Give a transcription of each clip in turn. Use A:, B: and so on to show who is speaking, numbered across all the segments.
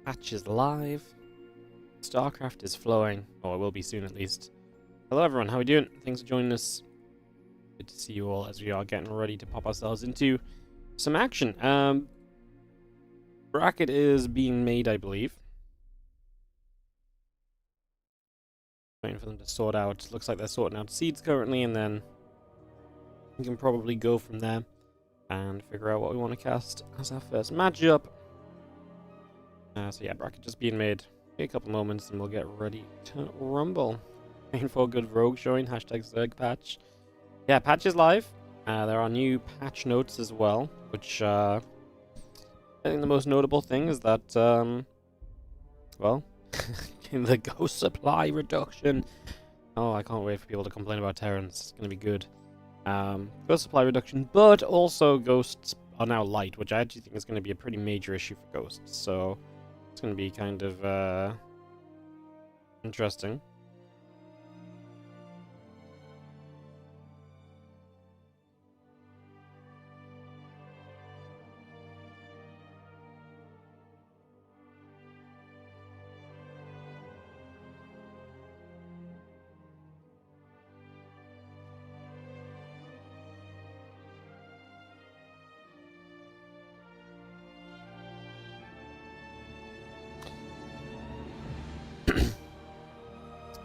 A: patch is live. StarCraft is flowing, or it will be soon at least. Hello everyone, how are we doing? Thanks for joining us. Good to see you all as we are getting ready to pop ourselves into some action. Bracket is being made, I believe. Waiting for them to sort out. Looks like they're sorting out seeds currently, and then we can probably go from there and figure out what we want to cast as our first matchup. So yeah, bracket just being made. A couple moments and we'll get ready to rumble. Waiting for a good rogue showing. Hashtag Zerg patch. Yeah, patch is live. There are new patch notes as well, which I think the most notable thing is that, well, the ghost supply reduction. Oh, I can't wait for people to complain about Terrans. It's going to be good. Ghost supply reduction, but also ghosts are now light, which I actually think is going to be a pretty major issue for ghosts. So it's going to be kind of interesting.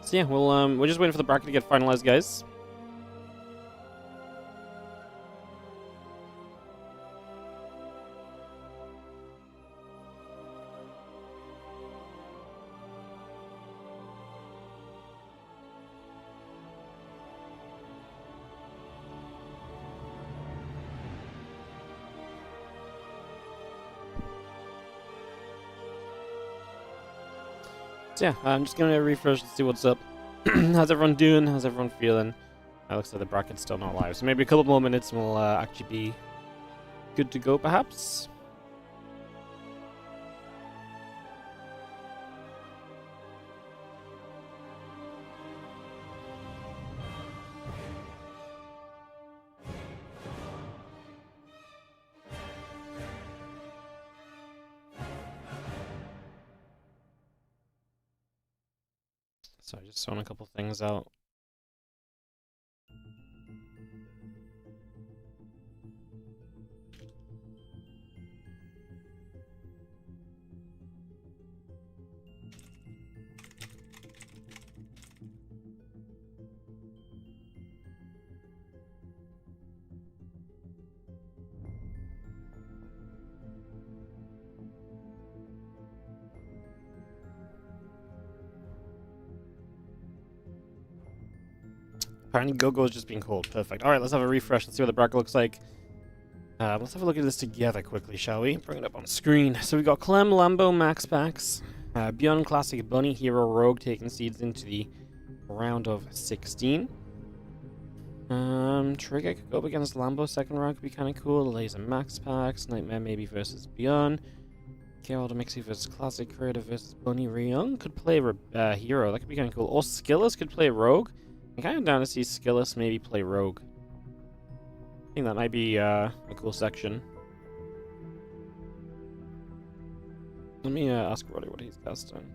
A: So yeah, we're just waiting for the bracket to get finalized, guys. So yeah, I'm just gonna refresh and see what's up. How's everyone doing? How's everyone feeling? Looks like the bracket's still not live, so maybe a couple more minutes and we'll actually be good to go, perhaps. So I just throwing a couple things out. Apparently Go-Go is just being called. Perfect. Alright, let's have a refresh and see what the bracket looks like. Let's have a look at this together quickly, shall we? Bring it up on screen. So we got Clem, Lambo, MaxPax, Beyond Classic, Bunny, herO, Rogue taking seeds into the round of 16. Trigger could go up against Lambo, second round could be kind of cool. Laser MaxPax, Nightmare maybe versus Beyond. herO Mixie versus Classic, Creator versus Bunny. Ryung could play herO, that could be kind of cool. Or Skillous could play Rogue. I'm kind of down to see Skillous maybe play Rogue. I think that might be a cool section. Let me ask Roddy what he's casting.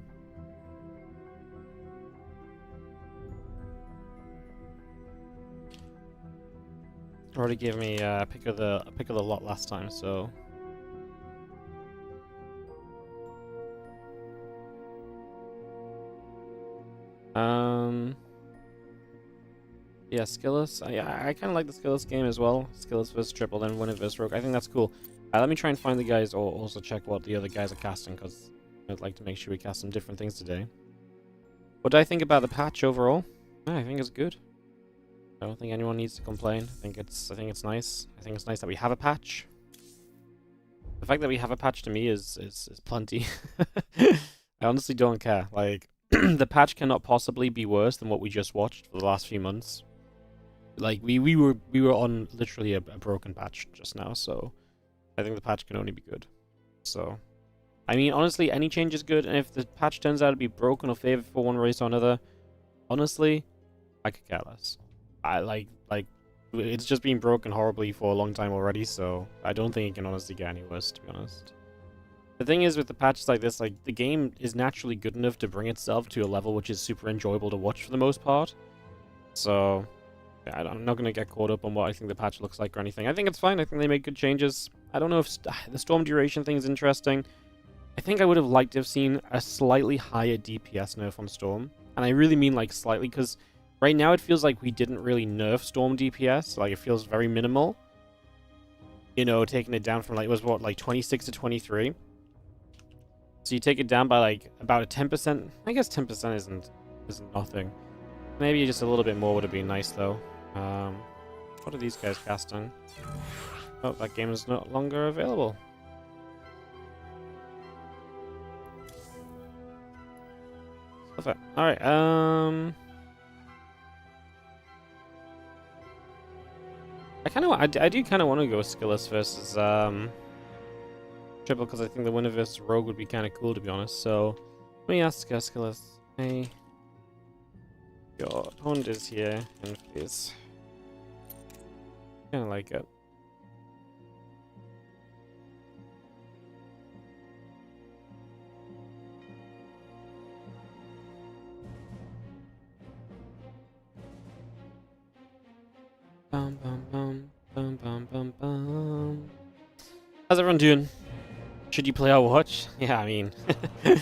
A: Roddy gave me a pick of the lot last time, so. Yeah, Skillous. I kind of like the Skillous game as well. Skillous versus Triple, then Winner versus Rogue. I think that's cool. Let me try and find the guys, or also check what the other guys are casting, because I'd like to make sure we cast some different things today. What do I think about the patch overall? I think it's good. I don't think anyone needs to complain. I think it's nice. I think it's nice that we have a patch. The fact that we have a patch to me is plenty. I honestly don't care. Like, the patch cannot possibly be worse than what we just watched for the last few months. Like, we were on literally a broken patch just now, so I think the patch can only be good. So, I mean, honestly, any change is good, and if the patch turns out to be broken or favored for one race or another, honestly, I could care less. It's just been broken horribly for a long time already, so I don't think it can honestly get any worse, to be honest. The thing is with the patches like this, like the game is naturally good enough to bring itself to a level which is super enjoyable to watch for the most part. So yeah, I'm not going to get caught up on what I think the patch looks like or anything. I think it's fine. I think they made good changes. I don't know if the storm duration thing is interesting. I think I would have liked to have seen a slightly higher DPS nerf on Storm. And I really mean like slightly, because right now it feels like we didn't really nerf Storm DPS. Like it feels very minimal. You know, taking it down from like, it was what, like 26 to 23? So you take it down by like about a 10%. I guess 10% isn't nothing. Maybe just a little bit more would have been nice though. What are these guys casting? Oh, that game is no longer available. Alright, I do kind of want to go with Skillous versus Triple, because I think the winner versus Rogue would be kind of cool, to be honest. So let me ask Skillous, hey, your opponent is here, and please, kind of like it. Bum, bum, bum, bum, bum, bum, bum. How's everyone doing? Should you play Overwatch? Yeah, I mean, I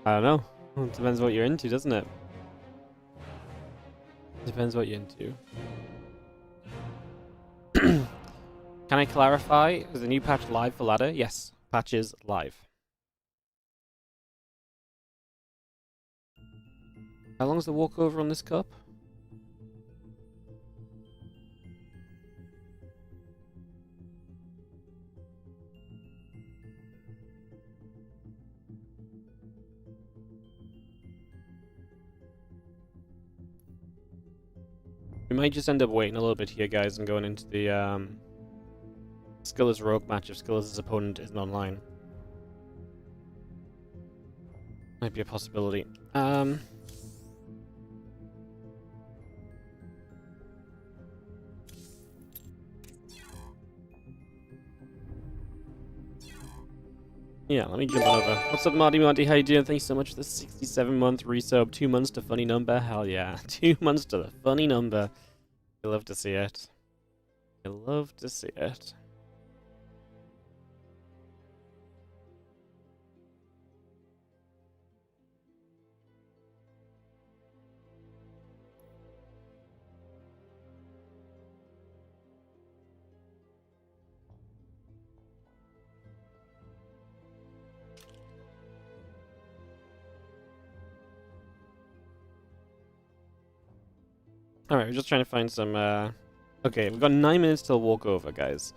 A: don't know. It depends what you're into, doesn't it? Depends what you're into. Can I clarify? Is the new patch live for ladder? Yes, patch is live. How long is the walkover on this cup? We might just end up waiting a little bit here, guys, and going into the Skillous Rogue match if Skillous' opponent isn't online. Might be a possibility. Yeah, let me jump on over. What's up, Marty? How you doing? Thanks so much for the 67-month resub. 2 months to funny number. Hell yeah. 2 months to the funny number. I love to see it. I love to see it. Alright, we're just trying to find some, Okay, we've got 9 minutes till walkover, guys.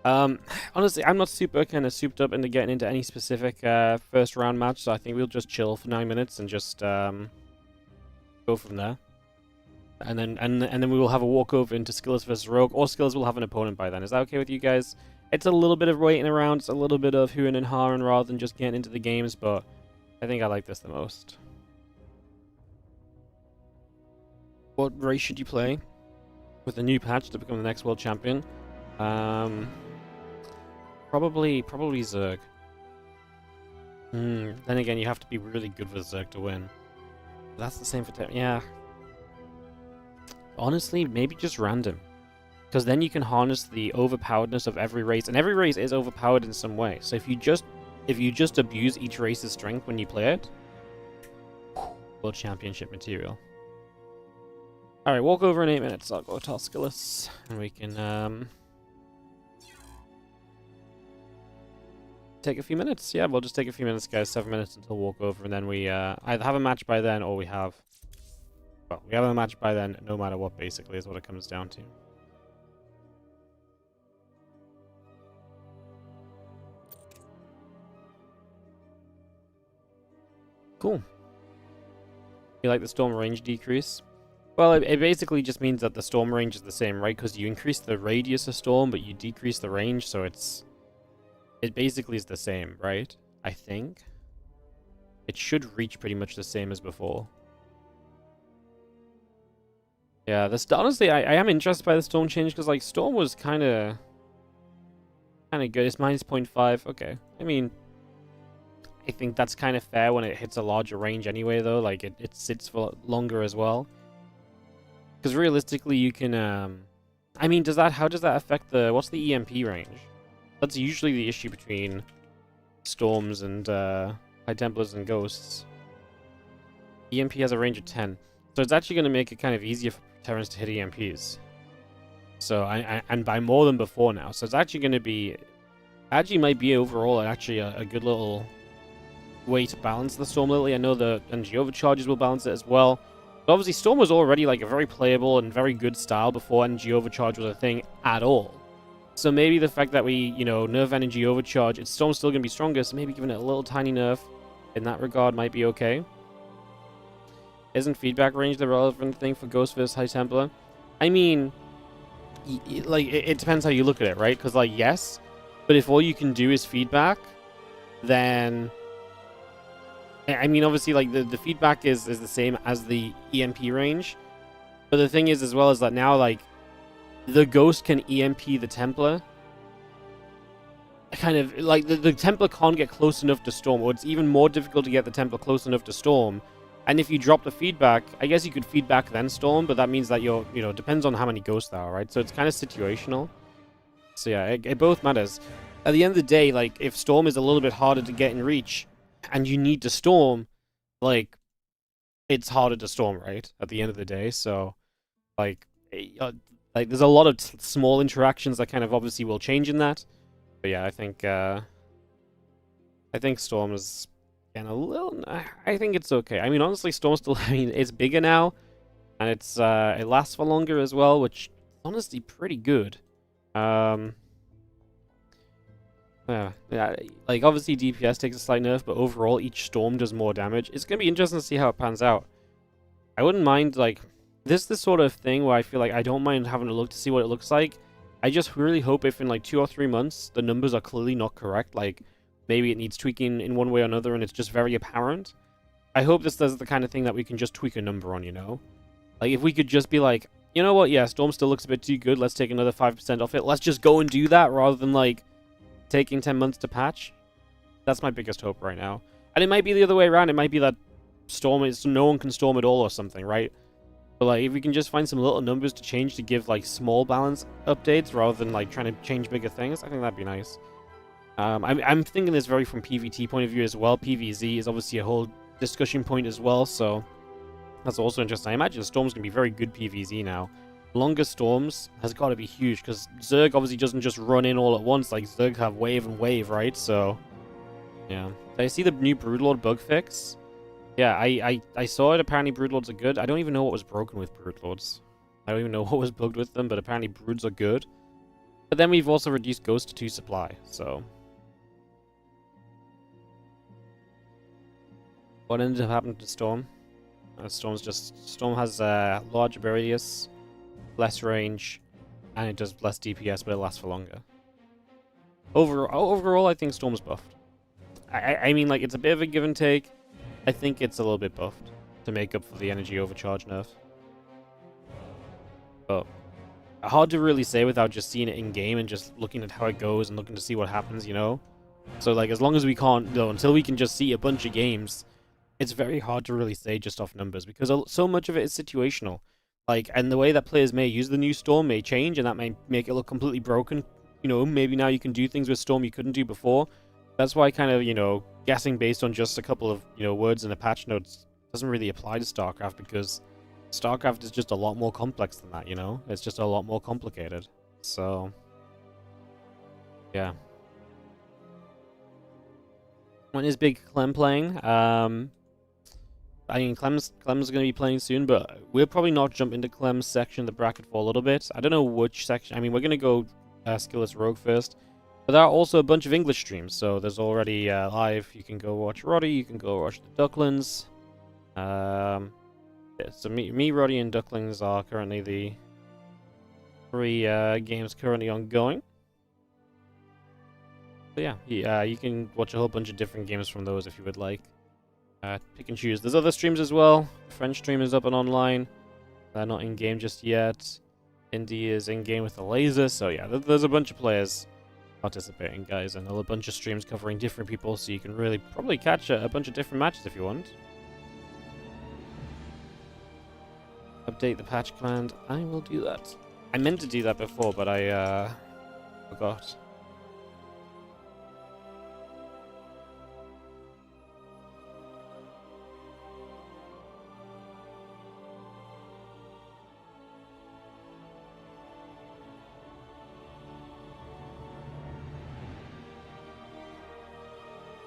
A: Honestly, I'm not super kind of souped up into getting into any specific, first round match, so I think we'll just chill for 9 minutes and just, go from there. And then we will have a walkover into Skillous versus Rogue, or Skillous will have an opponent by then. Is that okay with you guys? It's a little bit of waiting around, it's a little bit of hooing and hawing rather than just getting into the games, but I think I like this the most. What race should you play with the new patch to become the next world champion? Probably Zerg. Then again, you have to be really good with Zerg to win. That's the same for yeah. Honestly, maybe just random, because then you can harness the overpoweredness of every race, and every race is overpowered in some way. So if you just abuse each race's strength when you play it, world championship material. Alright, walk over in 8 minutes. I'll go to Skillous, and we can take a few minutes. Yeah, we'll just take a few minutes, guys. 7 minutes until walk over, and then we either have a match by then, or we have... Well, we have a match by then, no matter what, basically, is what it comes down to. Cool. You like the storm range decrease? Well, it basically just means that the storm range is the same, right? Because you increase the radius of storm, but you decrease the range, so it basically is the same, right? I think. It should reach pretty much the same as before. Yeah, honestly, I am interested by the storm change, because, like, storm was kind of good. It's minus 0.5. Okay. I mean, I think that's kind of fair when it hits a larger range anyway, though. Like, it sits for longer as well. Because realistically, you can, I mean, how does that affect what's the EMP range? That's usually the issue between Storms and, High Templars and Ghosts. EMP has a range of 10. So it's actually going to make it kind of easier for Terrans to hit EMPs. So, and by more than before now. So it's actually going to be, actually might be overall actually a good little way to balance the Storm Lily. I know the energy overcharges will balance it as well. But obviously Storm was already like a very playable and very good style before energy overcharge was a thing at all. So maybe the fact that we, you know, nerf energy overcharge, it's Storm's still going to be stronger, so maybe giving it a little tiny nerf in that regard might be okay. Isn't feedback range the relevant thing for Ghost vs High Templar? I mean, like, it depends how you look at it, right? Because, like, yes, but if all you can do is feedback, then... I mean, obviously, like, the feedback is the same as the EMP range. But the thing is, as well, is that now, like, the Ghost can EMP the Templar. Kind of, like, the Templar can't get close enough to Storm, or it's even more difficult to get the Templar close enough to Storm. And if you drop the feedback, I guess you could feedback then Storm, but that means that you're, you know, depends on how many Ghosts there are, right? So it's kind of situational. So yeah, it both matters. At the end of the day, like, if Storm is a little bit harder to get in reach, and you need to Storm, like, it's harder to Storm, right? At the end of the day, so, like there's a lot of small interactions that kind of obviously will change in that. But yeah, I think Storm is getting a little... I think it's okay. I mean, honestly, Storm still... I mean, it's bigger now, and it's it lasts for longer as well, which is honestly pretty good. Yeah, like, obviously DPS takes a slight nerf, but overall, each Storm does more damage. It's going to be interesting to see how it pans out. I wouldn't mind, like... This is the sort of thing where I feel like I don't mind having a look to see what it looks like. I just really hope if in, like, 2 or 3 months, the numbers are clearly not correct, like... Maybe it needs tweaking in one way or another, and it's just very apparent. I hope this is the kind of thing that we can just tweak a number on, you know? Like, if we could just be like, you know what, yeah, Storm still looks a bit too good, let's take another 5% off it. Let's just go and do that, rather than, like, taking 10 months to patch. That's my biggest hope right now. And it might be the other way around. It might be that Storm is... no one can Storm at all or something, right? But, like, if we can just find some little numbers to change to give, like, small balance updates, rather than, like, trying to change bigger things, I think that'd be nice. I'm thinking this very from PvT point of view as well. PvZ is obviously a whole discussion point as well, so that's also interesting. I imagine Storm's going to be very good PvZ now. Longer Storms has got to be huge, because Zerg obviously doesn't just run in all at once. Like, Zerg have wave and wave, right? So, yeah. Did I see the new Broodlord bug fix? Yeah, I saw it. Apparently Broodlords are good. I don't even know what was broken with Broodlords. I don't even know what was bugged with them, but apparently Broods are good. But then we've also reduced Ghost to 2 supply, so... What ended up happening to Storm? Storm has a larger radius, less range, and it does less DPS, but it lasts for longer. Overall, I think Storm's buffed. I mean, like, it's a bit of a give and take. I think it's a little bit buffed to make up for the energy overcharge nerf. But hard to really say without just seeing it in game and just looking at how it goes and looking to see what happens, you know? So, like, as long as we can't, though, until we can just see a bunch of games, it's very hard to really say just off numbers, because so much of it is situational. Like, and the way that players may use the new Storm may change, and that may make it look completely broken. You know, maybe now you can do things with Storm you couldn't do before. That's why kind of, you know, guessing based on just a couple of, you know, words in a patch notes doesn't really apply to StarCraft, because StarCraft is just a lot more complex than that, you know? It's just a lot more complicated. So, yeah. When is Big Clem playing? I mean, Clem's going to be playing soon, but we'll probably not jump into Clem's section of the bracket for a little bit. I don't know which section. I mean, we're going to go Skillous Rogue first. But there are also a bunch of English streams, so there's already live. You can go watch Roddy, you can go watch the Ducklings. Yeah, so me, Roddy, and Ducklings are currently the 3 games currently ongoing. But yeah, you can watch a whole bunch of different games from those if you would like. Pick and choose. There's other streams as well. French stream is up and online. They're not in-game just yet. Indy is in-game with the laser, so yeah, there's a bunch of players participating, guys, and a bunch of streams covering different people, so you can really probably catch a bunch of different matches if you want. Update the patch command. I will do that. I meant to do that before, but I forgot.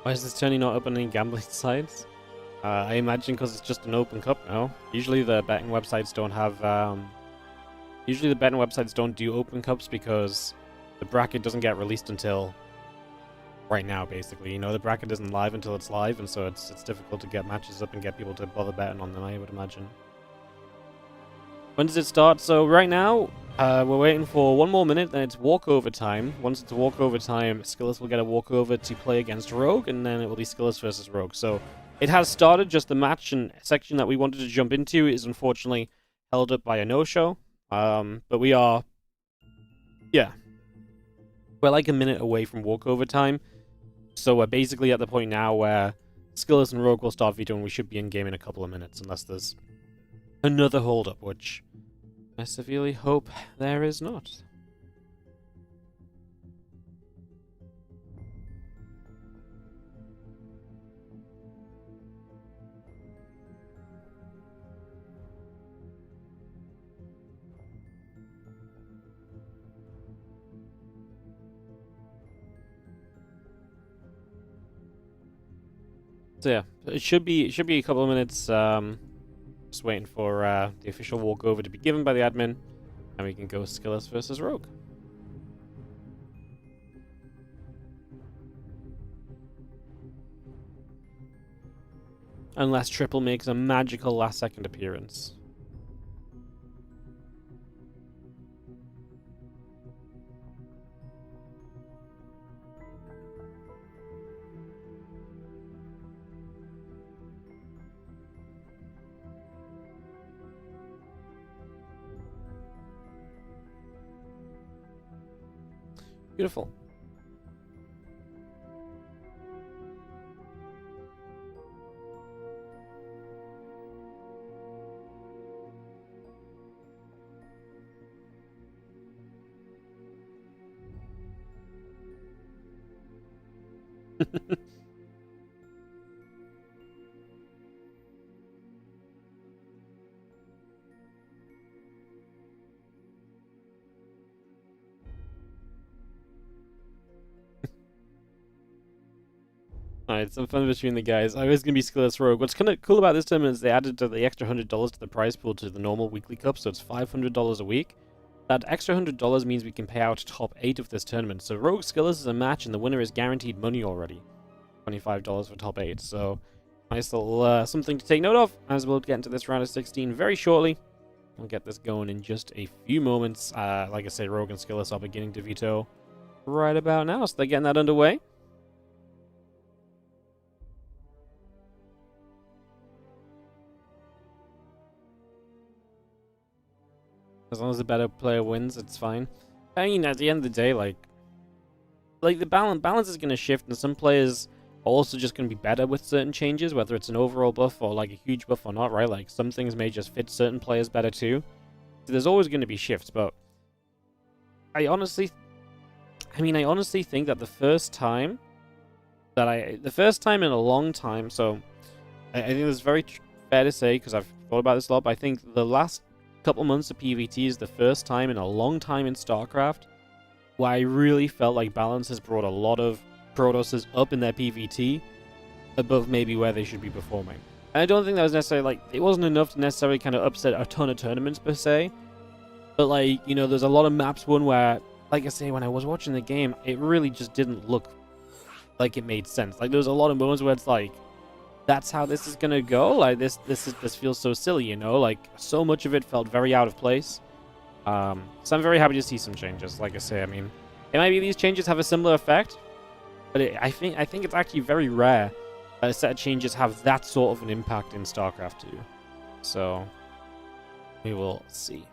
A: Why is this tourney not open any gambling sites? I imagine because it's just an open cup now. Usually the betting websites don't have... usually the betting websites don't do open cups because the bracket doesn't get released until right now, basically. You know, the bracket isn't live until it's live, and so it's difficult to get matches up and get people to bother betting on them, I would imagine. When does it start? So right now, we're waiting for 1 more minute, then it's walkover time. Once it's walkover time, Skillous will get a walkover to play against Rogue, and then it will be Skillous versus Rogue. So it has started, just the match and section that we wanted to jump into is unfortunately held up by a no-show. But we are... yeah. We're like a minute away from walkover time. So we're basically at the point now where Skillous and Rogue will start vetoing, and we should be in-game in a couple of minutes, unless there's another hold-up, which I severely hope there is not. So yeah, it should be a couple of minutes. Just waiting for the official walkover to be given by the admin, and we can go Skillous versus Rogue. Unless Triple makes a magical last-second appearance. Beautiful. Alright, some fun between the guys. I was going to be Skillous Rogue. What's kind of cool about this tournament is they added the extra $100 to the prize pool to the normal weekly cup, so it's $500 a week. That extra $100 means we can pay out top 8 of this tournament. So Rogue Skillous is a match, and the winner is guaranteed money already. $25 for top 8, so nice little something to take note of, as we'll get into this round of 16 very shortly. We'll get this going in just a few moments. Like I say, Rogue and Skillous are beginning to veto right about now, so they're getting that underway. As long as the better player wins, it's fine. I mean, at the end of the day, like the balance is going to shift, and some players are also just going to be better with certain changes, whether it's an overall buff or like a huge buff or not, right? Like some things may just fit certain players better too. So there's always going to be shifts, but I honestly think that the first time in a long time, so I think it's very fair to say, because I've thought about this a lot, but I think the last couple months of PvT is the first time in a long time in StarCraft where I really felt like balance has brought a lot of Protosses up in their PvT above maybe where they should be performing. And I don't think that was necessarily, like, it wasn't enough to necessarily kind of upset a ton of tournaments per se, but like, you know, there's a lot of maps won where, like I say, when I was watching the game, it really just didn't look like it made sense. Like, there was a lot of moments where it's like, that's how this is gonna go? Like, this feels so silly, you know? Like, so much of it felt very out of place. So I'm very happy to see some changes. Like I say, I mean, it might be these changes have a similar effect, but I think it's actually very rare that a set of changes have that sort of an impact in StarCraft 2. So we will see.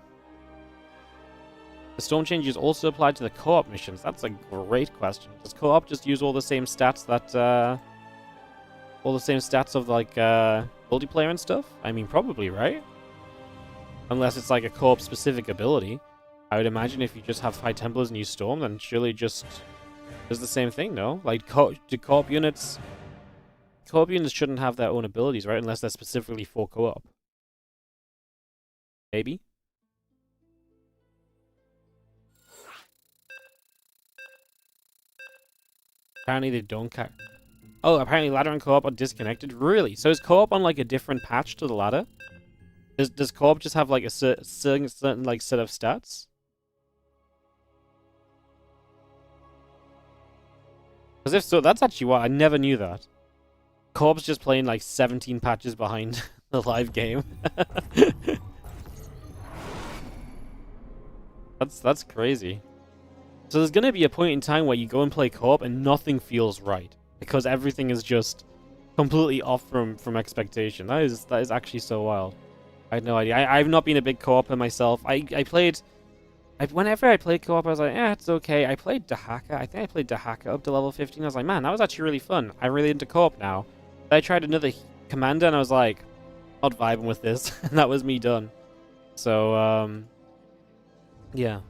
A: The storm changes also apply to the co-op missions. That's a great question. Does co-op just use all the same stats that, all the same stats of, like, multiplayer and stuff? I mean, probably, right? Unless it's, like, a co-op specific ability. I would imagine if you just have High Templars and use Storm, then surely just does the same thing, no? Like, do co-op units... Co-op units shouldn't have their own abilities, right? Unless they're specifically for co-op. Maybe? Apparently they don't Oh, apparently ladder and co-op are disconnected? Really? So is co-op on, like, a different patch to the ladder? Does co-op just have, like, a certain like, set of stats? Because if so, that's actually what I never knew that. Co-op's just playing like 17 patches behind the live game. That's crazy. So there's gonna be a point in time where you go and play co-op and nothing feels right because everything is just completely off from expectation. That is actually so wild. I had no idea. I've not been a big co-opper myself. Whenever I played co-op, I was like, it's okay. I played Dahaka. I think I played Dahaka up to level 15. I was like, man, that was actually really fun. I'm really into co-op now. Then I tried another commander, and I was like, not vibing with this. And that was me done. So, yeah.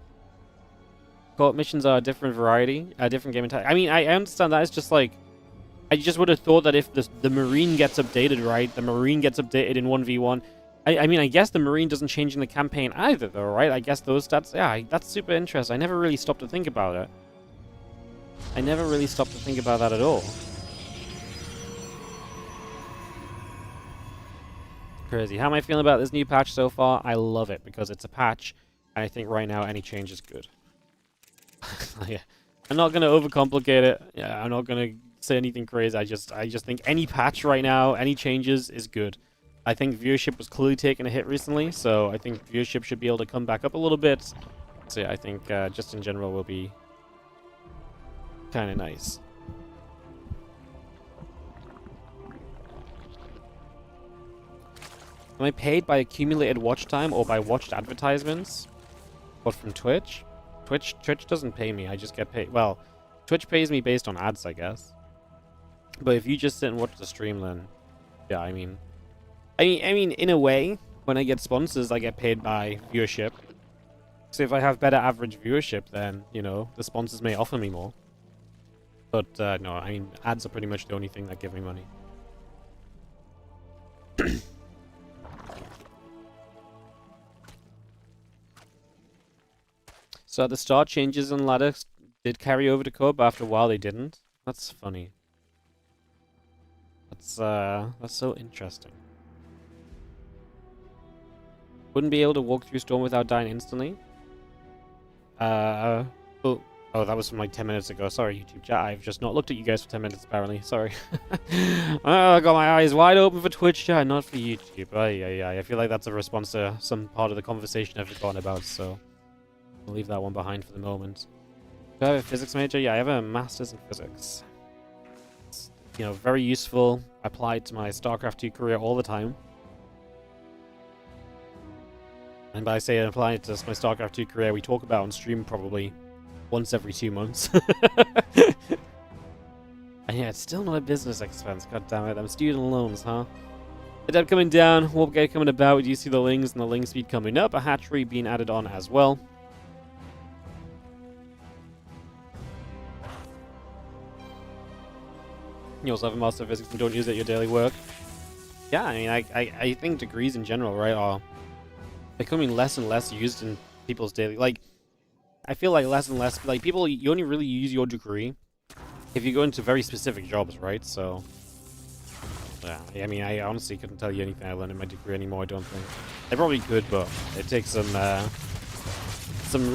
A: Co-op missions are a different variety, a different game type. I mean, I understand that. It's just like, I just would have thought that if the Marine gets updated, right? The Marine gets updated in 1v1. I mean, I guess the Marine doesn't change in the campaign either, though, right? I guess those stats... Yeah, that's super interesting. I never really stopped to think about it. I never really stopped to think about that at all. Crazy. How am I feeling about this new patch so far? I love it, because it's a patch, and I think right now any change is good. Yeah. I'm not going to overcomplicate it. Yeah, I'm not going to say anything crazy. I just think any patch right now, any changes, is good. I think viewership was clearly taking a hit recently, so I think viewership should be able to come back up a little bit. So yeah, I think just in general will be kind of nice. Am I paid by accumulated watch time or by watched advertisements? What, from Twitch? Twitch doesn't pay me, I just get paid. Well, Twitch pays me based on ads, I guess. But if you just sit and watch the stream, then yeah, I mean, in a way, when I get sponsors, I get paid by viewership. So if I have better average viewership, then, you know, the sponsors may offer me more. But, no, I mean, ads are pretty much the only thing that give me money. So at the start, changes in ladder did carry over to co-op, but after a while they didn't. That's funny. That's so interesting. Wouldn't be able to walk through Storm without dying instantly. Oh, that was from like 10 minutes ago. Sorry, YouTube chat. I've just not looked at you guys for 10 minutes, apparently. Sorry. I got my eyes wide open for Twitch chat, not for YouTube. Yeah. I feel like that's a response to some part of the conversation I've forgotten about, so I'll leave that one behind for the moment. Do I have a physics major? Yeah, I have a master's in physics. It's, you know, very useful. I apply it to my StarCraft 2 career all the time. And by say I apply it to my StarCraft 2 career, we talk about on stream probably once every 2 months. And yeah, it's still not a business expense, god damn it. Them student loans, huh? The debt coming down, warp gate coming about. Do you see the lings and the ling speed coming up? A hatchery being added on as well. You also have a master of physics and don't use it at your daily work. Yeah, I mean, I think degrees in general, right, are becoming less and less used in people's daily... Like, I feel like less and less... Like, people, you only really use your degree if you go into very specific jobs, right? So, yeah, I mean, I honestly couldn't tell you anything I learned in my degree anymore, I don't think. I probably could, but it takes some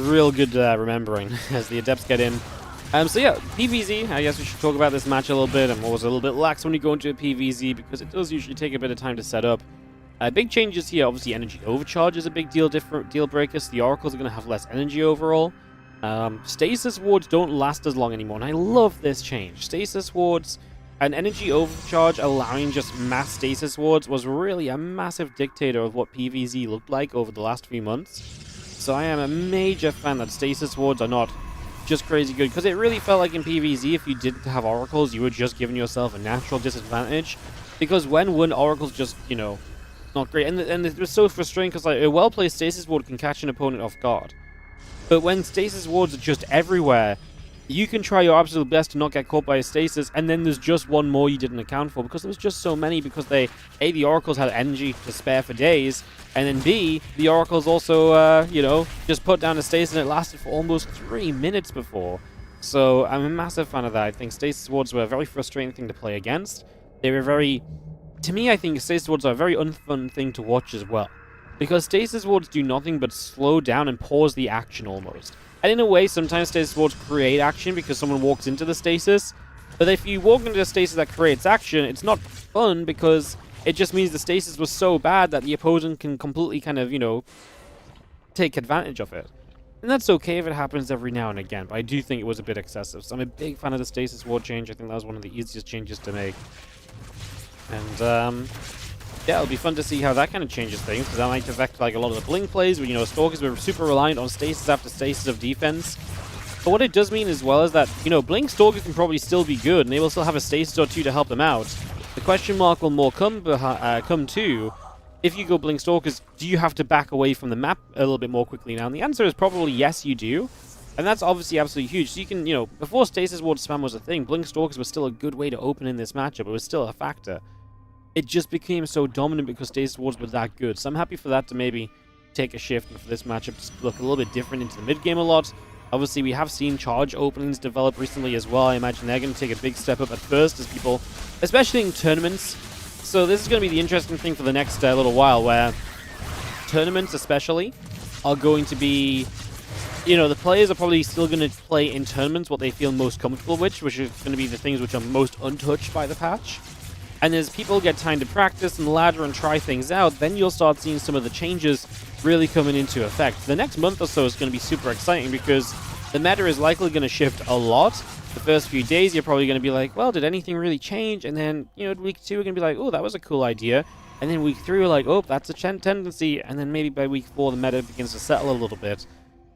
A: real good remembering as the adepts get in. So yeah, PvZ, I guess we should talk about this match a little bit and what was a little bit lax when you go into a PvZ, because it does usually take a bit of time to set up. Big changes here, obviously energy overcharge is a big deal breaker, so the oracles are going to have less energy overall. Stasis wards don't last as long anymore, and I love this change. Stasis wards, an energy overcharge allowing just mass stasis wards was really a massive dictator of what PvZ looked like over the last few months. So I am a major fan that stasis wards are not just crazy good, because it really felt like in PvZ, if you didn't have oracles, you were just giving yourself a natural disadvantage, because when one oracle's just, you know, not great, and it was so frustrating, because like a well-placed stasis ward can catch an opponent off guard, but when stasis wards are just everywhere, you can try your absolute best to not get caught by a stasis, and then there's just one more you didn't account for, because there was just so many, because A, the oracles had energy to spare for days, and then B, the oracles also, you know, just put down a stasis, and it lasted for almost 3 minutes before. So I'm a massive fan of that. I think stasis wards were a very frustrating thing to play against. They were very... To me, I think stasis wards are a very unfun thing to watch as well, because stasis wards do nothing but slow down and pause the action almost. And in a way, sometimes stasis wards create action because someone walks into the stasis. But if you walk into a stasis that creates action, it's not fun because it just means the stasis was so bad that the opponent can completely kind of, you know, take advantage of it. And that's okay if it happens every now and again, but I do think it was a bit excessive. So I'm a big fan of the stasis ward change. I think that was one of the easiest changes to make. And, yeah, it'll be fun to see how that kind of changes things, because that might affect like a lot of the blink plays, where, you know, Stalkers were super reliant on stasis after stasis of defense. But what it does mean as well is that, you know, blink Stalkers can probably still be good, and they will still have a stasis or two to help them out. The question mark will more come to, if you go blink Stalkers, do you have to back away from the map a little bit more quickly now? And the answer is probably yes, you do. And that's obviously absolutely huge. So you can, you know, before stasis ward spam was a thing, blink Stalkers was still a good way to open in this matchup. It was still a factor. It just became so dominant because stasis wards were that good. So I'm happy for that to maybe take a shift and for this matchup to look a little bit different into the mid-game a lot. Obviously, we have seen charge openings develop recently as well. I imagine they're going to take a big step up at first as people, especially in tournaments. So this is going to be the interesting thing for the next little while, where tournaments especially are going to be, you know, the players are probably still going to play in tournaments what they feel most comfortable with, which is going to be the things which are most untouched by the patch. And as people get time to practice and ladder and try things out, then you'll start seeing some of the changes really coming into effect. The next month or so is going to be super exciting because the meta is likely going to shift a lot. The first few days, you're probably going to be like, well, did anything really change? And then, you know, week 2, we're going to be like, oh, that was a cool idea. And then week 3, we're like, oh, that's a tendency. And then maybe by week 4, the meta begins to settle a little bit.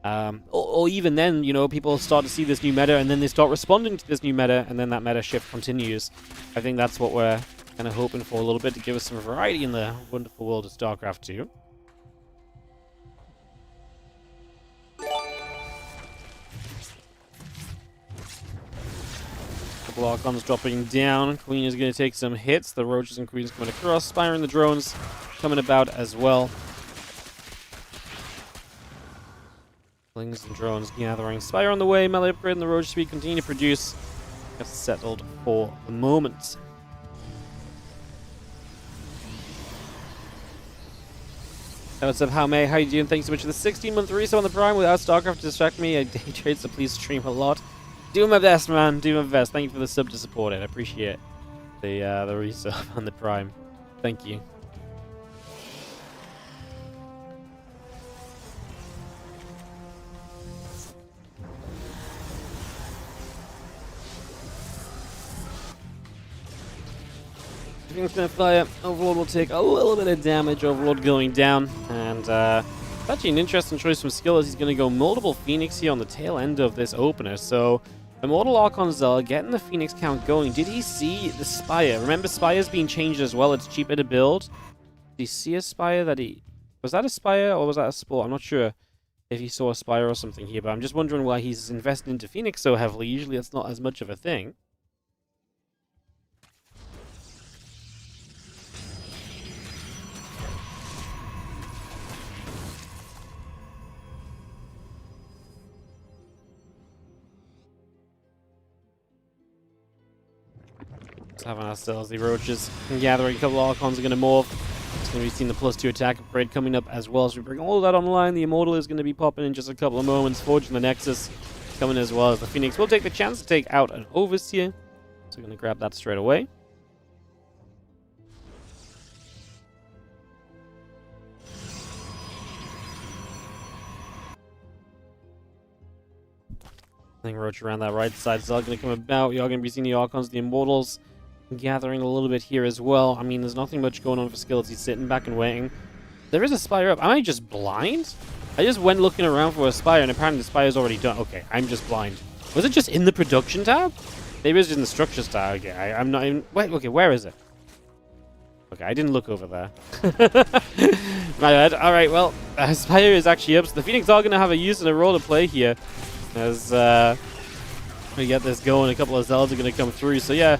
A: Or even then, you know, people start to see this new meta and then they start responding to this new meta, and then that meta shift continues. I think that's what we're kind of hoping for a little bit, to give us some variety in the wonderful world of StarCraft 2. Couple Archons dropping down. Queen is going to take some hits. The Roaches and Queens coming across. Spire and the drones coming about as well. Slings and drones gathering. Spire on the way. Melee upgrade and the Roach speed continue to produce. That's settled for the moment. What's up, how May? How you doing? Thanks so much for the 16-month resub on the Prime. Without StarCraft to distract me, I day trade, so please stream a lot. Doing my best, man. Doing my best. Thank you for the sub to support it. I appreciate the resub on the Prime. Thank you. Everything's gonna fire. Overlord will take a little bit of damage. Overlord going down, and actually an interesting choice from Skillous. He's gonna go multiple Phoenix here on the tail end of this opener. So Immortal Archon Zella getting the Phoenix count going. Did he see the Spire? Remember, Spire's being changed as well. It's cheaper to build. Did he see a Spire that he... Was that a Spire or was that a Spore? I'm not sure if he saw a Spire or something here, but I'm just wondering why he's invested into Phoenix so heavily. Usually that's not as much of a thing. Having ourselves the Roaches and gathering. A couple of Archons are going to morph. It's going to be seeing the +2 attack upgrade coming up as well. So we bring all of that online. The Immortal is going to be popping in just a couple of moments. Forging the Nexus coming as well as the Phoenix. We'll take the chance to take out an Overseer. So we're going to grab that straight away. I think Roach around that right side is all going to come about. You're going to be seeing the Archons, the Immortals, gathering a little bit here as well. I mean, there's nothing much going on for Skillous. He's sitting back and waiting. There is a Spire up. Am I just blind? I just went looking around for a Spire, and apparently the Spire's already done. Okay, I'm just blind. Was it just in the production tab? Maybe it's in the structure tab. Okay, I'm not even... Wait, okay, where is it? Okay, I didn't look over there. My bad. Alright, well, Spire is actually up, so the Phoenix are going to have a use and a role to play here. As we get this going, a couple of Zelds are going to come through. So yeah,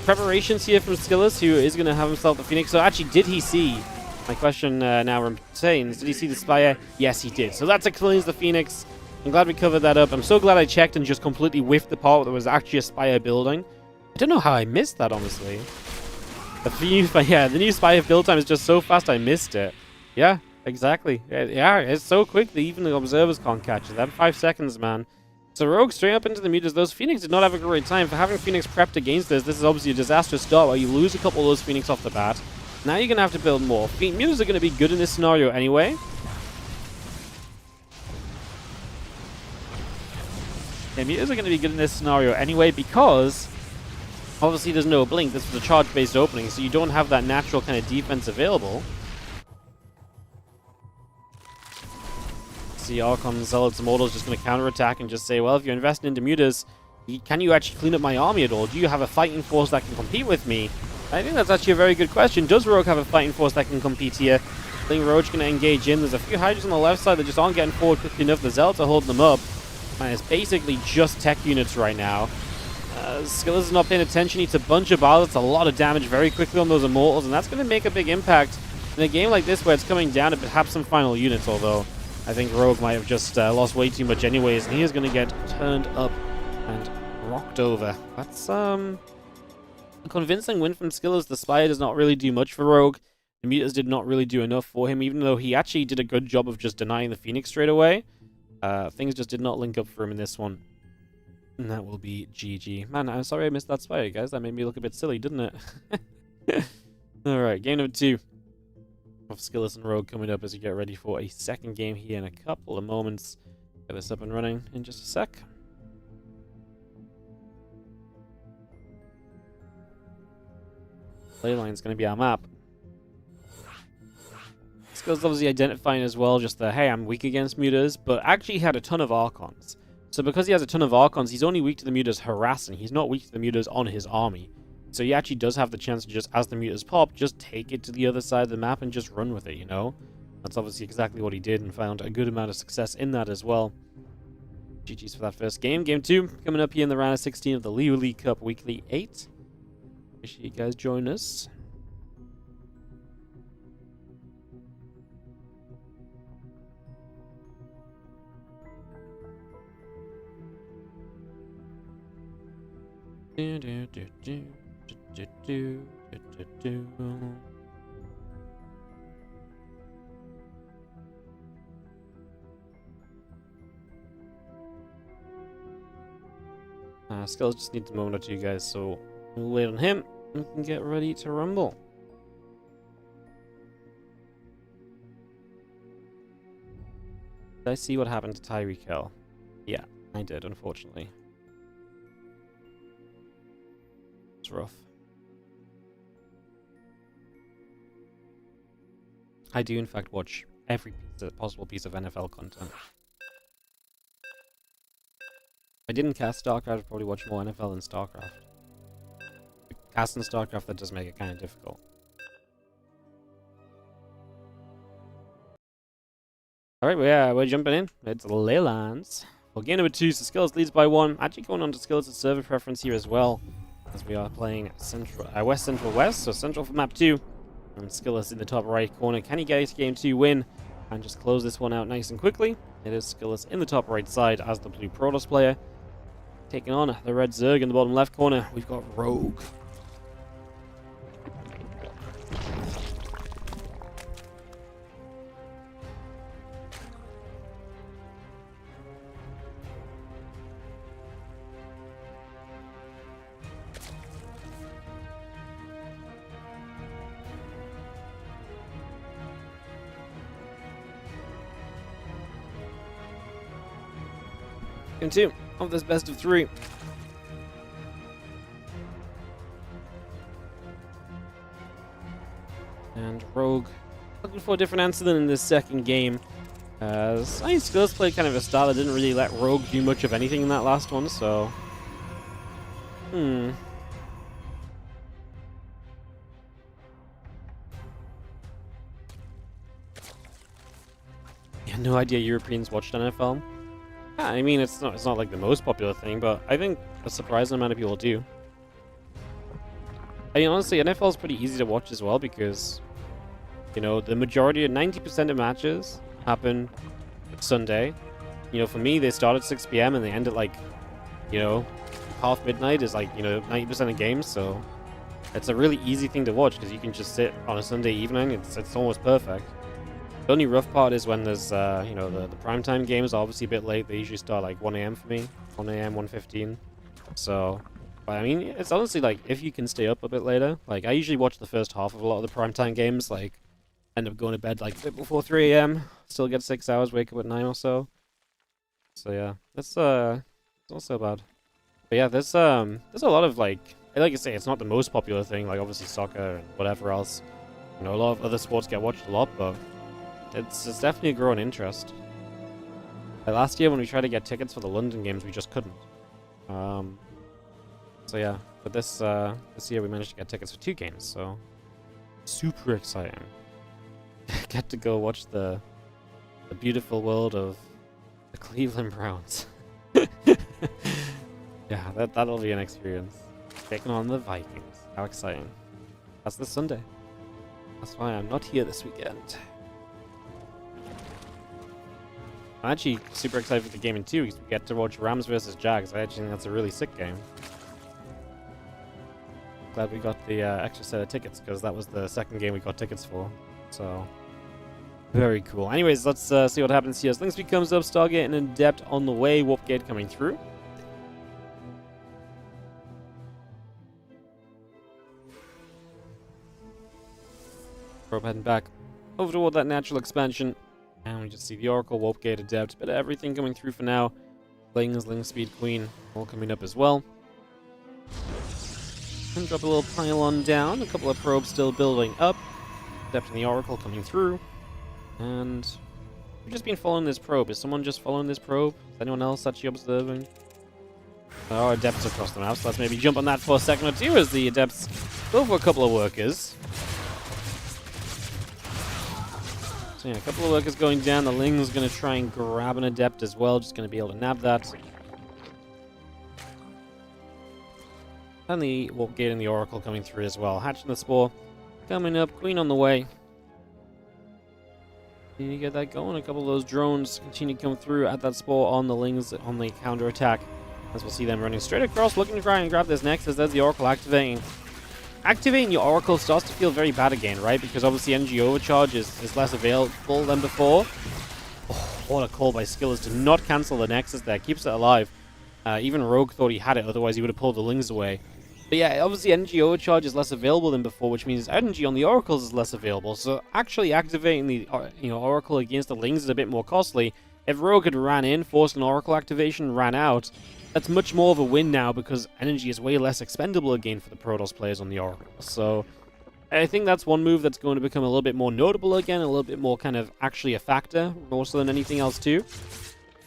A: preparations here from Skillous, who is going to have himself the Phoenix. So actually, did he see... My question now remains, did he see the Spire? Yes, he did. So that's a cleanse the Phoenix. I'm glad we covered that up. I'm so glad I checked and just completely whiffed the part that was actually a Spire building. I don't know how I missed that, honestly. The new Spire build time is just so fast I missed it. Yeah, exactly. Yeah, it's so quick that even the observers can't catch it. That 5 seconds, man. So Rogue straight up into the mutas. Those Phoenix did not have a great time. For having Phoenix prepped against this is obviously a disastrous start where you lose a couple of those Phoenix off the bat. Now you're going to have to build more. Mutas are going to be good in this scenario anyway. Yeah, mutas are going to be good in this scenario anyway because obviously there's no blink. This was a charge-based opening, so you don't have that natural kind of defense available. See Archon, Zealots, Immortals just going to counterattack and just say, well, if you're investing into mutas, can you actually clean up my army at all? Do you have a fighting force that can compete with me? I think that's actually a very good question. Does Rogue have a fighting force that can compete here? I think Rogue's going to engage in. There's a few Hydras on the left side that just aren't getting forward quickly enough. The Zealots are holding them up. And it's basically just tech units right now. Skillous is not paying attention. Needs a bunch of bars. That's a lot of damage very quickly on those Immortals. And that's going to make a big impact in a game like this where it's coming down to perhaps some final units. Although I think Rogue might have just lost way too much anyways. And he is going to get turned up and rocked over. That's a convincing win from Skillous. The Spire does not really do much for Rogue. The mutas did not really do enough for him, even though he actually did a good job of just denying the Phoenix straight away. Things just did not link up for him in this one. And that will be GG. Man, I'm sorry I missed that Spire, guys. That made me look a bit silly, didn't it? Alright, game number 2 of Skillous and Rogue coming up as we get ready for a second game here in a couple of moments. Get this up and running in just a sec. Leyline's going to be our map. Skillous obviously identifying as well just the, hey, I'm weak against mutas, but actually he had a ton of Archons. So because he has a ton of Archons, he's only weak to the mutas harassing. He's not weak to the mutas on his army. So he actually does have the chance to just, as the mutas pop, just take it to the other side of the map and just run with it, you know? That's obviously exactly what he did and found a good amount of success in that as well. GG's for that first game. Game 2 coming up here in the round of 16 of the LIULI Cup Weekly 8. Appreciate you guys join us. Skillous just needs a moment or two, guys, so we'll wait on him and we can get ready to rumble. Did I see what happened to Tyreek Hill? Yeah, I did, unfortunately. It's rough. I do, in fact, watch every possible piece of NFL content. If I didn't cast StarCraft, I'd probably watch more NFL than StarCraft. Casting StarCraft, that does make it kind of difficult. Alright, we're jumping in. It's Leylands. Well, game number 2, so Skillous leads by 1. Actually going on to Skillous' server preference here as well, as we are playing West Central West, so Central for map 2. And Skillous in the top right corner. Can he get game 2 win and just close this one out nice and quickly? It is Skillous in the top right side as the blue Protoss player. Taking on the red Zerg in the bottom left corner. We've got Rogue. Game 2 of this best of 3. And Rogue looking for a different answer than in this second game. As I mean, Skillous played kind of a style that didn't really let Rogue do much of anything in that last one, so... Yeah, no idea Europeans watched NFL. Yeah, I mean, it's not like the most popular thing, but I think a surprising amount of people do. I mean, honestly, NFL is pretty easy to watch as well because, you know, the majority of 90% of matches happen Sunday. You know, for me, they start at 6 p.m. and they end at like, you know, half midnight is like, you know, 90% of games. So it's a really easy thing to watch because you can just sit on a Sunday evening. It's almost perfect. The only rough part is when there's, you know, the primetime games are obviously a bit late. They usually start like 1 a.m. for me, 1 a.m., 1:15. So, but I mean, it's honestly like if you can stay up a bit later. Like I usually watch the first half of a lot of the primetime games. Like end up going to bed like a bit before 3 a.m. Still get 6 hours, wake up at 9 or so. So yeah, that's it's not so bad. But yeah, there's a lot of like I say, it's not the most popular thing. Like obviously soccer and whatever else. You know, a lot of other sports get watched a lot, but it's definitely a growing interest. Like last year when we tried to get tickets for the London games, we just couldn't. So yeah, but this year we managed to get tickets for 2 games, so super exciting. Get to go watch the beautiful world of the Cleveland Browns. Yeah, that'll be an experience. Taking on the Vikings. How exciting. That's this Sunday. That's why I'm not here this weekend. I'm actually super excited for the game in 2 weeks. We get to watch Rams versus Jags. I actually think that's a really sick game. Glad we got the extra set of tickets because that was the second game we got tickets for. So, very cool. Anyways, let's see what happens here. Sling Speed comes up, Stargate and Adept on the way, Warp Gate coming through. Probe heading back over toward that natural expansion. And we just see the Oracle, Warp Gate, Adept, bit of everything coming through for now. Sling Speed Queen all coming up as well. And drop a little pylon down, a couple of probes still building up. Adept and the Oracle coming through. And we've just been following this probe. Is someone just following this probe? Is anyone else actually observing? Oh, Adepts across the map, so let's maybe jump on that for a second or two as the Adepts go for a couple of workers. So yeah, a couple of workers going down. The Ling's going to try and grab an Adept as well, just going to be able to nab that. And the Warp Gate and the Oracle coming through as well. Hatching the Spore coming up. Queen on the way. You get that going. A couple of those drones continue to come through at that Spore on the Lings on the counter attack. As we'll see them running straight across, looking to try and grab this Nexus. There's the Oracle activating. Activating your Oracle starts to feel very bad again, right? Because obviously energy overcharge is less available than before. Oh, what a call by Skillous to not cancel the Nexus there. Keeps it alive. Even Rogue thought he had it, otherwise he would have pulled the Lings away. But yeah, obviously energy overcharge is less available than before, which means energy on the Oracles is less available. So actually activating the Oracle against the Lings is a bit more costly. If Rogue had ran in, forced an Oracle activation, ran out, that's much more of a win now because energy is way less expendable again for the Protoss players on the Oracle. So I think that's one move that's going to become a little bit more notable again, a little bit more kind of actually a factor, more so than anything else too.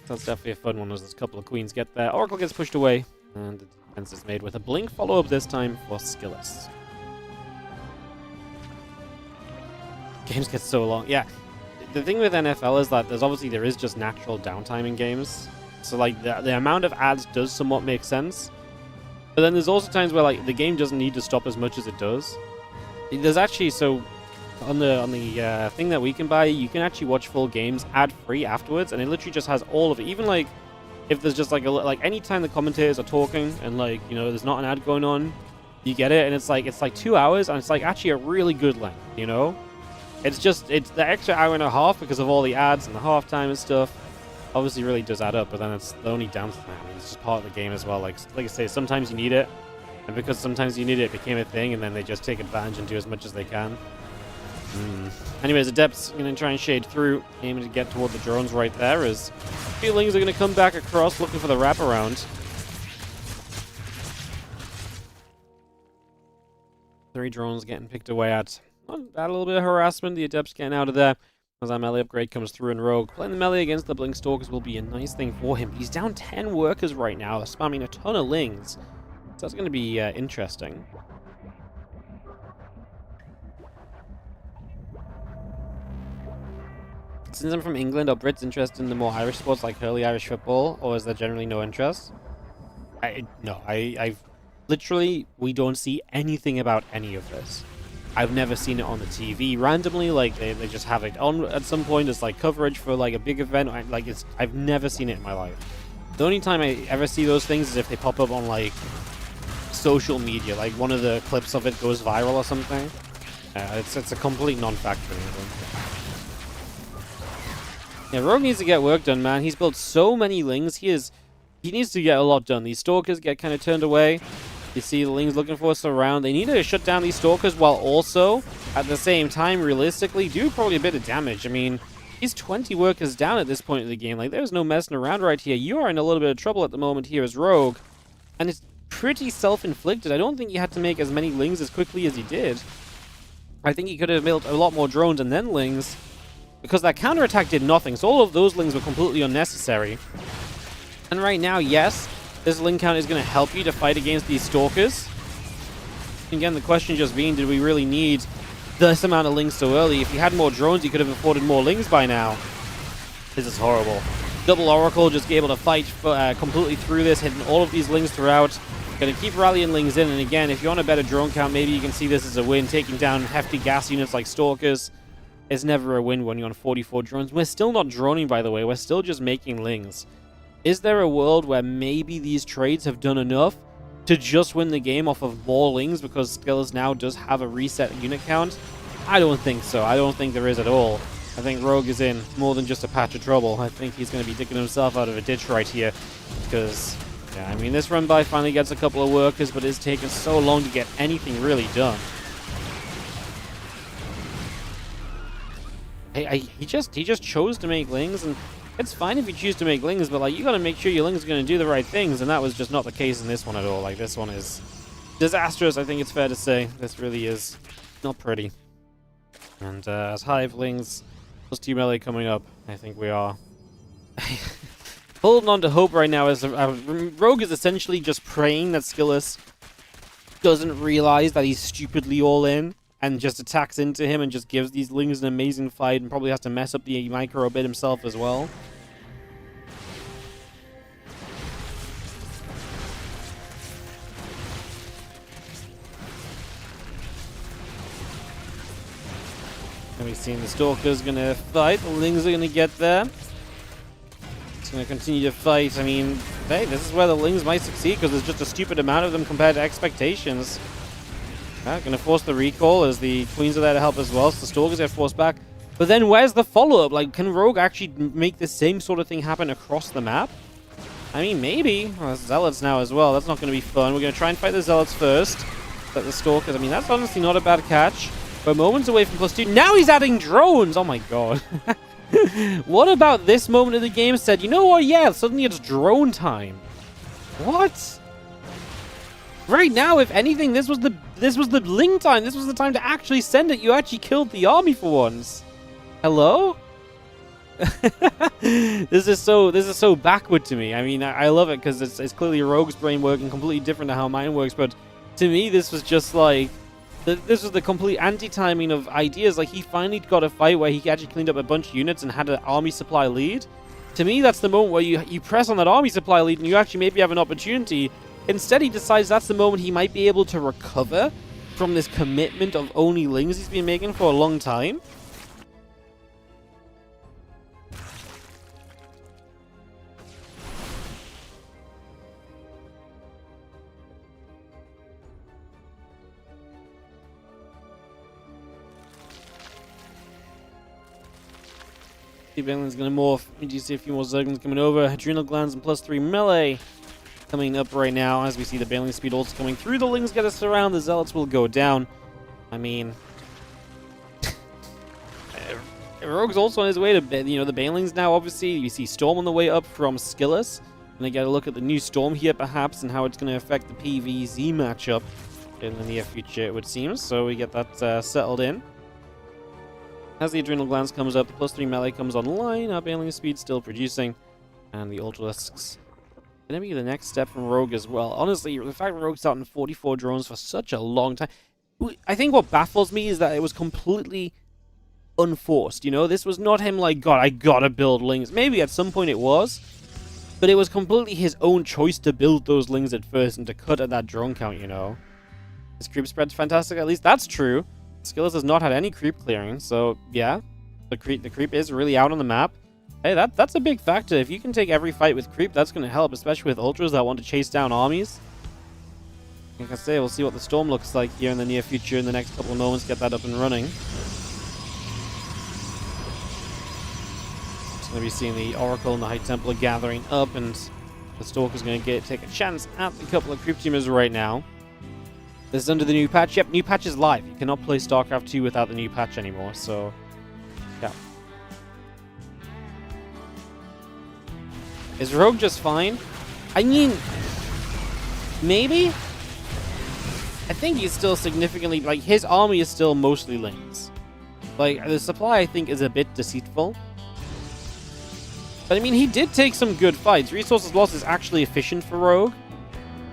A: That's definitely a fun one as there's a couple of queens get there. Oracle gets pushed away, and the defense is made with a blink follow-up this time for Skillous. Games get so long. Yeah, the thing with NFL is that there is just natural downtime in games. So like the amount of ads does somewhat make sense. But then there's also times where like the game doesn't need to stop as much as it does. There's actually, so on the thing that we can buy, you can actually watch full games ad-free afterwards, and it literally just has all of it. Even like if there's just like any time the commentators are talking and like, you know, there's not an ad going on, you get it, and it's like 2 hours, and it's like actually a really good length, you know? It's the extra hour and a half because of all the ads and the halftime and stuff. Obviously really does add up, but then it's the only downside. I mean, it's just part of the game as well. Like I say, sometimes you need it, and because sometimes you need it, it became a thing, and then they just take advantage and do as much as they can. Anyways, Adept's going to try and shade through, aiming to get toward the drones right there, as Feelings are going to come back across, looking for the wraparound. 3 drones getting picked away at. Not bad, a little bit of harassment. The Adept's getting out of there. As that melee upgrade comes through in Rogue, playing the melee against the Blink Stalkers will be a nice thing for him. He's down 10 workers right now, spamming a ton of lings. So that's going to be interesting. Since I'm from England, are Brits interested in the more Irish sports like hurley Irish football, or is there generally no interest? No, I've literally, we don't see anything about any of this. I've never seen it on the TV randomly, like they just have it on at some point as like coverage for like a big event. I've never seen it in my life. The only time I ever see those things is if they pop up on like social media, like one of the clips of it goes viral or something. It's a complete non-factor. Yeah, Rogue needs to get work done, man. He's built so many lings. He needs to get a lot done. These stalkers get kind of turned away. You see the lings looking for us around. They need to shut down these stalkers while also, at the same time, realistically, do probably a bit of damage. I mean, he's 20 workers down at this point in the game. Like, there's no messing around right here. You are in a little bit of trouble at the moment here as Rogue. And it's pretty self-inflicted. I don't think he had to make as many lings as quickly as he did. I think he could have built a lot more drones and then lings, because that counterattack did nothing. So all of those lings were completely unnecessary. And right now, yes, this ling count is going to help you to fight against these stalkers. Again, the question just being, did we really need this amount of lings so early? If you had more drones, you could have afforded more lings by now. This is horrible. Double Oracle just able to fight completely through this, hitting all of these lings throughout. Going to keep rallying lings in, and again, if you want a better drone count, maybe you can see this as a win. Taking down hefty gas units like stalkers is never a win when you're on 44 drones. We're still not droning, by the way. We're still just making lings. Is there a world where maybe these trades have done enough to just win the game off of more lings because Skillous now does have a reset unit count? I don't think so. I don't think there is at all. I think Rogue is in more than just a patch of trouble. I think he's going to be digging himself out of a ditch right here because, yeah, I mean, this run by finally gets a couple of workers, but it's taken so long to get anything really done. He just chose to make lings, and it's fine if you choose to make lings, but like, you gotta make sure your lings are gonna do the right things, and that was just not the case in this one at all. Like, this one is disastrous, I think it's fair to say. This really is not pretty. And as Hive lings plus 2 melee coming up, I think we are holding on to hope right now. As Rogue is essentially just praying that Skillous doesn't realize that he's stupidly all in and just attacks into him and just gives these lings an amazing fight, and probably has to mess up the micro a bit himself as well. And we've seen the Stalker's gonna fight, the lings are gonna get there. It's gonna continue to fight. I mean, hey, this is where the lings might succeed because there's just a stupid amount of them compared to expectations. Gonna force the recall as the Queens are there to help as well, so the Stalkers get forced back. But then where's the follow-up? Like, can Rogue actually make the same sort of thing happen across the map? I mean, maybe. Well, there's Zealots now as well. That's not going to be fun. We're going to try and fight the Zealots first. But the Stalkers, I mean, that's honestly not a bad catch. We're moments away from +2. Now he's adding drones! Oh my god. What about this moment of the game said, you know what, yeah, suddenly it's drone time. What? Right now, if anything, this was the ling time. This was the time to actually send it. You actually killed the army for once. Hello? This is so backward to me. I mean, I love it because it's clearly Rogue's brain working completely different to how mine works. But to me, this was just like this was the complete anti-timing of ideas. Like, he finally got a fight where he actually cleaned up a bunch of units and had an army supply lead. To me, that's the moment where you press on that army supply lead and you actually maybe have an opportunity. Instead, he decides that's the moment he might be able to recover from this commitment of only lings he's been making for a long time. The Banelin's going to morph. We do see a few more Zerglings coming over. Adrenal Glands and +3 melee coming up right now, as we see the Baneling speed also coming through. The lings get us around. The Zealots will go down. I mean, Rogue's also on his way to, you know, the Banelings now, obviously. You see Storm on the way up from Skillous. Gonna get a look at the new Storm here, perhaps, and how it's going to affect the PvZ matchup in the near future, it would seem. So we get that settled in. As the Adrenal Glands comes up, the +3 melee comes online, our Bailing Speed still producing, and the Ultralisks gonna be the next step from Rogue as well. Honestly, the fact that Rogue's out in 44 drones for such a long time, I think what baffles me is that it was completely unforced, you know? This was not him like, God, I gotta build Lings. Maybe at some point it was, but it was completely his own choice to build those Lings at first and to cut at that drone count, you know? His creep spread's fantastic, at least that's true. Skillous has not had any creep clearing, so yeah, the creep is really out on the map. Hey, that's a big factor. If you can take every fight with creep, that's going to help, especially with ultras that want to chase down armies. Like I say, we'll see what the storm looks like here in the near future in the next couple of moments, get that up and running. Just going to be seeing the Oracle and the High Templar gathering up, and the Stalker's going to take a chance at the couple of creep teamers right now. This is under the new patch. Yep, new patch is live. You cannot play StarCraft 2 without the new patch anymore, so yeah. Is Rogue just fine? I mean, maybe? I think he's still significantly, like, his army is still mostly Lings. Like, the supply, I think, is a bit deceitful. But, I mean, he did take some good fights. Resources lost is actually efficient for Rogue.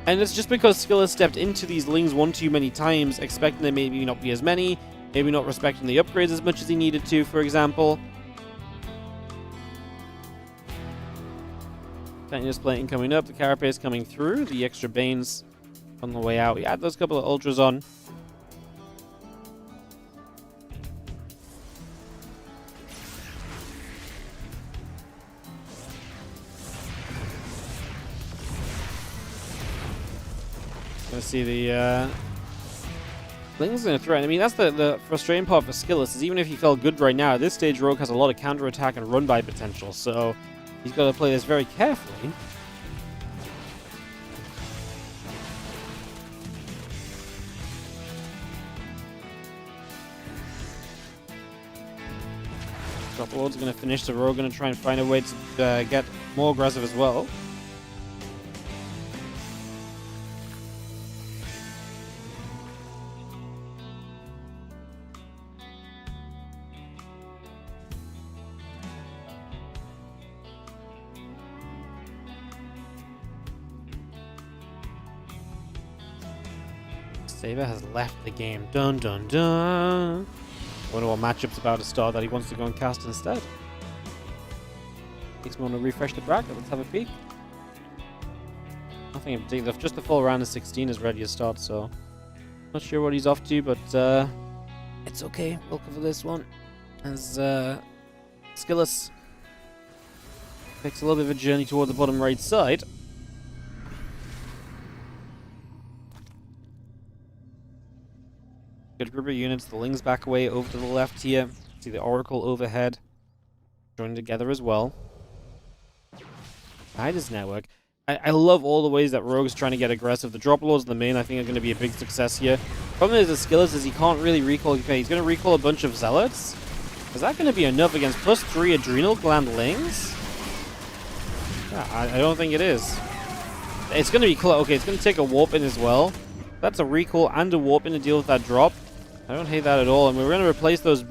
A: And it's just because Skillous stepped into these Lings one too many times, expecting there maybe not be as many, maybe not respecting the upgrades as much as he needed to, for example. Continuous plating coming up, the Carapace coming through, the extra Banes on the way out. We add those couple of Ultras on. Gonna see the Ling's gonna threaten. I mean, that's the frustrating part for Skillous, is even if he felt good right now, at this stage Rogue has a lot of counter-attack and run-by potential, so he's got to play this very carefully. Drop Lord's gonna finish, so Rogue gonna try and find a way to get more aggressive as well. Saber has left the game. Dun dun dun. Wonder what matchup's about to start that he wants to go and cast instead. Makes me want to refresh the bracket. Let's have a peek. Nothing in particular. Just the full round of 16 is ready to start, so not sure what he's off to, but it's okay. We'll cover this one as Skillous takes a little bit of a journey toward the bottom right side. Good group of units. The Lings back away over to the left here. See the Oracle overhead joining together as well. Nidus network. I love all the ways that Rogue's trying to get aggressive. The drop lords in the main I think are going to be a big success here. Problem is the Skillous is he can't really recall. Okay, he's going to recall a bunch of Zealots. Is that going to be enough against +3 Adrenal Gland Lings? Yeah, I don't think it is. It's going to be close. Okay, it's going to take a warp in as well. That's a recall and a warp in to deal with that drop. I don't hate that at all, and we're going to replace those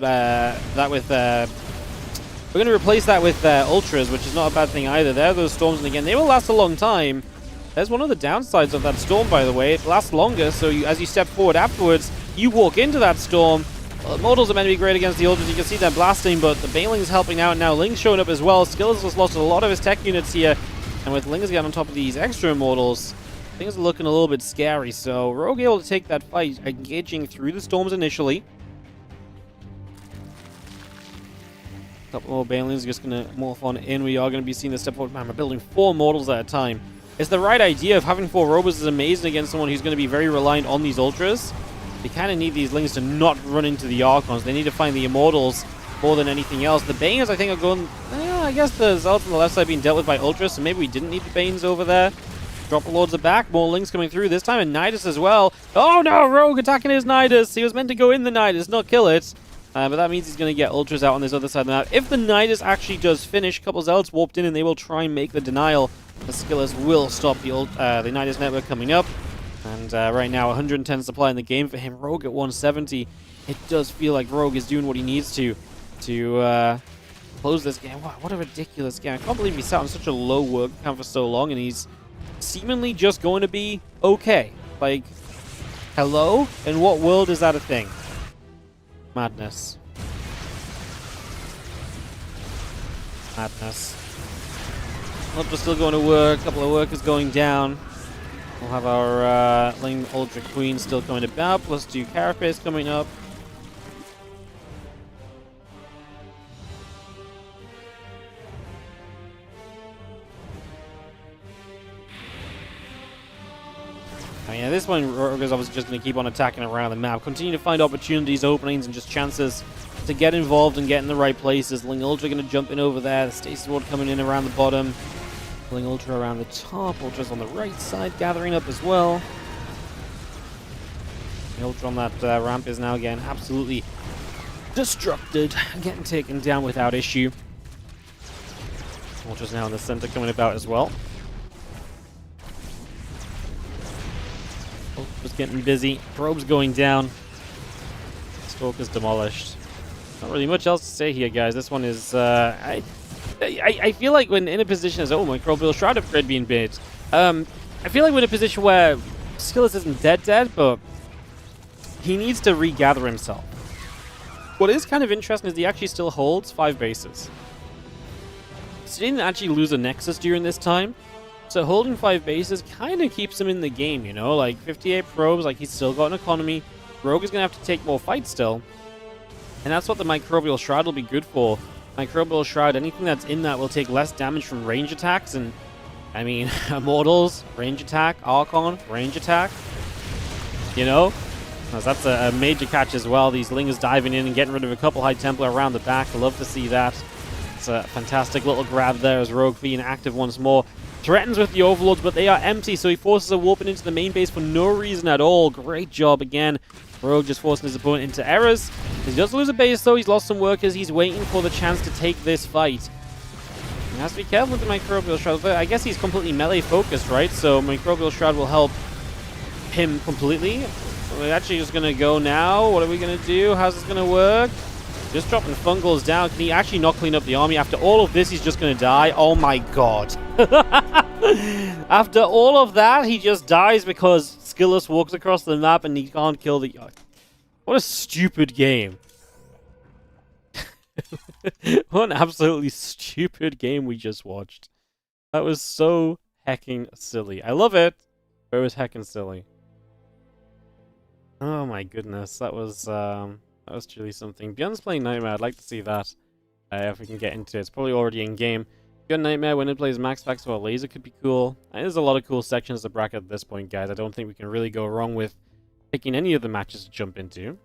A: ultras, which is not a bad thing either. There are those storms, and again, they will last a long time. There's one of the downsides of that storm, by the way. It lasts longer, so as you step forward afterwards, you walk into that storm. Well, Mortals are meant to be great against the ultras. You can see them blasting, but the Bailing's helping out now. Ling's showing up as well. Skillous has lost a lot of his tech units here, and with Ling's getting on top of these extra Immortals, things are looking a little bit scary, so Rogue able to take that fight, engaging through the storms initially. A couple more Banelings just going to morph on in. We are going to be seeing the step forward. Man, we're building 4 Mortals at a time. It's the right idea of having 4 robots is amazing against someone who's going to be very reliant on these Ultras. They kind of need these Lings to not run into the Archons. They need to find the Immortals more than anything else. The Banes, I think, are going... I guess the Zealots on the left side being dealt with by Ultras, so maybe we didn't need the Banes over there. Drop Lords are back. More Lings coming through. This time in Nidus as well. Oh no! Rogue attacking his Nidus. He was meant to go in the Nidus, not kill it. But that means he's going to get Ultras out on this other side of the map. If the Nidus actually does finish, a couple Zealots warped in and they will try and make the denial. The Skillous will stop the Nidus network coming up. And right now, 110 supply in the game for him. Rogue at 170. It does feel like Rogue is doing what he needs to. to close this game. Wow, what a ridiculous game. I can't believe he sat on such a low work count for so long, and he's seemingly just going to be okay. Like, hello? In what world is that a thing? Madness. Madness. Ultra's still going to work. A couple of workers going down. We'll have our Ling Ultra Queen still coming about. +2 Carapace coming up. I mean, at this point, Rogue is obviously just going to keep on attacking around the map. Continue to find opportunities, openings, and just chances to get involved and get in the right places. Ling Ultra going to jump in over there. The Stasis Ward coming in around the bottom. Ling Ultra around the top. Ultra's on the right side, gathering up as well. The Ultra on that ramp is now again absolutely destructed. Getting taken down without issue. Ultra's now in the center coming about as well. Ultra's getting busy. Probe's going down. Stalker's demolished. Not really much else to say here, guys. This one is... I feel like when in a position as Microbial Shroud upgrade being bid, I feel like we're in a position where Skillous isn't dead, but he needs to regather himself. What is kind of interesting is he actually still holds 5 bases. So he didn't actually lose a Nexus during this time. So holding 5 bases kind of keeps him in the game, you know? Like 58 probes, like he's still got an economy. Rogue is going to have to take more fights still. And that's what the Microbial Shroud will be good for. Microbial Shroud, anything that's in that will take less damage from range attacks. And, I mean, Immortals, range attack. Archon, range attack. You know? That's a major catch as well. These Lingers diving in and getting rid of a couple High Templar around the back. I love to see that. It's a fantastic little grab there as Rogue being active once more. Threatens with the Overlords, but they are empty, so he forces a warping into the main base for no reason at all. Great job again. Rogue just forcing his opponent into errors. He does lose a base, though. He's lost some workers. He's waiting for the chance to take this fight. He has to be careful with the Microbial Shroud, but I guess he's completely melee focused, right? So Microbial Shroud will help him completely. We're actually just going to go now. What are we going to do? How's this going to work? Just dropping Fungals down. Can he actually not clean up the army? After all of this, he's just going to die. Oh my god. After all of that, he just dies because Skillous walks across the map and he can't kill the... What a stupid game. What an absolutely stupid game we just watched. That was so hecking silly. I love it, but it was hecking silly. Oh my goodness, that was truly something. Beyond's playing Nightmare. I'd like to see that. If we can get into it. It's probably already in game. Beyond Nightmare, when it plays MaxPax or Laser could be cool. And there's a lot of cool sections to bracket at this point, guys. I don't think we can really go wrong with picking any of the matches to jump into.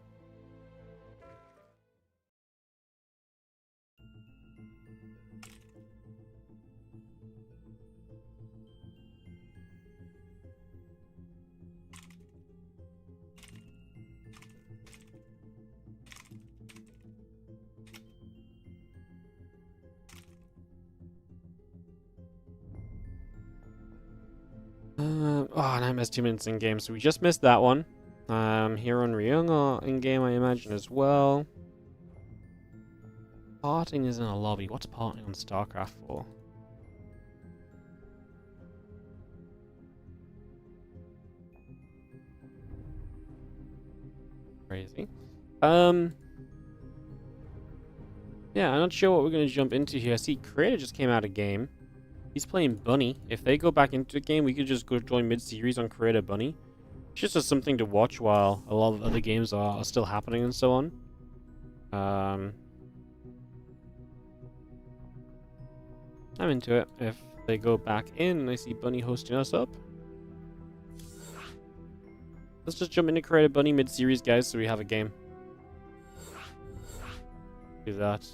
A: Nightmare's 2 minutes in game, so we just missed that one. Here on Ryung are in game, I imagine, as well. Parting is in a lobby. What's parting on StarCraft for? Crazy. Yeah, I'm not sure what we're going to jump into here. See, Creator just came out of game. He's playing Bunny. If they go back into the game, we could just go join mid-series on Creator Bunny. It's just as something to watch while a lot of other games are still happening and so on. I'm into it. If they go back in and I see Bunny hosting us up. Let's just jump into Creator Bunny mid-series, guys, so we have a game. Do that.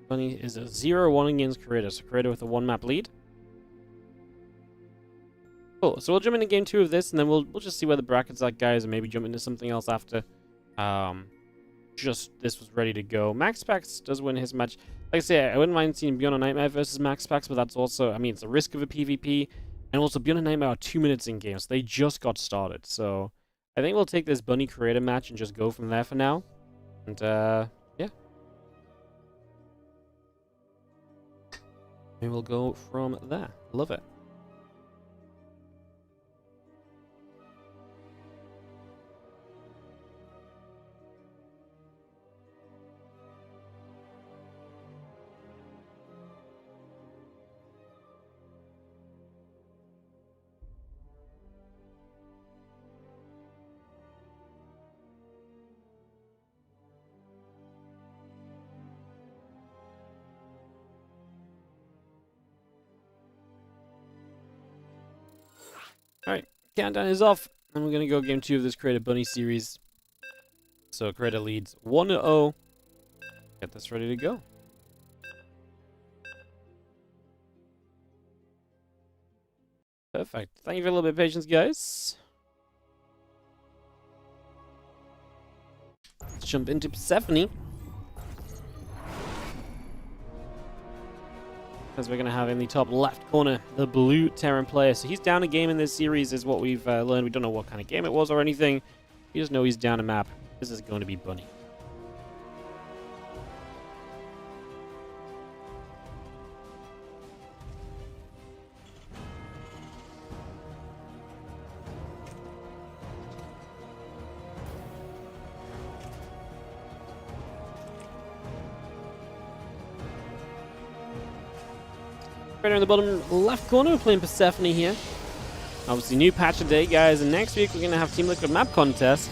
A: Bunny is a 0-1 against Creator, so Creator with a 1-map lead. Cool, so we'll jump into game 2 of this, and then we'll just see where the bracket's at, guys, and maybe jump into something else after. this was ready to go. MaxPax does win his match. Like I say, I wouldn't mind seeing Beyond a Nightmare versus MaxPax, but that's also, I mean, it's a risk of a PvP, and also Beyond a Nightmare are 2 minutes in game, so they just got started. So I think we'll take this Bunny Creator match and just go from there for now. And yeah, we will go from there. Love it. Alright, countdown is off, and we're going to go game 2 of this Creator Bunny series. So Creator leads 1-0. Get this ready to go. Perfect. Thank you for a little bit of patience, guys. Let's jump into Persephone. As we're going to have in the top left corner, the blue Terran player. So he's down a game in this series is what we've learned. We don't know what kind of game it was or anything. We just know he's down a map. This is going to be Bunny. Right in the bottom left corner, we're playing Persephone here. Obviously, new patch today, guys, and next week we're going to have Team Liquid map contest,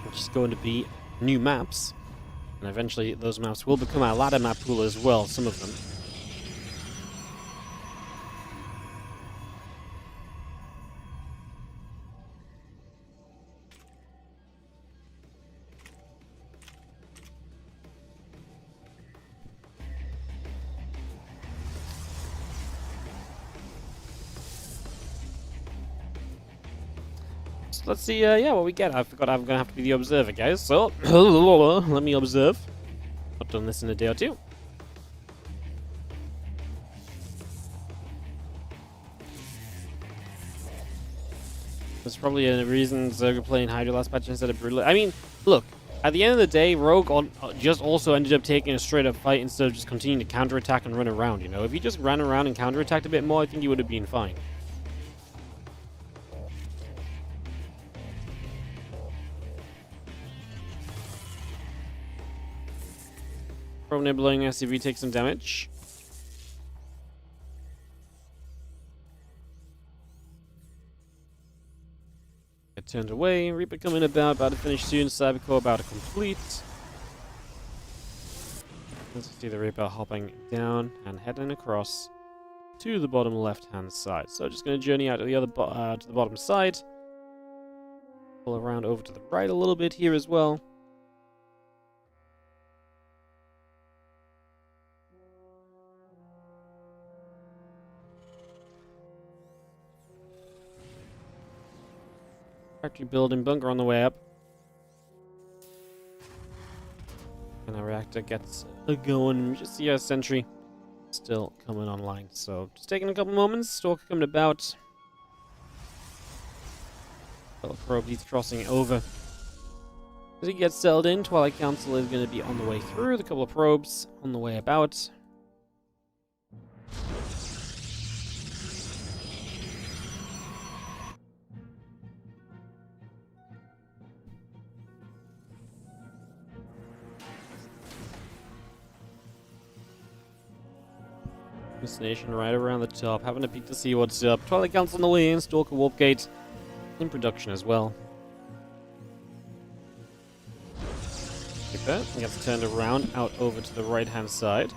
A: which is going to be new maps, and eventually those maps will become our ladder map pool as well, some of them. Let's see, yeah, what we get. I forgot I'm going to have to be the observer, guys. So, let me observe. I've done this in a day or two. There's probably a reason Zerga playing Hydra last patch instead of Brutal. I mean, look, at the end of the day, Rogue just also ended up taking a straight-up fight instead of just continuing to counterattack and run around, you know? If he just ran around and counterattacked a bit more, I think he would have been fine. Probe nibbling SCV takes some damage. Get turned away. Reaper coming about to finish soon. Cybercore about to complete. Let's see the Reaper hopping down and heading across to the bottom left-hand side. So just going to journey out to the other to the bottom side. Pull around over to the right a little bit here as well. Factory building, bunker on the way up. And our reactor gets going. We just see our sentry still coming online. So just taking a couple moments. Stalker coming about. Little probe, he's crossing over. As he gets settled in, Twilight Council is going to be on the way through. The couple of probes on the way about. Destination right around the top, having a peek to see what's up. Twilight Council on the way in, Stalker Warp Gate in production as well. Like that, he gets turned around out over to the right hand side.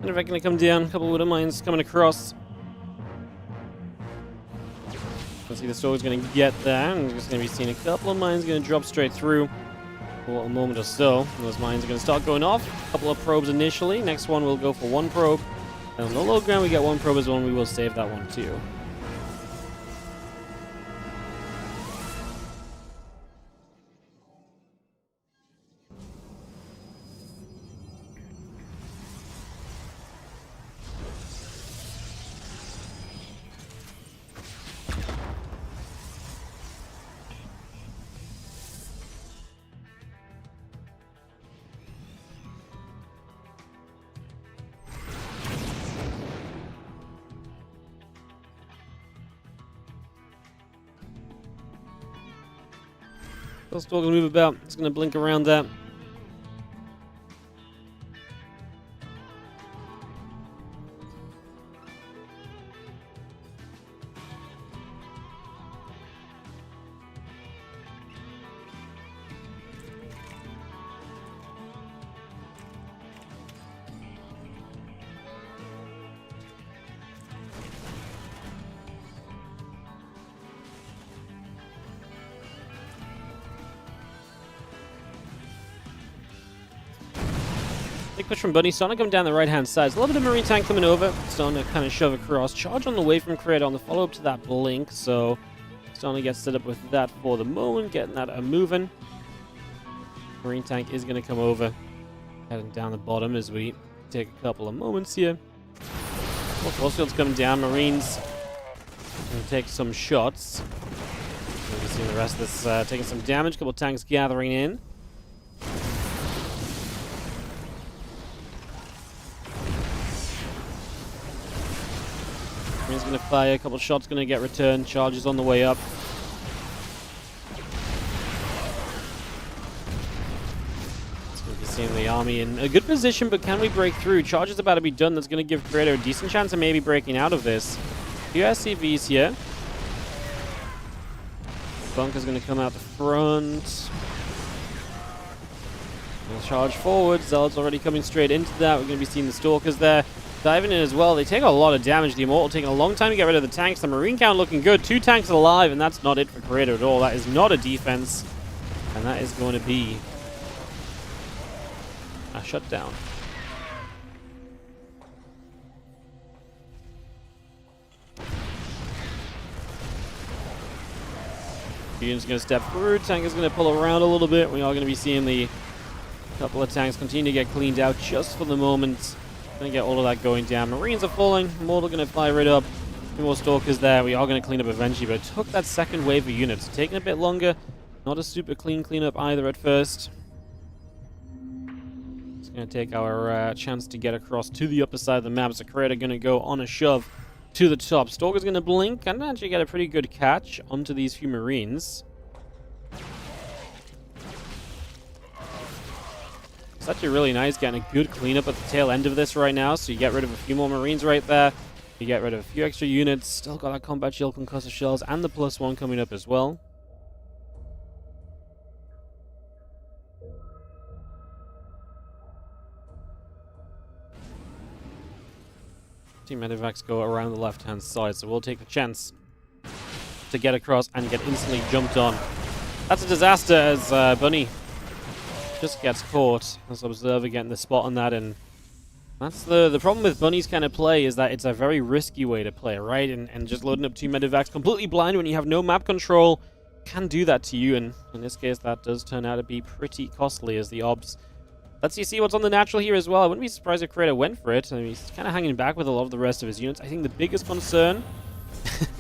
A: Medevac gonna come down. A couple of Widow Mines coming across. Let's see, the Stork's gonna get that. I'm just gonna be seeing a couple of mines gonna drop straight through for a moment or so. Those mines are gonna start going off. A couple of probes initially. Next one will go for one probe. And on the low ground, we get one probe as well, and we will save that one too. Still gonna move about. It's gonna blink around that. Big push from Bunny. Starting to come down the right-hand side. There's a little bit of Marine Tank coming over. Starting to kind of shove across. Charge on the way from Creator on the follow-up to that blink. So, starting to get set up with that for the moment. Getting that moving. Marine Tank is going to come over. Heading down the bottom as we take a couple of moments here. More force fields coming down. Marines going to take some shots. You can see the rest of this taking some damage. A couple of tanks gathering in. He's going to fire, a couple shots going to get returned, charges on the way up. It's going to be seeing the army in a good position, but can we break through? Charge is about to be done. That's going to give Creator a decent chance of maybe breaking out of this. Few SCVs here. Bunker's going to come out the front. We'll charge forward. Zealot's already coming straight into that. We're going to be seeing the Stalkers there. Diving in as well. They take a lot of damage. The Immortal taking a long time to get rid of the tanks. The Marine count looking good. 2 tanks alive, and that's not it for Creator at all. That is not a defense. And that is going to be a shutdown. Unit's going to step through. Tank is going to pull around a little bit. We are going to be seeing the couple of tanks continue to get cleaned out just for the moment. Going to get all of that going down. Marines are falling. Mortal going to fly right up. 2 more Stalkers there. We are going to clean up eventually, but it took that second wave of units. Taking a bit longer. Not a super clean cleanup either at first. It's going to take our chance to get across to the upper side of the map. So Creator going to go on a shove to the top. Stalker's going to blink and actually get a pretty good catch onto these few Marines. It's actually really nice getting a good cleanup at the tail end of this right now. So you get rid of a few more Marines right there. You get rid of a few extra units. Still got that combat shield, concussive shells, and the +1 coming up as well. Team Medevacs go around the left-hand side, so we'll take the chance to get across and get instantly jumped on. That's a disaster as Bunny just gets caught. As Observer getting the spot on that, and that's the problem with Bunny's kind of play, is that it's a very risky way to play, right? And just loading up 2 Medevacs completely blind when you have no map control can do that to you, and in this case that does turn out to be pretty costly as the Obs. Let's see what's on the natural here as well. I wouldn't be surprised if Creator went for it. I mean, he's kind of hanging back with a lot of the rest of his units. I think the biggest concern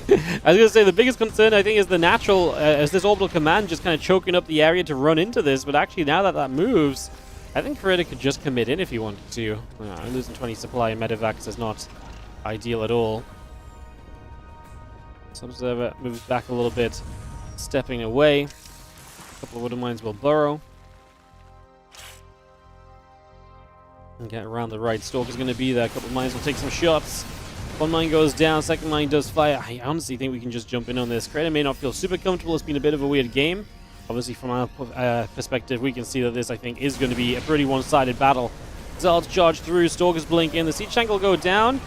A: I was going to say the biggest concern, I think, is the natural, as this orbital command just kind of choking up the area to run into this. But actually, now that that moves, I think Creator could just commit in if he wanted to. Losing 20 supply in Medevacs is not ideal at all. Observer moves back a little bit, stepping away. A couple of Widow Mines will burrow. And get around the right. Stalker's going to be there. A couple of mines will take some shots. 1 mine goes down, 2nd mine does fire. I honestly think we can just jump in on this. Creator may not feel super comfortable. It's been a bit of a weird game. Obviously, from our perspective, we can see that this, I think, is going to be a pretty one-sided battle. Zealots charge through, Stalkers blink in, the Siege Tank will go down.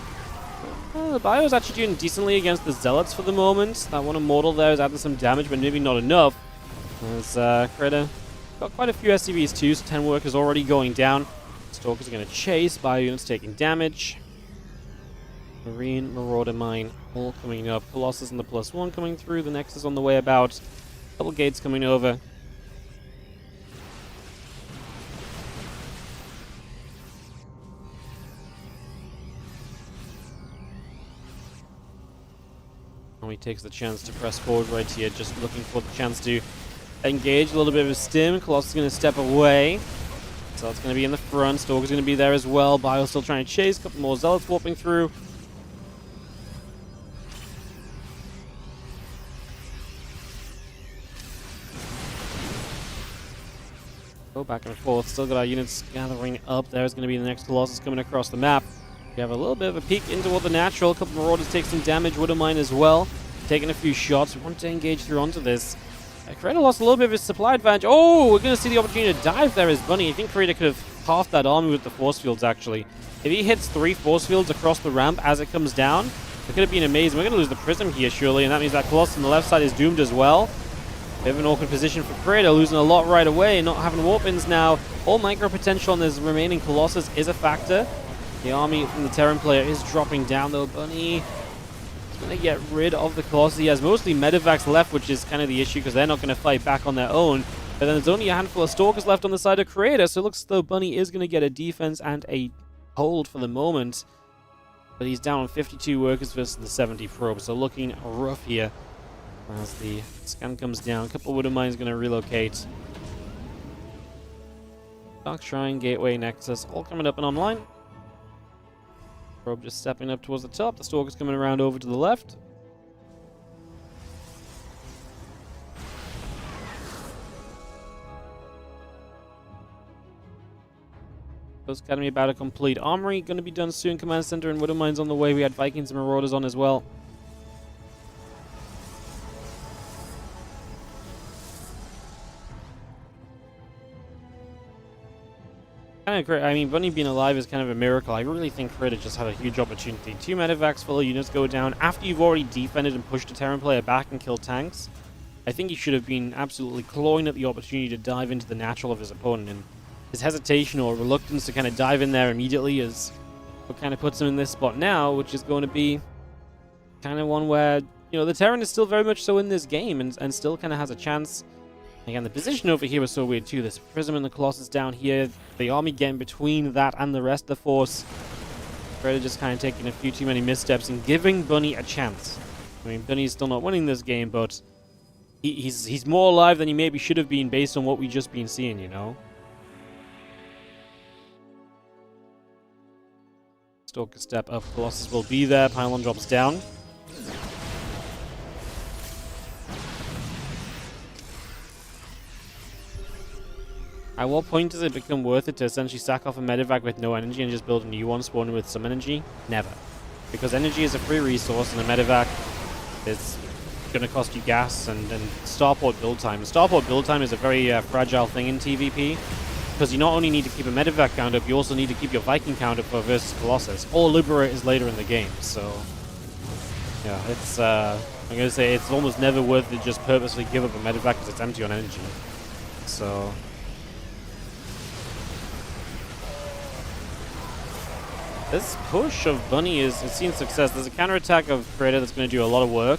A: The Bio's actually doing decently against the Zealots for the moment. That one Immortal there is adding some damage, but maybe not enough. As Critter got quite a few SCVs too, so 10 workers already going down. Stalkers are going to chase, Bio units taking damage. Marine, Marauder Mine, all coming up. Colossus and the +1 coming through, the Nexus on the way about. Double gates coming over. And he takes the chance to press forward right here, just looking for the chance to engage. A little bit of a stim. Colossus is going to step away. So it's going to be in the front. Stalker's going to be there as well. Bio still trying to chase. A couple more Zealots warping through. Go back and forth. Still got our units gathering up. There's going to be the next Colossus coming across the map. We have a little bit of a peek into what the natural. A couple Marauders take some damage. Widowmine as well. Taking a few shots. We want to engage through onto this. Creator lost a little bit of his supply advantage. Oh, we're going to see the opportunity to dive there as Bunny. I think Creator could have halved that army with the force fields, actually. If he hits 3 force fields across the ramp as it comes down, it could have been amazing. We're going to lose the Prism here, surely, and that means that Colossus on the left side is doomed as well. Bit of an awkward position for Creator, losing a lot right away, not having warp-ins now. All micro potential on this remaining Colossus is a factor. The army from the Terran player is dropping down, though. Bunny is going to get rid of the Colossus. He has mostly Medivacs left, which is kind of the issue, because they're not going to fight back on their own. But then there's only a handful of Stalkers left on the side of Creator, so it looks as though Bunny is going to get a defense and a hold for the moment. But he's down on 52 workers versus the 70 probes, so looking rough here. As the scan comes down, a couple of Widowmines going to relocate. Dark Shrine, Gateway, Nexus, all coming up and online. Probe just stepping up towards the top. The Stalker's coming around over to the left. Post Academy about to complete. Armory going to be done soon. Command Center and Widowmines on the way. We had Vikings and Marauders on as well. Kind of great. I mean, Bunny being alive is kind of a miracle. I really think Critter just had a huge opportunity. 2 Medivacs full of units go down after you've already defended and pushed a Terran player back and killed tanks. I think he should have been absolutely clawing at the opportunity to dive into the natural of his opponent, and his hesitation or reluctance to kind of dive in there immediately is what kind of puts him in this spot now, which is going to be kind of one where, you know, the Terran is still very much so in this game and still kind of has a chance. Again, the position over here was so weird too. There's Prism and the Colossus down here. The army getting between that and the rest of the force. Predator just kind of taking a few too many missteps and giving Bunny a chance. I mean, Bunny's still not winning this game, but he's more alive than he maybe should have been based on what we just been seeing, you know? Stalker step up. Colossus will be there. Pylon drops down. At what point does it become worth it to essentially sack off a Medivac with no energy and just build a new one spawning with some energy? Never. Because energy is a free resource and a Medivac is going to cost you gas and starport build time. Starport build time is a very fragile thing in TVP, because you not only need to keep a Medivac count up, you also need to keep your Viking count up for versus Colossus. Or Liberate is later in the game, so yeah, it's I'm going to say it's almost never worth it to just purposely give up a Medivac because it's empty on energy. So this push of Bunny is seen success. There's a counterattack of Predator that's going to do a lot of work.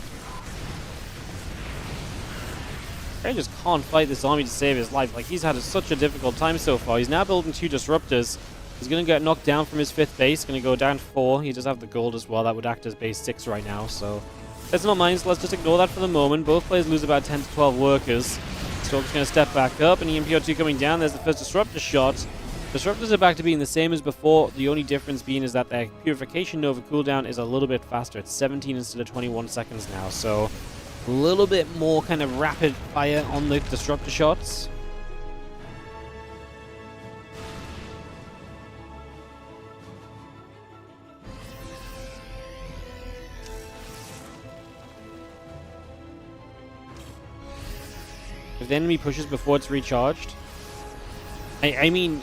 A: Predator just can't fight this army to save his life. Like, he's had such a difficult time so far. He's now building 2 Disruptors. He's going to get knocked down from his 5th base. Going to go down to 4. He does have the gold as well. That would act as base 6 right now. So let's not mind. So let's just ignore that for the moment. Both players lose about 10 to 12 workers. Stalker's going to step back up. And EMPO2 coming down. There's the first Disruptor shot. Disruptors are back to being the same as before, the only difference being is that their Purification Nova cooldown is a little bit faster. It's 17 instead of 21 seconds now, so a little bit more kind of rapid fire on the Disruptor shots. If the enemy pushes before it's recharged, I mean,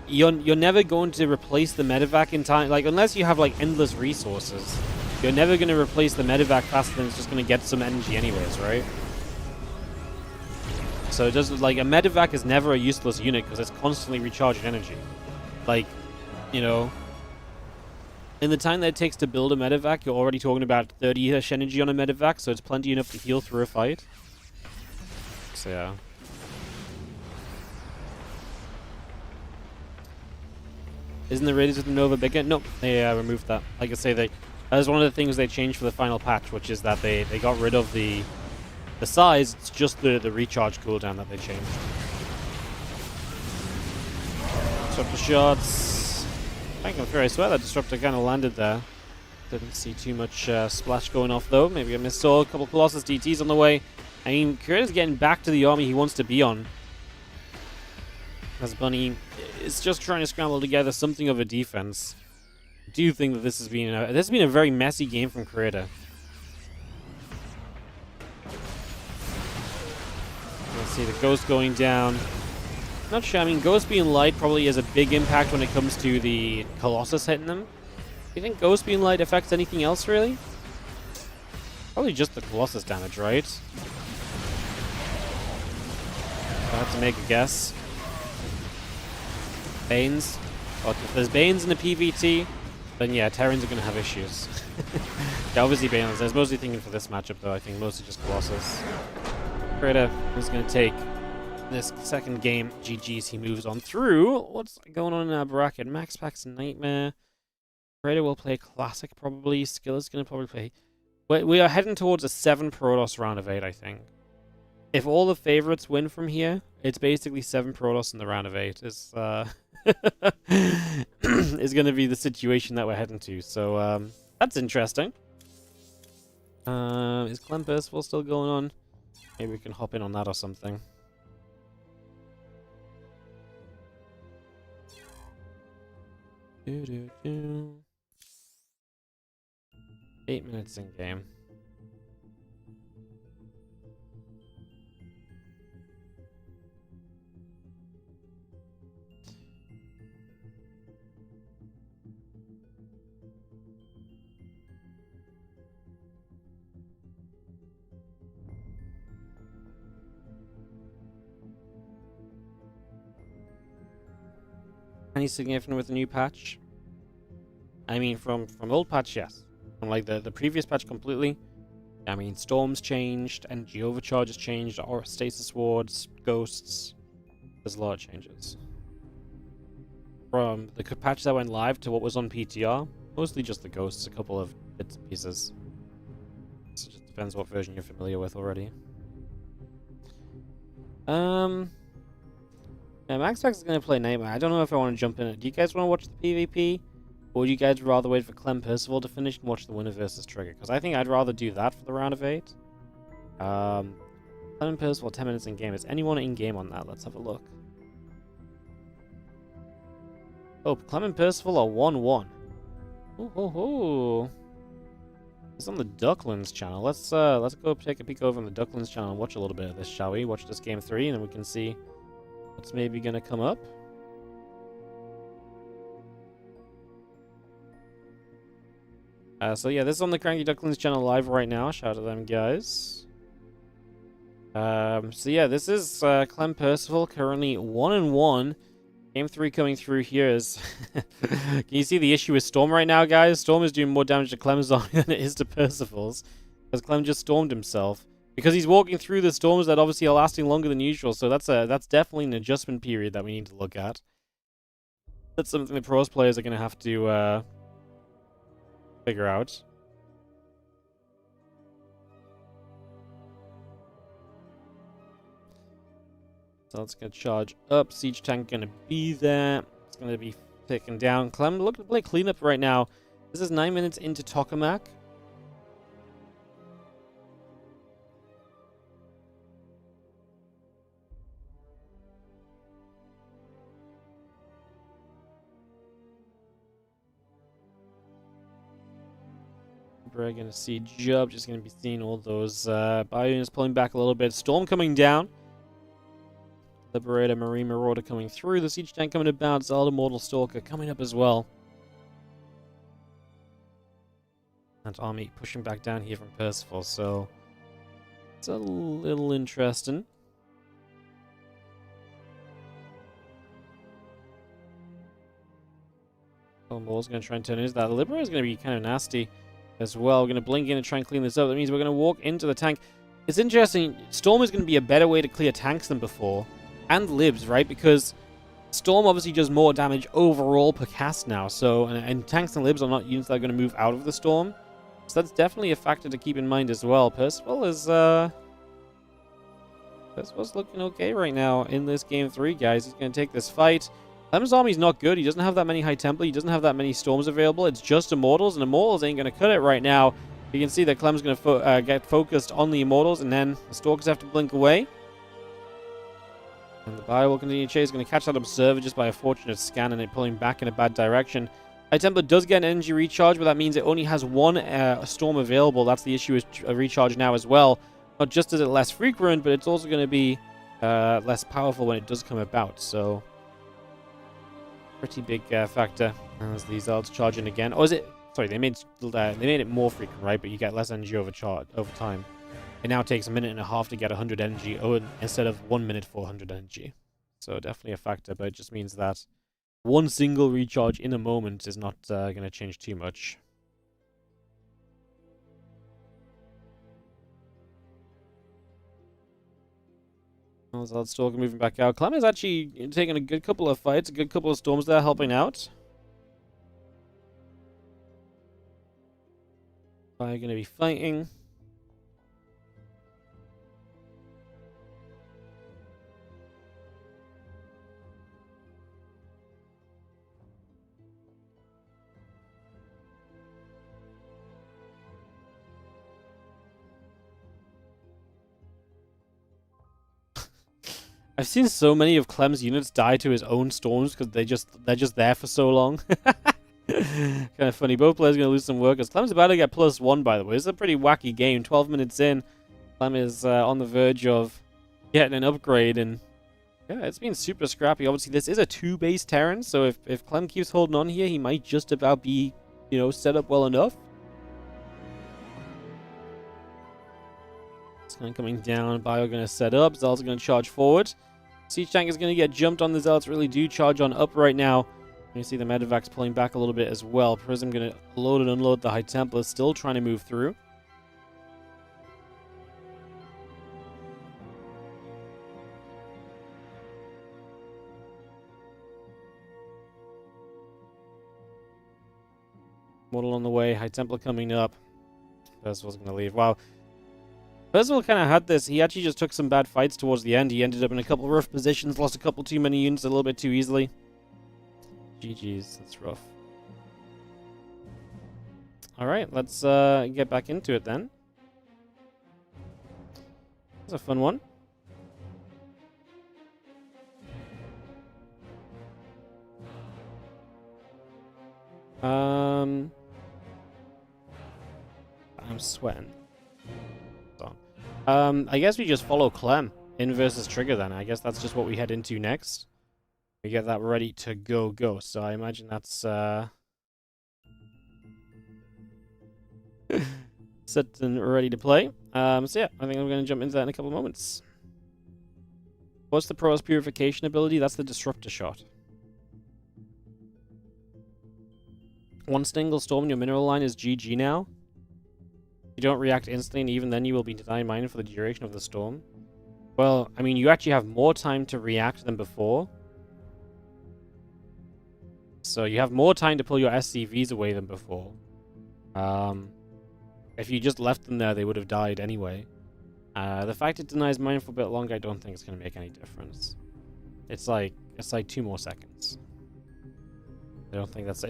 A: you're never going to replace the medevac in time. Like, unless you have like endless resources, you're never going to replace the medevac faster than it's just going to get some energy anyways, right? So it doesn't, like, a medevac is never a useless unit because it's constantly recharging energy. Like, you know, in the time that it takes to build a medevac, you're already talking about 30-ish energy on a medevac, so it's plenty enough to heal through a fight. So yeah. Isn't the radius with the Nova bigger? Nope, they removed that. Like I say, that was one of the things they changed for the final patch, which is that they got rid of the size. It's just the recharge cooldown that they changed. Disruptor shots. I swear that disruptor kind of landed there. Didn't see too much splash going off though. Maybe I missed a couple Colossus DTs on the way. I mean, Creator's getting back to the army he wants to be on. As Bunny is just trying to scramble together something of a defense. I do think that this has been a very messy game from Creator. Let's see the Ghost going down. Not sure. I mean, Ghost being light probably has a big impact when it comes to the Colossus hitting them. Do you think Ghost being light affects anything else really? Probably just the Colossus damage, right? I have to make a guess. Banes. Well, if there's Banes in the PvT, then yeah, Terrans are going to have issues. Yeah, obviously Banes. I was mostly thinking for this matchup, though. I think mostly just Colossus. Creator is going to take this second game. GG's, he moves on through. What's going on in our bracket? MaxPax Nightmare. Creator will play Classic, probably. Skillous is going to probably play... We are heading towards a 7 Protoss round of 8, I think. If all the favorites win from here, it's basically 7 Protoss in the round of 8. It's is going to be the situation that we're heading to. So that's interesting. Is Clem Persal still going on? Maybe we can hop in on that or something. Do. 8 minutes in game. Any significant with the new patch? I mean, from old patch, yes. From like the previous patch completely. I mean, storms changed, energy overcharges changed, or stasis wards, ghosts. There's a lot of changes. From the patch that went live to what was on PTR, mostly just the ghosts, a couple of bits and pieces. So it just depends what version you're familiar with already. Yeah, MaxPax is going to play Nightmare. I don't know if I want to jump in it. Do you guys want to watch the PvP? Or would you guys rather wait for Clem Persal to finish and watch the winner versus Trigger? Because I think I'd rather do that for the round of 8. Clem and Persal, 10 minutes in game. Is anyone in game on that? Let's have a look. Oh, Clem and Persal are 1-1. Ooh. It's on the Ducklands channel. Let's go take a peek over on the Ducklands channel and watch a little bit of this, shall we? Watch this game 3 and then we can see what's maybe gonna come up. So yeah, this is on the Cranky Ducklings channel live right now. Shout out to them guys. So yeah, this is Clem Persal currently 1-1. Game 3 coming through here is... Can you see the issue with Storm right now, guys? Storm is doing more damage to Clem's army than it is to Percival's. Because Clem just stormed himself. Because he's walking through the storms that obviously are lasting longer than usual. So that's definitely an adjustment period that we need to look at. That's something the pros players are going to have to figure out. So let's get charge up. Siege tank going to be there. It's going to be taken down. Clem, look to play cleanup right now. This is 9 minutes into Tokamak. We're going to see Jub, just going to be seeing all those bio units pulling back a little bit. Storm coming down. Liberator, Marine Marauder coming through. The Siege Tank coming about. Zelda Mortal Stalker coming up as well. And army pushing back down here from Persal, so it's a little interesting. Oh, Maul's going to try and turn into that. The Liberator is going to be kind of nasty as well. We're going to blink in and try and clean this up. That means we're going to walk into the tank. It's interesting. Storm is going to be a better way to clear tanks than before. And libs, right? Because Storm obviously does more damage overall per cast now. So, and tanks and libs are not units that are going to move out of the Storm. So that's definitely a factor to keep in mind as well. Persal is, Persal's looking okay right now in this game 3, guys. He's going to take this fight. Clem's army's not good. He doesn't have that many High Templar. He doesn't have that many Storms available. It's just Immortals, and Immortals ain't going to cut it right now. You can see that Clem's going to get focused on the Immortals, and then the Stalkers have to blink away. And the Bio will continue to chase. He's going to catch that Observer just by a fortunate scan, and it pulling back in a bad direction. High Templar does get an energy recharge, but that means it only has one Storm available. That's the issue, is a recharge now as well. Not just is it less frequent, but it's also going to be less powerful when it does come about, so pretty big factor as these Zelds charge in again. Or is it... Sorry, they made it more frequent, right? But you get less energy over time. It now takes a minute and a half to get 100 energy instead of 1 minute 400 energy. So definitely a factor, but it just means that one single recharge in a moment is not going to change too much. Zeld Stalker moving back out. Clem is actually taking a good couple of fights, a good couple of Storms there helping out. Are going to be fighting. I've seen so many of Clem's units die to his own Storms because they're just there for so long. Kind of funny. Both players are going to lose some workers. Clem's about to get +1, by the way. It's a pretty wacky game. 12 minutes in, Clem is on the verge of getting an upgrade, and yeah, it's been super scrappy. Obviously, this is a 2-base Terran, so if Clem keeps holding on here, he might just about be, you know, set up well enough. Scan coming down. Bio going to set up. Zeld's going to charge forward. Siege Tank is going to get jumped on. The Zealots really do charge on up right now. You see the Medivacs pulling back a little bit as well. Prism going to load and unload the High Templar, still trying to move through. Mortal on the way. High Templar coming up. Persal's going to leave. Wow. Persal kind of had this. He actually just took some bad fights towards the end. He ended up in a couple of rough positions, lost a couple too many units a little bit too easily. GG's, that's rough. Alright, let's get back into it then. That's a fun one. I'm sweating. I guess we just follow Clem in versus Trigger then. I guess that's just what we head into next. We get that ready to go. So I imagine that's set and ready to play. So yeah, I think I'm going to jump into that in a couple of moments. What's the Pro's Purification ability? That's the Disruptor Shot. One single storm in your mineral line is GG now. You don't react instantly, and even then you will be denied mining for the duration of the storm. Well, I mean, you actually have more time to react than before. So you have more time to pull your SCVs away than before. If you just left them there, they would have died anyway. The fact it denies mining for a bit longer, I don't think it's going to make any difference. It's like 2 more seconds. I don't think that's...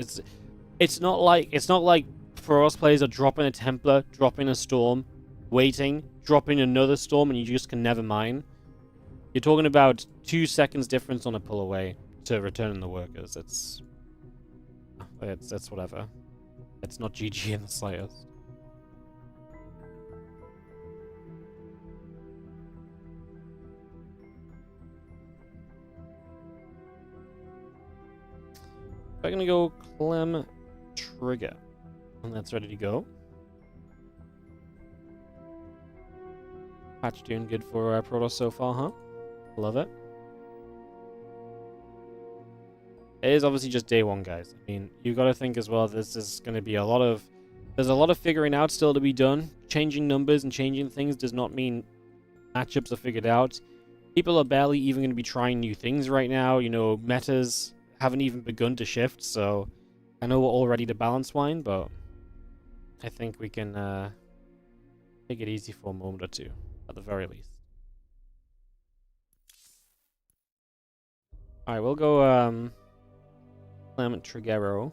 A: It's not like Feroz players are dropping a Templar, dropping a Storm, waiting, dropping another Storm, and you just can never mine. You're talking about 2 seconds difference on a pull away to return the workers. It's whatever. It's not GG in the slightest. I'm gonna go Clem Trigger. And that's ready to go. Patch doing good for Protoss so far, huh? Love it. It is obviously just day one, guys. I mean, you got to think as well, this is going to be there's a lot of figuring out still to be done. Changing numbers and changing things does not mean matchups are figured out. People are barely even going to be trying new things right now. You know, metas haven't even begun to shift, so I know we're all ready to balance wine, but I think we can take it easy for a moment or two, at the very least. Alright, we'll go Clem Trigero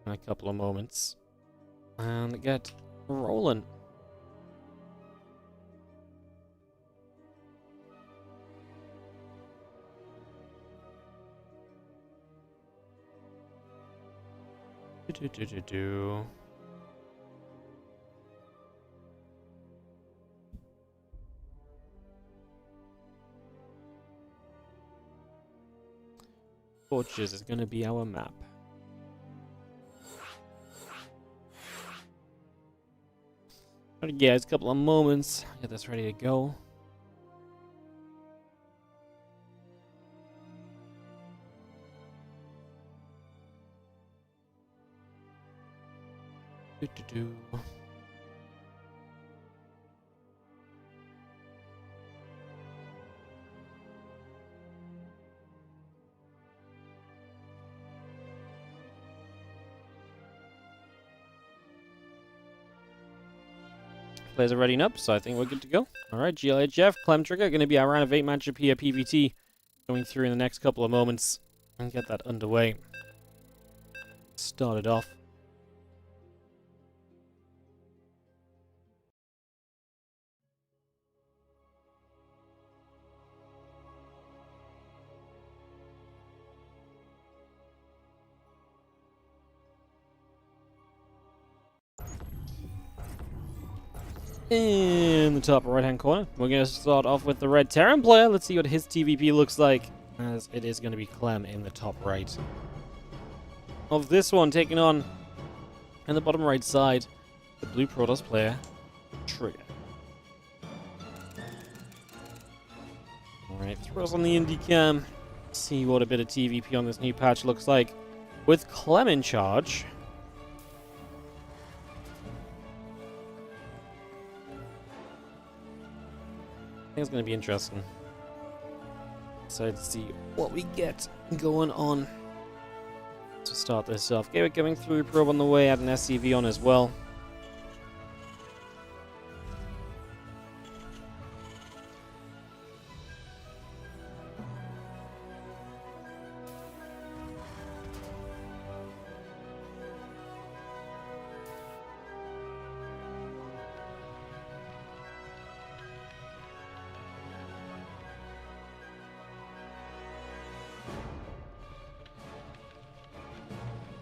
A: in a couple of moments and get rolling. Do. Torches is going to be our map. Alright guys, a couple of moments. Get this ready to go. Do. Players are readying up, so I think we're good to go. Alright, GLHF, Clem Trigger, going to be our round of 8 matchup here, PvT, going through in the next couple of moments and get that underway. Started off. In the top right hand corner, we're going to start off with the red Terran player. Let's see what his TVP looks like, as it is going to be Clem in the top right of this one, taking on in the bottom right side the blue Protoss player Trigger. Alright, throw us on the indie cam, see what a bit of TVP on this new patch looks like with Clem in charge. I think it's going to be interesting. Excited to see what we get going on to start this off. Okay, we're coming through, probe on the way, add an SCV on as well.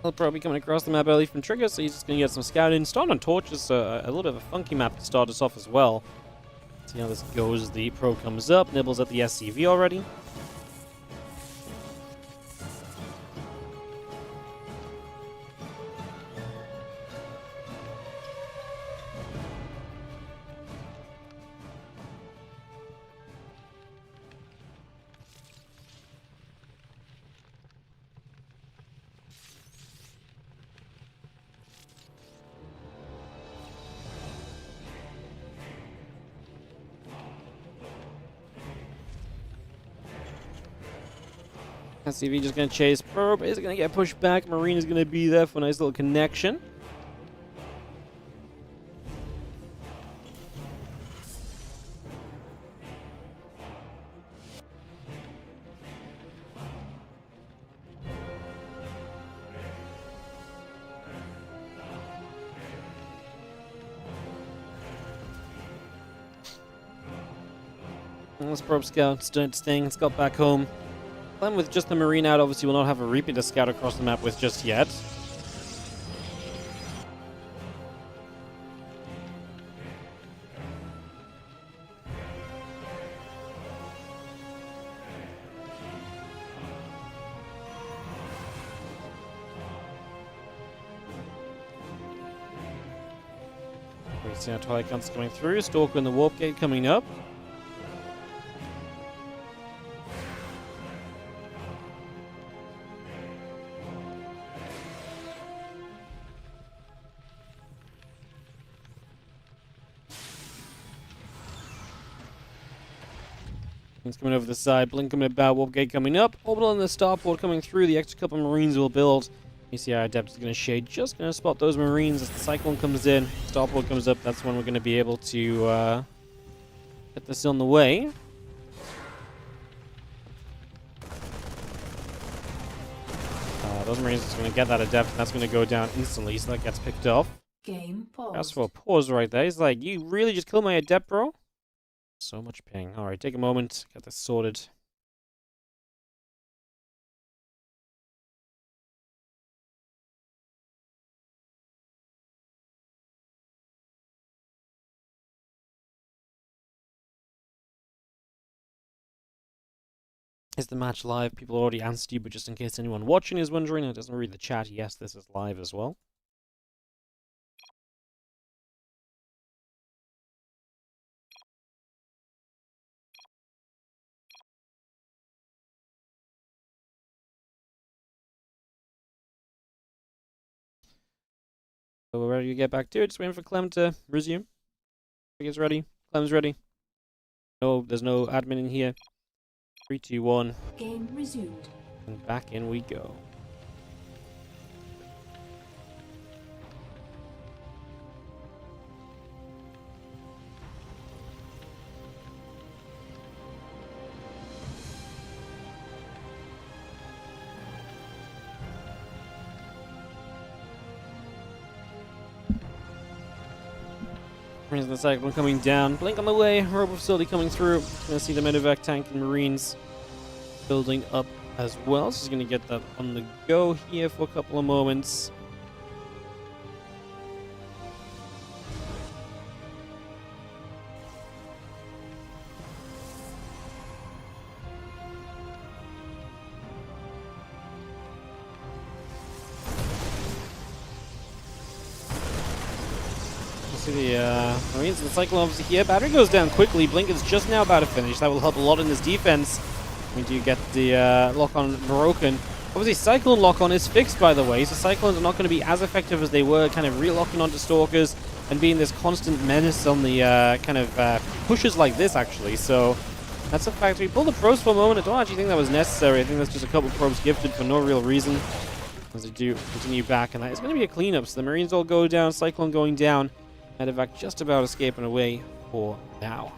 A: He'll probably be coming across the map early from Trigger, so he's just going to get some scouting. Start on Torches, a little bit of a funky map to start us off as well. See how this goes. The Pro comes up, nibbles at the SCV already. SCV just going to chase Probe. Is going to get pushed back. Marine is going to be there for a nice little connection. And this Probe scout staying. It's got back home. Clem with just the Marine out obviously will not have a Reaper to scout across the map with just yet. See how Twilight Guns coming through. Stalker in the Warp Gate coming up. He's coming over the side. Blink coming about. Warp Gate coming up. Orbital and the Starport coming through. The extra couple of Marines will build. You see our Adept is going to shade. Just going to spot those Marines as the Cyclone comes in. Starport comes up. That's when we're going to be able to get this on the way. Those Marines are going to get that Adept. And that's going to go down instantly. So that gets picked off.
B: Game pause.
A: That's for a pause right there. He's like, you really just killed my Adept, bro? So much ping. Alright, take a moment. Get this sorted. Is the match live? People already answered you, but just in case anyone watching is wondering, it doesn't read the chat. Yes, this is live as well. So we're ready to get back to it. Just waiting for Clem to resume. He gets ready. Clem's ready. No, there's no admin in here. 3, 2, 1.
B: Game resumed.
A: And back in we go. Marines in the Cyclone coming down. Blink on the way. Robo facility coming through. Gonna see the medevac tank and Marines building up as well. So he's gonna get that on the go here for a couple of moments. See the Marines and the Cyclone obviously here. Battery goes down quickly. Blink is just now about to finish. That will help a lot in this defense. We do get the lock-on broken. Obviously, Cyclone lock-on is fixed, by the way, so Cyclones are not going to be as effective as they were, kind of re-locking onto Stalkers and being this constant menace on the pushes like this, actually. So that's a fact. We pulled the probes for a moment. I don't actually think that was necessary. I think that's just a couple probes gifted for no real reason. As they do continue back, and that is going to be a cleanup. So the Marines all go down, Cyclone going down. Medevac just about escaping away for now.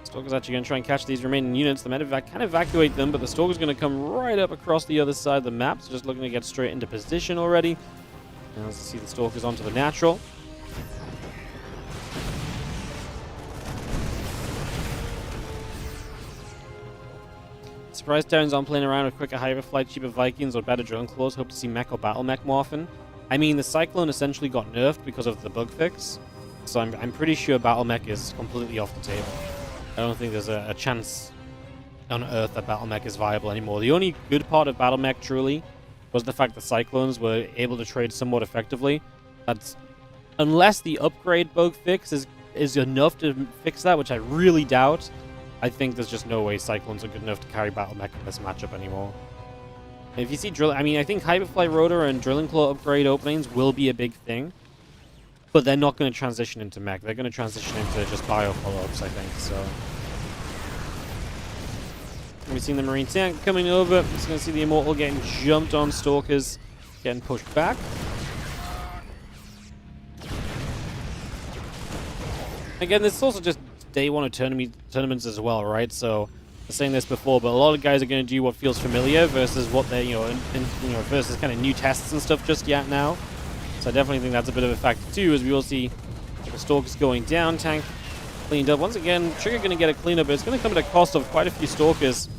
A: Stalker's actually going to try and catch these remaining units. The Medevac can evacuate them, but the Stalker's going to come right up across the other side of the map. So just looking to get straight into position already. Now as you see the Stalker's onto the natural. Surprise Terrans aren't playing around with quicker Hyperflight, cheaper Vikings, or better Drilling Claws. Hope to see Mech or Battle Mech more often. I mean, the Cyclone essentially got nerfed because of the bug fix, so I'm pretty sure Battle Mech is completely off the table. I don't think there's a chance on Earth that Battle Mech is viable anymore. The only good part of Battle Mech, truly, was the fact that Cyclones were able to trade somewhat effectively. That's unless the upgrade bug fix is enough to fix that, which I really doubt. I think there's just no way Cyclones are good enough to carry Battle Mech in this matchup anymore. If you see I mean, I think Hyperfly Rotor and Drilling Claw upgrade openings will be a big thing, but they're not going to transition into mech. They're going to transition into just bio follow-ups, I think. So we've seen the Marine tank coming over. Just going to see the Immortal getting jumped on. Stalkers getting pushed back. Again, this is also just day one of tournaments as well, right? So I was saying this before, but a lot of guys are going to do what feels familiar versus what they're, versus kind of new tests and stuff just yet now. So I definitely think that's a bit of a factor too, as we will see the Stalkers going down, tank cleaned up. Once again, Trigger going to get a cleanup, but it's going to come at a cost of quite a few Stalkers.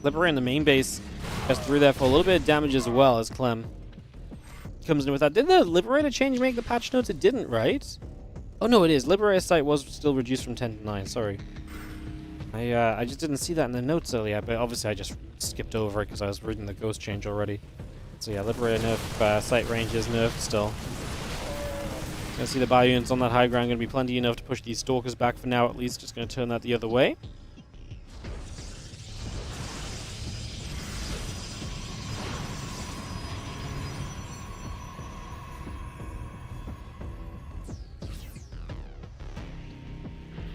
A: Liberator in the main base gets through there for a little bit of damage as well as Clem comes in with that. Did the Liberator change make the patch notes? It didn't, right? Oh no, it is. Liberator sight was still reduced from 10 to 9, sorry. I just didn't see that in the notes earlier, but obviously I just skipped over it because I was reading the ghost change already. So yeah, Liberator nerf, sight range is nerfed still. Gonna see the bio units on that high ground, gonna be plenty enough to push these Stalkers back for now at least. Just gonna turn that the other way.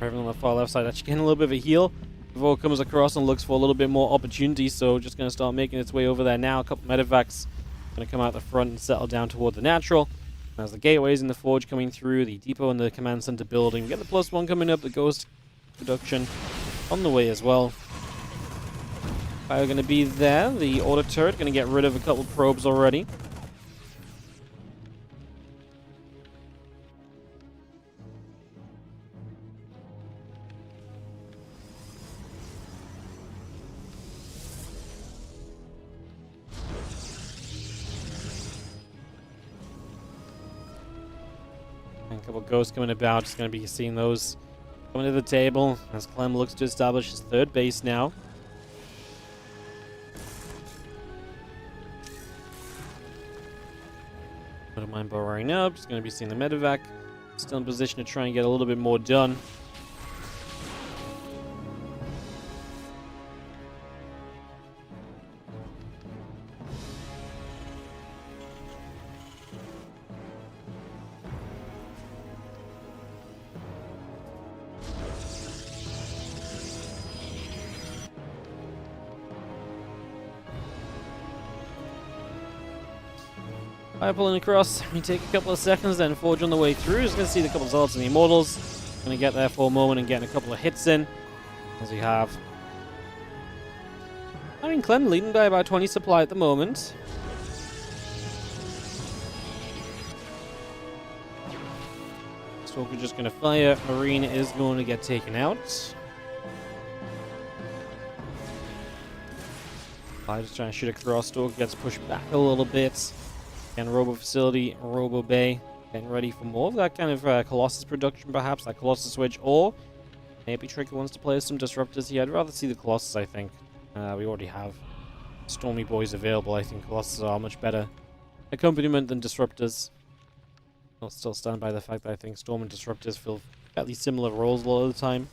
A: Everyone on the far left side actually getting a little bit of a heal before it comes across and looks for a little bit more opportunity. So just going to start making its way over there now. A couple medevacs going to come out the front and settle down toward the natural. As the gateways in the forge coming through, the depot and the command center building. We get the +1 coming up, the ghost production on the way as well. Fire going to be there. The auto turret going to get rid of a couple probes already. And a couple ghosts coming about, just going to be seeing those coming to the table as Clem looks to establish his third base now. Don't mind borrowing up, just going to be seeing the medevac. Still in position to try and get a little bit more done. Fire pulling across. We take a couple of seconds, then Forge on the way through. Just going to see the couple of Zealots and the Immortals. Going to get there for a moment and getting a couple of hits in. As we have. I mean, Clem leading by about 20 supply at the moment. Stalker just going to fire. Marine is going to get taken out. Fire just trying to shoot across. Stalker gets pushed back a little bit. And Robo Facility, Robo Bay, getting ready for more of that kind of Colossus production, perhaps, that Colossus switch, or maybe Tricky wants to play some Disruptors here. I'd rather see the Colossus, I think. We already have Stormy Boys available. I think Colossus are a much better accompaniment than Disruptors. I'll still stand by the fact that I think Storm and Disruptors fill fairly similar roles a lot of the time.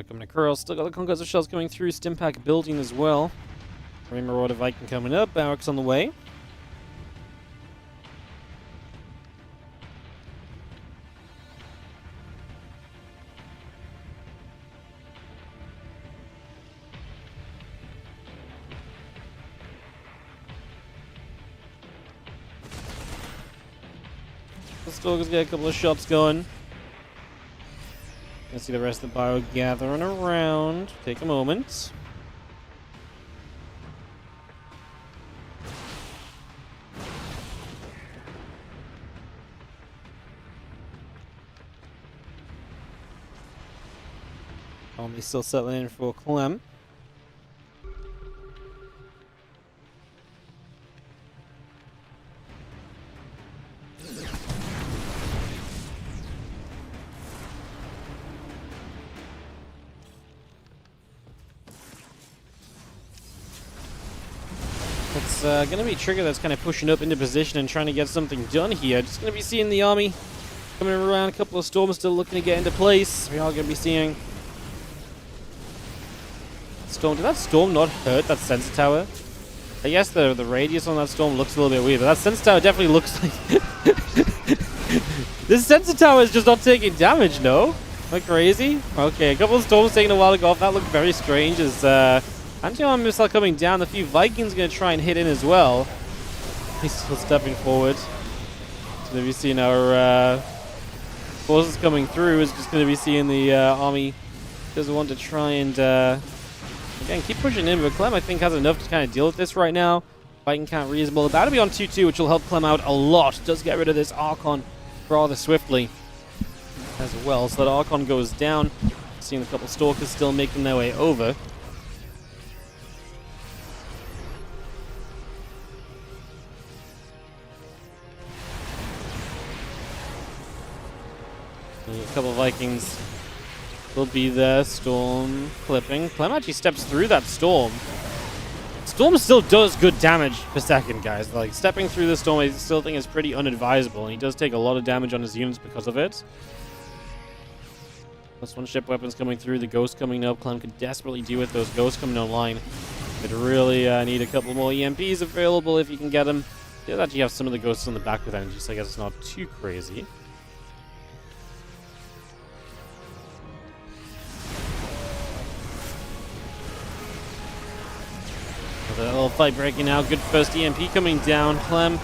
A: Coming across, still got the Conquest of Shells coming through, Stimpack building as well. Marauder Viking coming up, Barracks on the way. The Stalkers get a couple of shots going. You can see the rest of the bio gathering around. Take a moment. Army still settling in for Clem. It's going to be Trigger that's kind of pushing up into position and trying to get something done here. Just going to be seeing the army coming around. A couple of Storms still looking to get into place. We are going to be seeing Storm. Did that Storm not hurt that Sensor Tower? I guess the radius on that Storm looks a little bit weird, but that Sensor Tower definitely looks like... This Sensor Tower is just not taking damage, no? Am I crazy? Okay, a couple of Storms taking a while to go off. That looked very strange as... Anti-armor missile coming down. A few Vikings going to try and hit in as well. He's still stepping forward. So if you've seen our forces coming through, is just going to be seeing the army doesn't want to try and again keep pushing in. But Clem, I think, has enough to kind of deal with this right now. Viking count reasonable. About to be on 2-2, which will help Clem out a lot. Does get rid of this Archon rather swiftly as well. So that Archon goes down. Seeing a couple Stalkers still making their way over. couple of Vikings will be there. Storm clipping. Clem actually steps through that Storm. Storm still does good damage per second, guys. Like, stepping through the Storm, I still think is pretty unadvisable, and he does take a lot of damage on his units because of it. Plus one ship weapons coming through, the Ghost coming up. Clem could desperately deal with those Ghosts coming online. Could really need a couple more EMPs available if you can get them. He does actually have some of the Ghosts on the back with energy, so I guess it's not too crazy. A little fight breaking out. Good first EMP coming down. Clem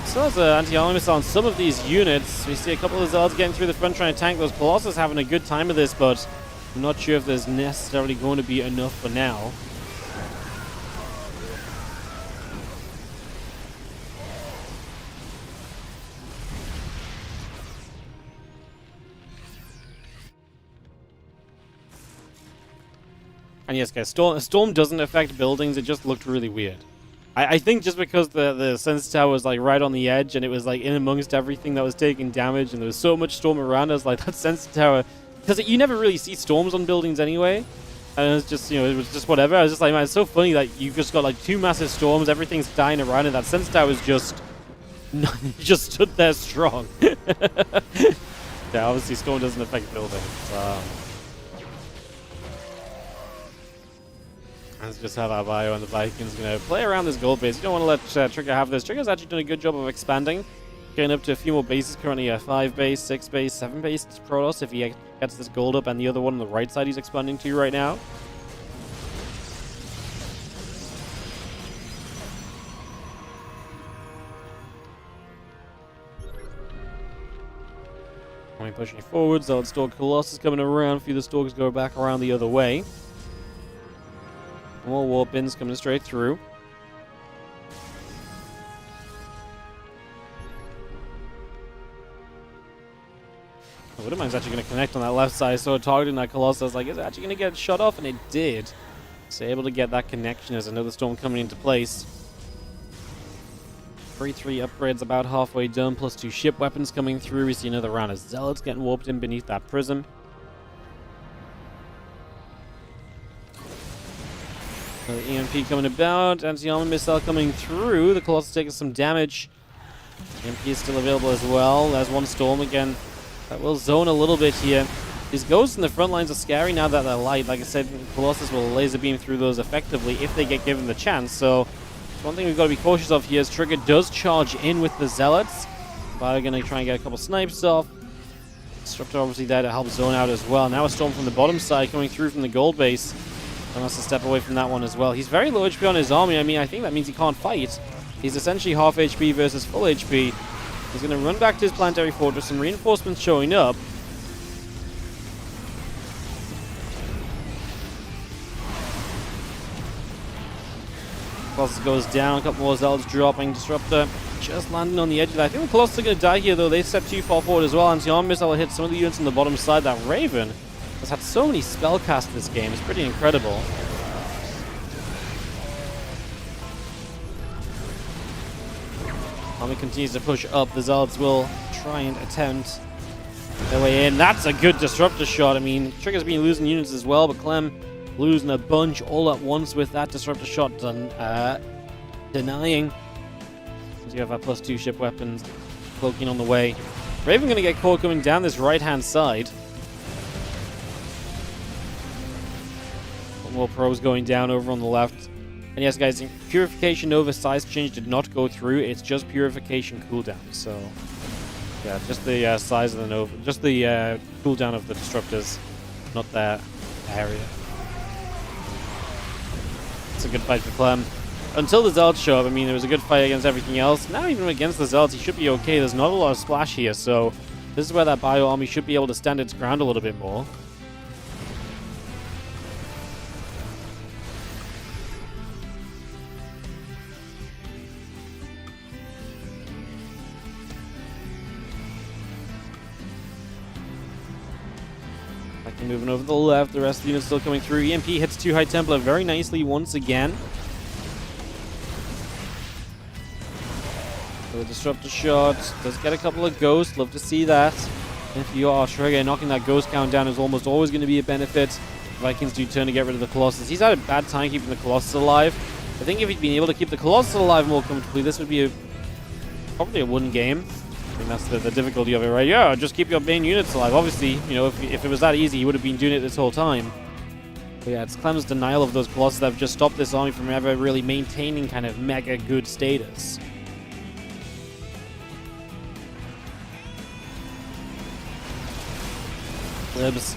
A: still has an anti-armor missile on some of these units. We see a couple of Zards getting through the front trying to tank those. Colossus having a good time of this, but I'm not sure if there's necessarily going to be enough for now. And yes, guys, Storm doesn't affect buildings. It just looked really weird. I think just because the Sense Tower was like right on the edge and it was like in amongst everything that was taking damage and there was so much Storm around us, like that Sense Tower, because you never really see Storms on buildings anyway. And it was just, you know, it was just whatever. I was just like, man, it's so funny that you just got like two massive Storms, everything's dying around it. That Sense Tower was just, just stood there strong. Yeah, obviously Storm doesn't affect buildings. Let's just have our bio and the Vikings going to play around this gold base. You don't want to let Trigger have this. Trigger's actually done a good job of expanding. Getting up to a few more bases currently. A 5 base, 6 base, 7 base Protoss if he gets this gold up. And the other one on the right side he's expanding to right now. When we pushing forwards, Zealot Stalk Colossus coming around. A few of the Stalkers go back around the other way. More warp bins coming straight through. Widowmine's actually going to connect on that left side, so targeting that Colossus, like, is it actually going to get shut off? And it did. So able to get that connection as another Storm coming into place. 3-3 upgrades about halfway done, plus 2 ship weapons coming through. We see another round of Zealots getting warped in beneath that prism. So the EMP coming about, anti-armor missile coming through. The Colossus taking some damage. EMP is still available as well. There's one Storm again. That will zone a little bit here. These Ghosts in the front lines are scary now that they're light. Like I said, Colossus will laser beam through those effectively if they get given the chance. So one thing we've got to be cautious of here is Trigger does charge in with the Zealots. But we're going to try and get a couple snipes off. Disruptor obviously there to help zone out as well. Now a Storm from the bottom side coming through from the gold base. And wants to step away from that one as well. He's very low HP on his army. I mean, I think that means he can't fight. He's essentially half HP versus full HP. He's going to run back to his planetary fortress. Some reinforcements showing up. Colossus goes down. A couple more Zealots dropping. Disruptor just landing on the edge of that. I think the Colossus are going to die here, though. They step too far forward as well. Anti-armor missile will hit some of the units on the bottom side. That Raven has had so many spell casts this game. It's pretty incredible. Army continues to push up. The Zealots will try and attempt their way in. That's a good disruptor shot. I mean, Trigger's been losing units as well, but Clem losing a bunch all at once with that disruptor shot done, denying. So you have our +2 ship weapons cloaking on the way. Raven going to get caught coming down this right-hand side. More probes going down over on the left. And yes, guys, Purification Nova size change did not go through. It's just Purification cooldown. So, yeah, just the size of the Nova, just the cooldown of the Disruptors, not that area. It's a good fight for Clem. Until the Zealots show up, I mean, it was a good fight against everything else. Now, even against the Zealots, he should be okay. There's not a lot of splash here, so this is where that Bio Army should be able to stand its ground a little bit more. Moving over to the left, the rest of the units still coming through. EMP hits 2 High Templar very nicely once again. So the Disruptor shot does get a couple of Ghosts. Love to see that. If you are Trigger, knocking that Ghost count down is almost always going to be a benefit. Vikings do turn to get rid of the Colossus. He's had a bad time keeping the Colossus alive. I think if he'd been able to keep the Colossus alive more comfortably, this would be probably a win game. I think that's the difficulty of it, right? Yeah, just keep your main units alive. Obviously, you know, if it was that easy, he would have been doing it this whole time. But yeah, it's Clem's denial of those Colossus that have just stopped this army from ever really maintaining kind of mega good status. Libs.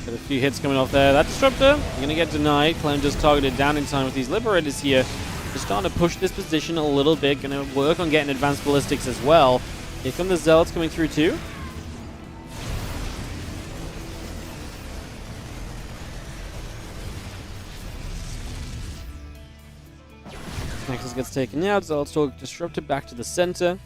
A: Got a few hits coming off there. That Disruptor, going to get denied. Clem just targeted down in time with these Liberators here. Just starting to push this position a little bit. Going to work on getting advanced ballistics as well. Here come the Zealots coming through too. Nexus gets taken out. Zealots still disrupted back to the center.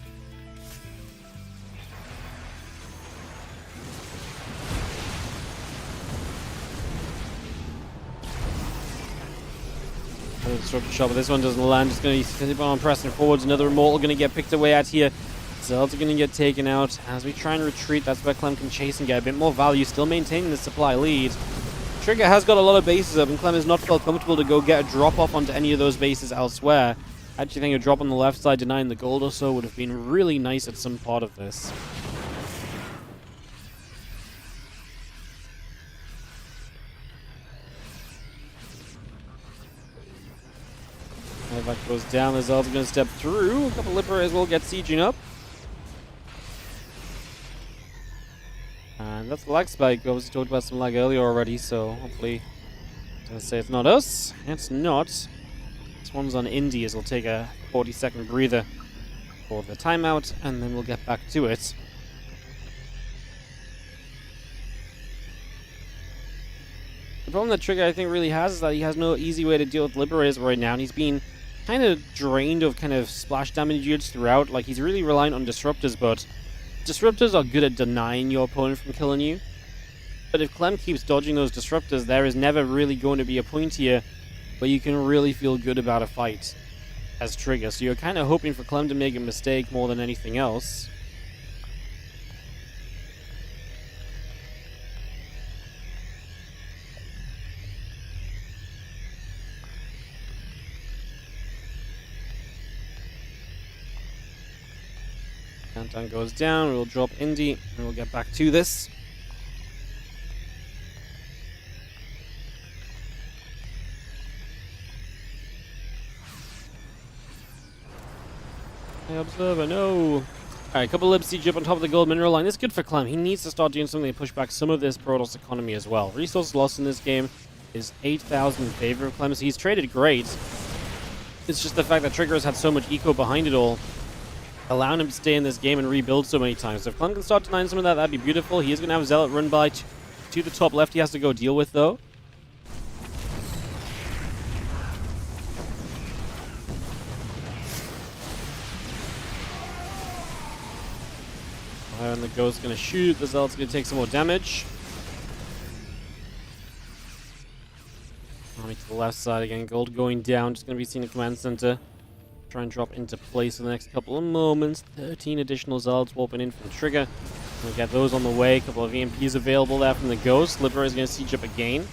A: Disruptor shot, but this one doesn't land. Just going to keep on pressing forwards. Another Immortal going to get picked away at here. Zealots are going to get taken out. As we try and retreat, that's where Clem can chase and get a bit more value, still maintaining the supply lead. Trigger has got a lot of bases up, and Clem has not felt comfortable to go get a drop-off onto any of those bases elsewhere. I actually think a drop on the left side denying the gold or so would have been really nice at some part of this. That goes down, the Zealots are going to step through. A couple Liberators will get sieging up. And that's the lag spike. We obviously talked about some lag earlier already, so hopefully I'm going to say it's not us. It's not. This one's on Indy, as we'll take a 40-second breather for the timeout, and then we'll get back to it. The problem that Trigger, I think, really has is that he has no easy way to deal with Liberators right now, and he's been kind of drained of kind of splash damage units throughout. Like, he's really reliant on Disruptors, but Disruptors are good at denying your opponent from killing you. But if Clem keeps dodging those Disruptors, there is never really going to be a point here where you can really feel good about a fight as Trigger. So you're kind of hoping for Clem to make a mistake more than anything else. Countdown goes down, we'll drop Indy, and we'll get back to this. Hey, Observer, no! Alright, a couple of Libs siege up on top of the gold mineral line. This is good for Clem. He needs to start doing something to push back some of this Protoss economy as well. Resource loss in this game is 8,000 in favor of Clem, so he's traded great. It's just the fact that Trigger has had so much eco behind it all, allowing him to stay in this game and rebuild so many times. So if Clem can start denying some of that, that'd be beautiful. He is going to have a Zealot run by to the top left he has to go deal with, though. And the Ghost's going to shoot. The Zealot's going to take some more damage. Army to the left side again. Gold going down. Just going to be seen in command center. Try and drop into place in the next couple of moments. 13 additional Zealots warping in from Trigger. We'll get those on the way. A couple of EMPs available there from the Ghost. Liberator is going to siege up again.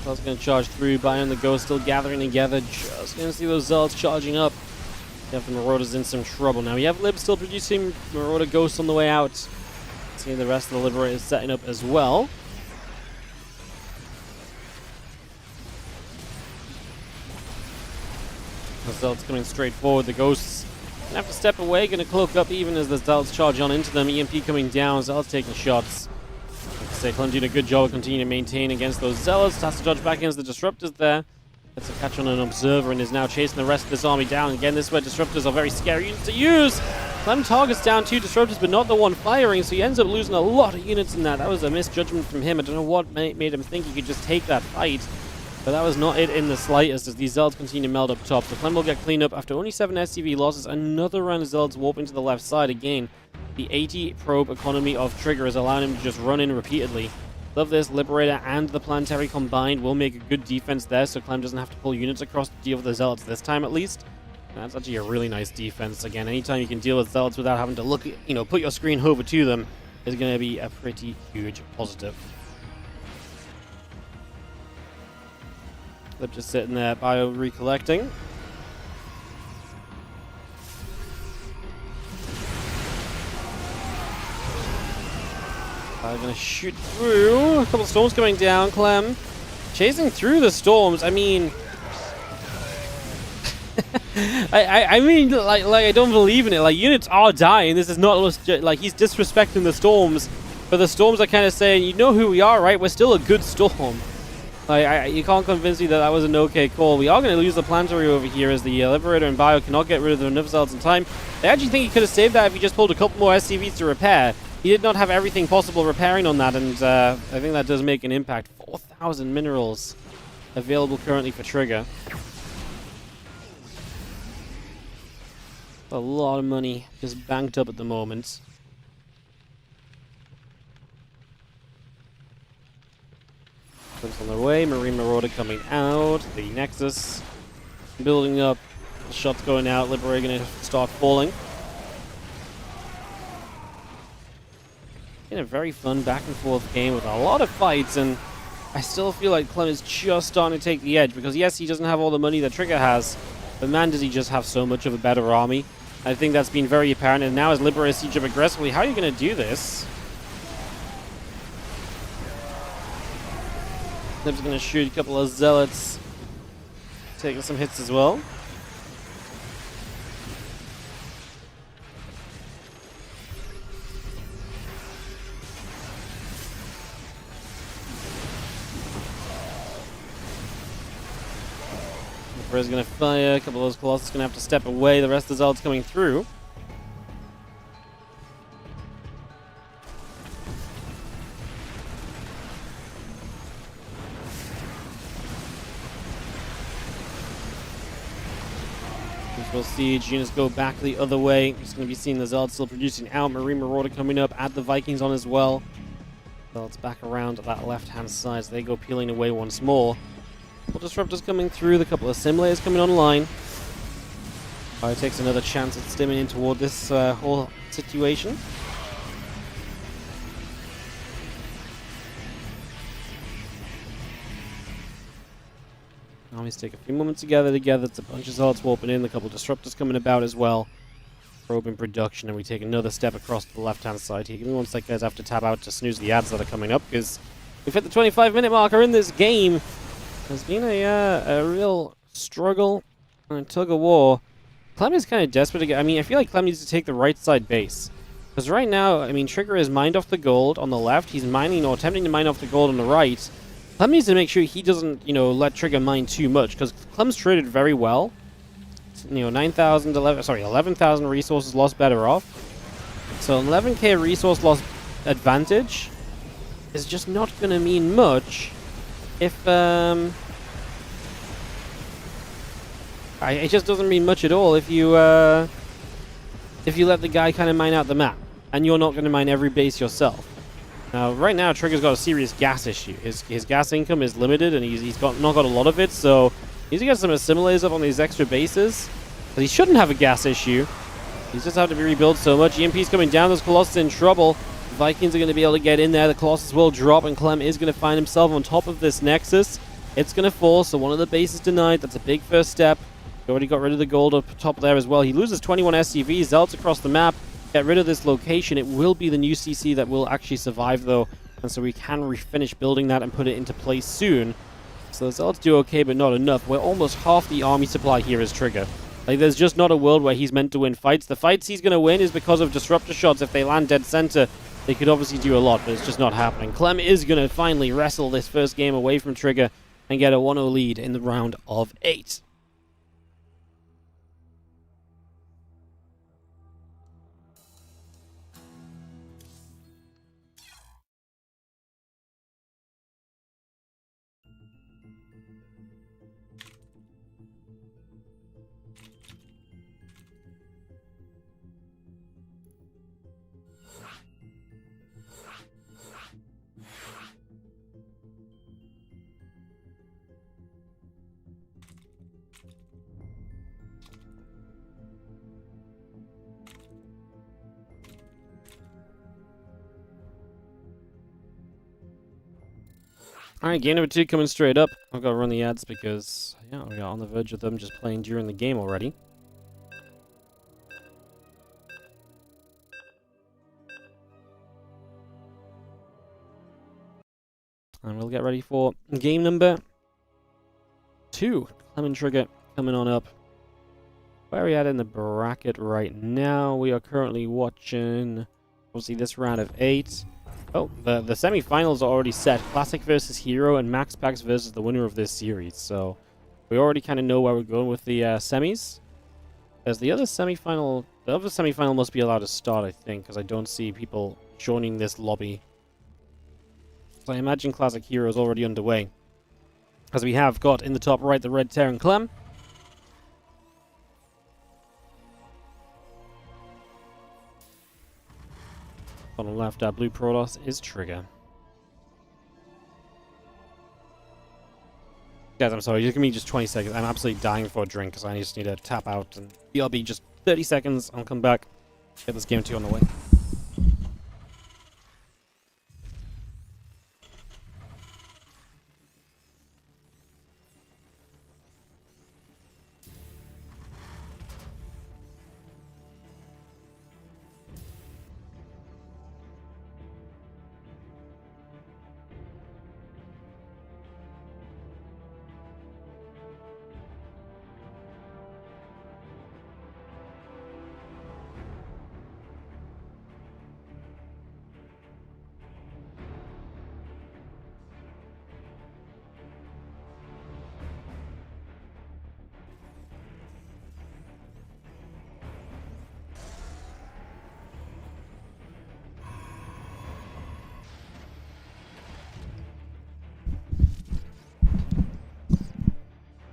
A: Zealot's going to charge through. Bio and the Ghost still gathering together. Just going to see those Zealots charging up. Definitely Marauder's in some trouble now. We have Lib still producing Marauder Ghosts on the way out. See the rest of the Liberators setting up as well. The Zealots coming straight forward. The Ghosts gonna have to step away, gonna cloak up even as the Zealots charge on into them. EMP coming down, Zealots taking shots. Like I say, Clem doing a good job of continuing to maintain against those Zealots. Has to dodge back against the Disruptors there. Gets a catch on an Observer and is now chasing the rest of this army down. Again, this is where Disruptors are very scary units to use. Clem targets down 2 Disruptors, but not the one firing, so he ends up losing a lot of units in that. That was a misjudgment from him. I don't know what made him think he could just take that fight. But that was not it in the slightest, as these Zealots continue to meld up top. So Clem will get cleaned up after only 7 SCV losses. Another round of Zealots warping to the left side. Again, the 80 probe economy of Trigger is allowing him to just run in repeatedly. Love this. Liberator and the Planetary combined will make a good defense there, so Clem doesn't have to pull units across to deal with the Zealots this time at least. And that's actually a really nice defense. Again, anytime you can deal with Zealots without having to look, put your screen over to them is going to be a pretty huge positive. Clip just sitting there, bio recollecting. Going to shoot through. A couple of storms coming down. Clem chasing through the storms. I mean, I mean, like I don't believe in it. Like, units are dying. This is not like he's disrespecting the storms, but the storms are kind of saying, you know who we are, right? We're still a good storm. Like, you can't convince me that that was an okay call. We are going to lose the Planetary over here as the Liberator and Bio cannot get rid of the enough Zealots in time. I actually think he could have saved that if he just pulled a couple more SCVs to repair. He did not have everything possible repairing on that, and I think that does make an impact. 4,000 minerals available currently for Trigger. A lot of money just banked up at the moment. Clips on their way. Marine Marauder coming out. The Nexus building up. The shots going out. Liberator going to start falling. In a very fun back and forth game with a lot of fights, and I still feel like Clem is just starting to take the edge, because yes, he doesn't have all the money that Trigger has, but man, does he just have so much of a better army. I think that's been very apparent, and now as Liberator siege up aggressively, how are you going to do this? Clem's going to shoot a couple of Zealots, taking some hits as well. Is going to fire. A couple of those Colossus going to have to step away. The rest of the Zealots coming through. We'll siege. Units go back the other way. Just going to be seeing the Zealots still producing out. Marine Marauder coming up. Add the Vikings on as well. Zealots back around to that left-hand side. So they go peeling away once more. Couple Disruptors coming through, the couple of Simulators coming online. Bio takes another chance at stimming in toward this whole situation. Armies take a few moments together. It's a bunch of Zealots warping in, a couple of Disruptors coming about as well. Probe in production, and we take another step across to the left-hand side here. Give me one sec, guys. I have to tab out to snooze the ads that are coming up, because we've hit the 25-minute marker in this game. There's been a real struggle and tug of war. Clem is kind of desperate to get... I mean, I feel like Clem needs to take the right side base. Because right now, I mean, Trigger is mined off the gold on the left. He's mining or attempting to mine off the gold on the right. Clem needs to make sure he doesn't, let Trigger mine too much. Because Clem's traded very well. 11,000 resources lost better off. So 11k resource loss advantage is just not going to mean much. If, it just doesn't mean much at all if you let the guy kind of mine out the map, and you're not going to mine every base yourself. Now, right now, Trigger's got a serious gas issue. His gas income is limited, and he's not got a lot of it, so he needs to get some assimilators up on these extra bases. But he shouldn't have a gas issue. He's just had to be rebuilt so much. EMP's coming down, those Colossus in trouble. Vikings are going to be able to get in there. The Colossus will drop, and Clem is going to find himself on top of this Nexus. It's going to fall, so one of the bases denied. That's a big first step. He already got rid of the gold up top there as well. He loses 21 SCVs. Zealots across the map. Get rid of this location. It will be the new CC that will actually survive, though. And so we can refinish building that and put it into place soon. So the Zealots do okay, but not enough. We're almost half the army supply here as Trigger. Like, there's just not a world where he's meant to win fights. The fights he's going to win is because of Disruptor shots. If they land dead center, they could obviously do a lot, but it's just not happening. Clem is going to finally wrestle this first game away from Trigger and get a 1-0 lead in the round of 8. Alright, game number 2 coming straight up. I've got to run the ads because, yeah, we are on the verge of them just playing during the game already. And we'll get ready for game number 2. Clem and Trigger coming on up. Where are we at in the bracket right now? We are currently watching, obviously, this round of 8. Oh, the semi-finals are already set. Classic versus herO and MaxPax versus the winner of this series. So we already kind of know where we're going with the semis. There's the other semi-final. The other semi-final must be allowed to start, I think, because I don't see people joining this lobby. So I imagine Classic herO is already underway. As we have got in the top right the red Terran Clem. Bottom left, our blue Protoss is Trigger. Guys, I'm sorry, just give me just 20 seconds. I'm absolutely dying for a drink because I just need to tap out. And BRB, just 30 seconds. I'll come back. Get this game 2 on the way.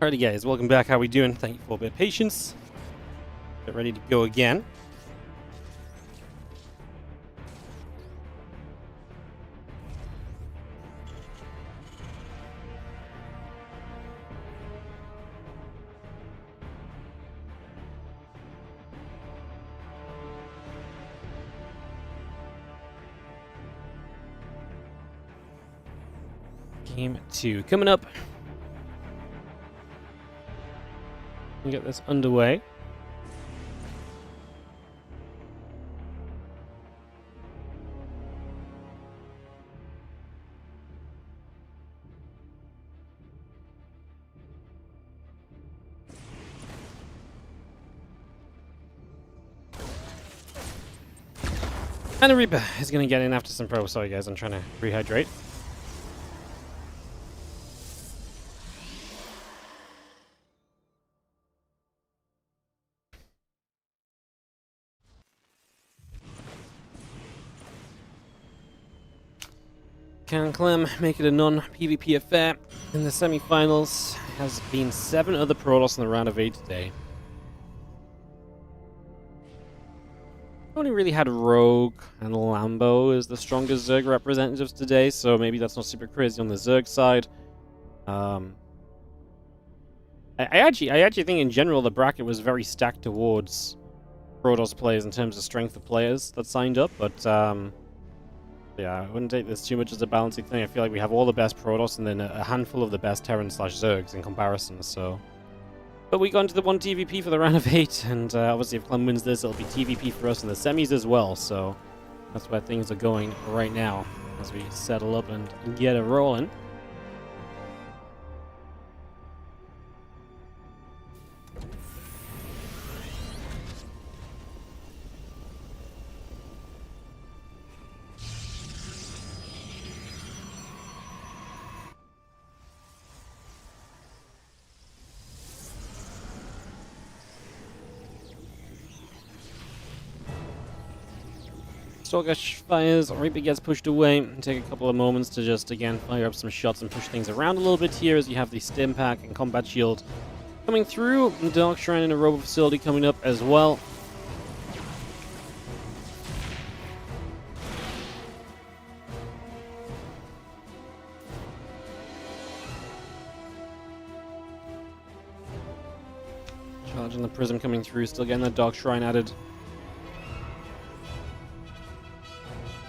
A: Alrighty guys, welcome back. How we doing? Thank you for a bit of patience. Get ready to go again. Game 2 coming up. Get this underway. And a Reaper is going to get in after some pro. Sorry guys, I'm trying to rehydrate. Can Clem make it a non-PvP affair in the semi-finals? Has been 7 other Protoss in the round of 8 today. Only really had Rogue and Lambo as the strongest Zerg representatives today, so maybe that's not super crazy on the Zerg side. I actually think in general the bracket was very stacked towards Protoss players in terms of strength of players that signed up, but yeah, I wouldn't take this too much as a balancing thing. I feel like we have all the best Protoss and then a handful of the best Terran/Zergs in comparison, so... But we got into the 1 TVP for the round of 8, and obviously if Clem wins this, it'll be TVP for us in the semis as well, so... That's where things are going right now, as we settle up and get it rolling. Stalker fires, Reaper gets pushed away, and take a couple of moments to just, again, fire up some shots and push things around a little bit here as you have the Stim Pack and Combat Shield coming through. The Dark Shrine and a Robo Facility coming up as well. Charge on the Prism coming through, still getting that Dark Shrine added.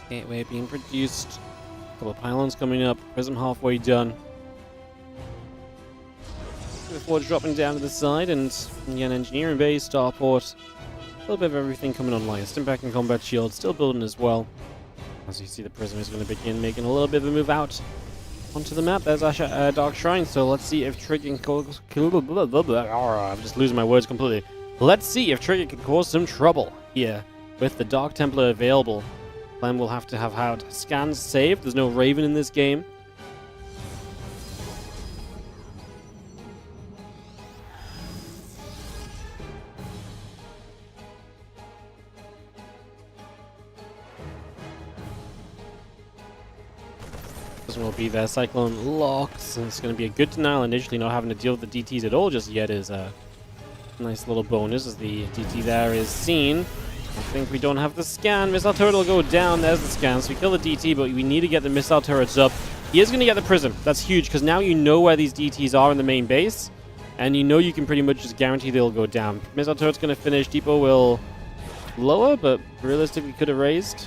A: Gateway being produced. Couple of pylons coming up. Prism halfway done. Before dropping down to the side, and again, engineering base, starport. A little bit of everything coming online. Stimpak and combat shield still building as well. As you see, the prism is going to begin making a little bit of a move out onto the map. There's our Dark Shrine, so let's see if Trigger can I'm just losing my words completely. Let's see if Trigger can cause some trouble here with the Dark Templar available. Clem will have to have had scans saved. There's no Raven in this game. Will be there. Cyclone locks, and it's going to be a good denial initially. Not having to deal with the DTs at all just yet is a nice little bonus as the DT there is seen. I think we don't have the scan. Missile turret will go down. There's the scan. So we kill the DT, but we need to get the missile turrets up. He is going to get the prism. That's huge because now you know where these DTs are in the main base, and you know you can pretty much just guarantee they'll go down. Missile turret's going to finish. Depot will lower, but realistically could have raised.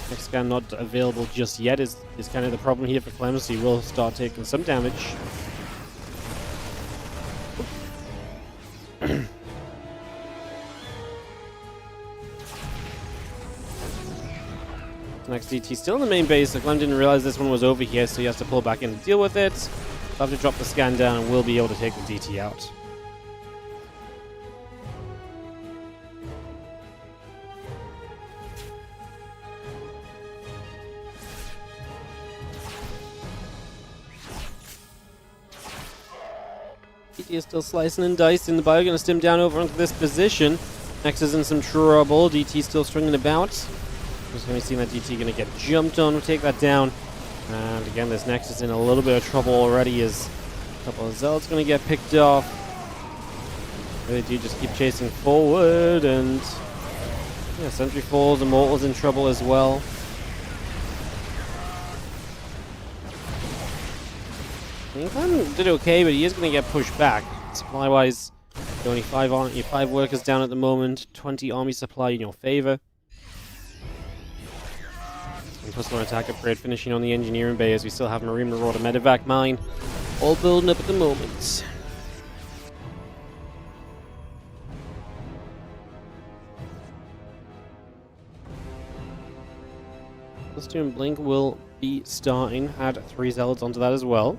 A: Next scan not available just yet is kind of the problem here for Clem, so he will start taking some damage. Next DT still in the main base, so Clem didn't realize this one was over here, so he has to pull back in to deal with it. He'll have to drop the scan down and we'll be able to take the DT out. DT is still slicing and dicing. The bio going to stim down over into this position. Next is in some trouble. DT still stringing about. Just going to see that DT going to get jumped on. We'll take that down. And again, this next is in a little bit of trouble already as a couple of Zealots going to get picked off. They do just keep chasing forward, and yeah, Sentry falls. Immortal's in trouble as well. Clem did okay, but he is going to get pushed back. Supply-wise, only 5 workers down at the moment. 20 army supply in your favor. And plus one attack upgrade finishing on the engineering bay as we still have Marine Marauder, Medevac Mine all building up at the moment. Plus 2 and Blink will be starting. Add 3 Zealots onto that as well.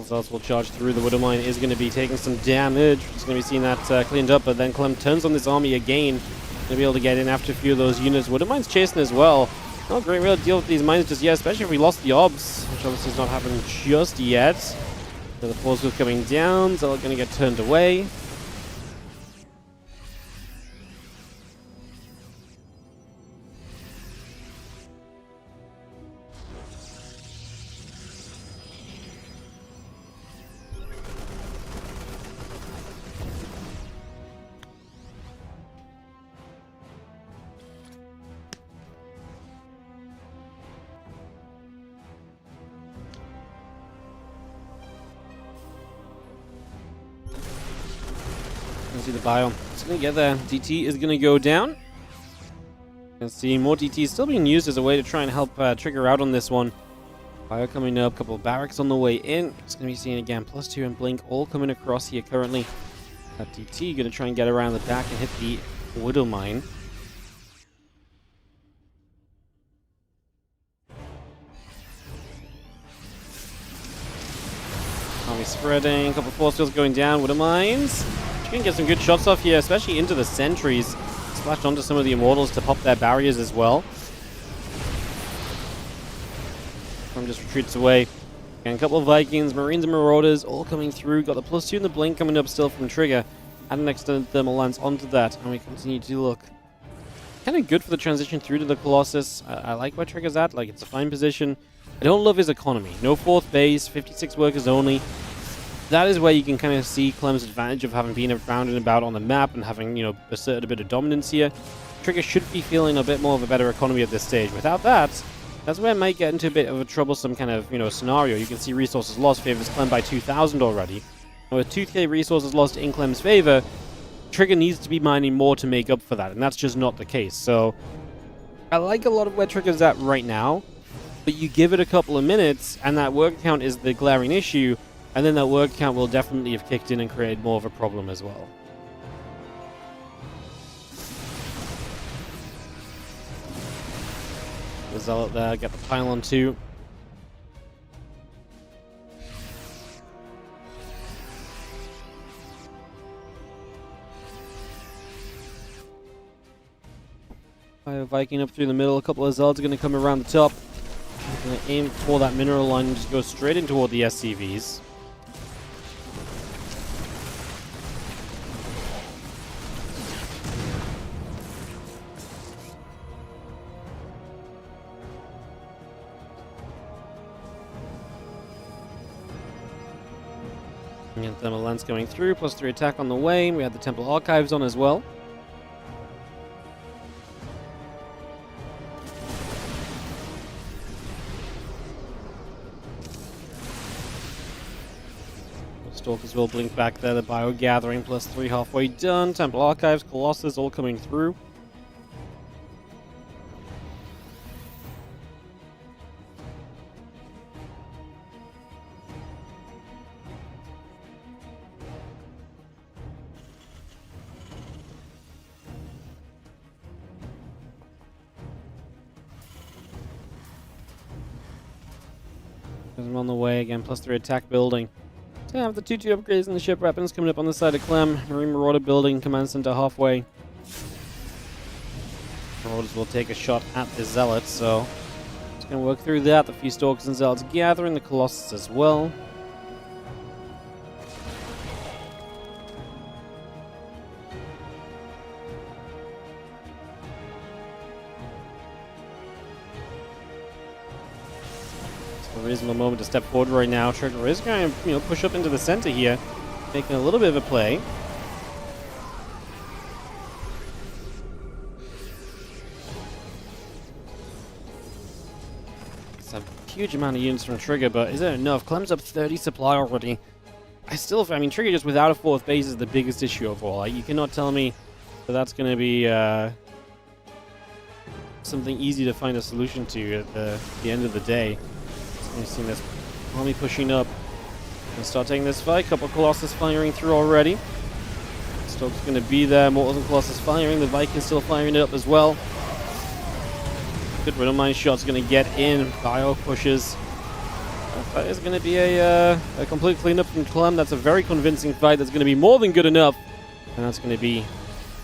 A: Zealots will charge through. The Widow Mine is going to be taking some damage. Just going to be seeing that cleaned up, but then Clem turns on this army again. Going to be able to get in after a few of those units. Widow Mine's chasing as well. Not a great way to deal with these mines just yet, especially if we lost the obs, which obviously is not happening just yet. So the force is coming down. Zealot going to get turned away. See the biome. It's going to get there. DT is going to go down. You can see more DT still being used as a way to try and help Trigger out on this one. Bio coming up, couple of barracks on the way in. It's going to be seen again. Plus 2 and Blink all coming across here currently. That DT going to try and get around the back and hit the Widow Mine. Army spreading, a couple of force fields going down. Widow Mines. Can get some good shots off here, especially into the sentries. Splashed onto some of the Immortals to pop their barriers as well. Clem just retreats away. And a couple of Vikings, Marines and Marauders all coming through. Got the plus 2 and the Blink coming up still from Trigger. Add an extended thermal lance onto that, and we continue to look kind of good for the transition through to the Colossus. I like where Trigger's at, like it's a fine position. I don't love his economy. No 4th base, 56 workers only. That is where you can kind of see Clem's advantage of having been around and about on the map and having, you know, asserted a bit of dominance here. Trigger should be feeling a bit more of a better economy at this stage. Without that, that's where it might get into a bit of a troublesome kind of, you know, scenario. You can see resources lost favors Clem by 2,000 already. With 2k resources lost in Clem's favor, Trigger needs to be mining more to make up for that, and that's just not the case. So I like a lot of where Trigger's at right now, but you give it a couple of minutes, and that word count is the glaring issue, and then that word count will definitely have kicked in and created more of a problem as well. The Zealot there, get the pylon too. Fire Viking up through the middle. A couple of Zealots are going to come around the top. Going to aim for that mineral line and just go straight in toward the SCVs. And Thermal Lens going through, +3 attack on the way. We had the Temple Archives on as well. Stalkers will blink back there. The Bio Gathering +3 halfway done. Temple Archives, Colossus all coming through. I'm on the way again, +3 attack building. So I have the 2-2 upgrades in the ship weapons coming up on the side of Clem. Marine Marauder building, command center halfway. Marauders will take a shot at the Zealots, so just gonna work through that. The few Stalkers and Zealots gathering, the Colossus as well. A reasonable moment to step forward right now. Trigger is going to, push up into the center here, making a little bit of a play. It's a huge amount of units from Trigger, but is it enough? Clem's up 30 supply already. Trigger just without a fourth base is the biggest issue of all. You cannot tell me that that's going to be something easy to find a solution to at the end of the day. You've seen this army pushing up. Gonna start taking this fight. Couple Colossus firing through already. Stoke's gonna be there. Mortals and Colossus firing. The Vikings still firing it up as well. Good Riddle Mine shot's gonna get in. Bio pushes. That is gonna be a complete cleanup from Clem. That's a very convincing fight. That's gonna be more than good enough. And that's gonna be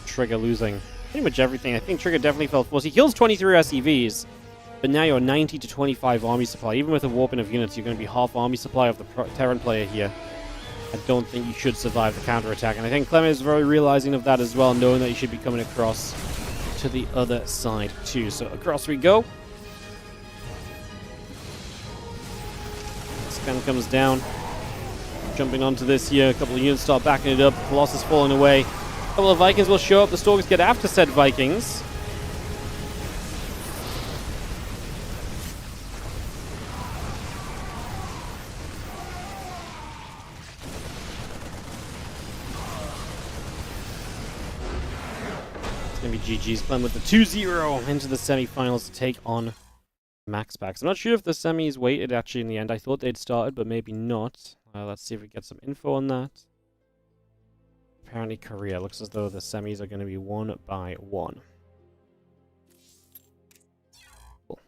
A: Trigger losing pretty much everything. I think Trigger definitely fell force. He kills 23 SCVs. But now you're 90 to 25 army supply. Even with a warping of units, you're going to be half army supply of the Terran player here. I don't think you should survive the counterattack. And I think Clem is very realizing of that as well, knowing that you should be coming across to the other side too. So across we go. Scan comes down. Jumping onto this here. A couple of units start backing it up. Colossus falling away. A couple of Vikings will show up. The Stalkers get after said Vikings. Gonna be GG's. Clem with the 2-0 into the semifinals to take on MaxPax. I'm not sure if the semis waited actually in the end. I thought they'd started, but maybe not. Let's see if we get some info on that. Apparently Korea. Looks as though the semis are going to be 1 by 1. Cool.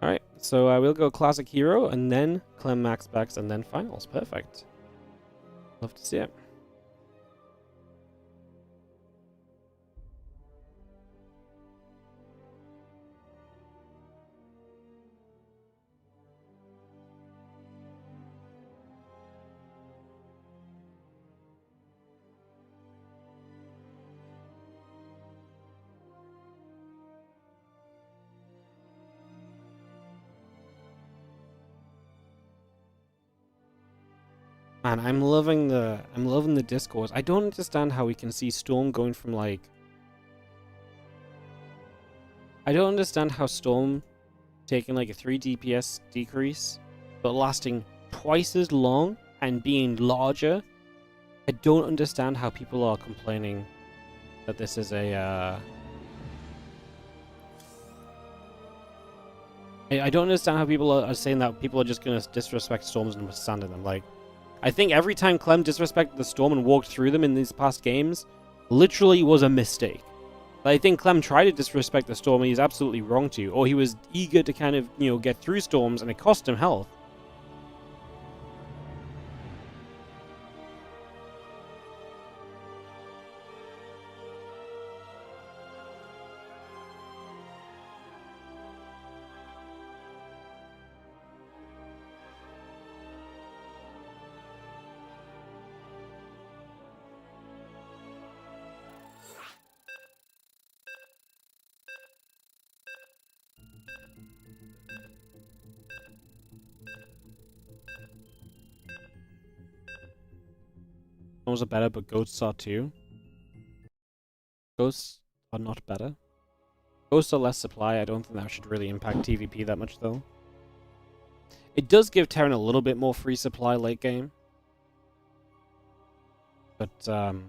A: Alright, so we'll go Classic herO, and then Clem MaxPax, and then Finals. Perfect. Love to see it. Man, I'm loving the discourse. I don't understand how we can see Storm going from like. I don't understand how Storm taking like a 3 DPS decrease, but lasting twice as long and being larger. I don't understand how people are complaining that this is a. I don't understand how people are saying that people are just gonna disrespect Storms and withstand them. Like, I think every time Clem disrespected the Storm and walked through them in these past games, literally was a mistake. I think Clem tried to disrespect the Storm and he's absolutely wrong to, or he was eager to kind of, you know, get through Storms and it cost him health. Storms are better, but Ghosts are too. Ghosts are not better. Ghosts are less supply. I don't think that should really impact TVP that much, though. It does give Terran a little bit more free supply late game. But,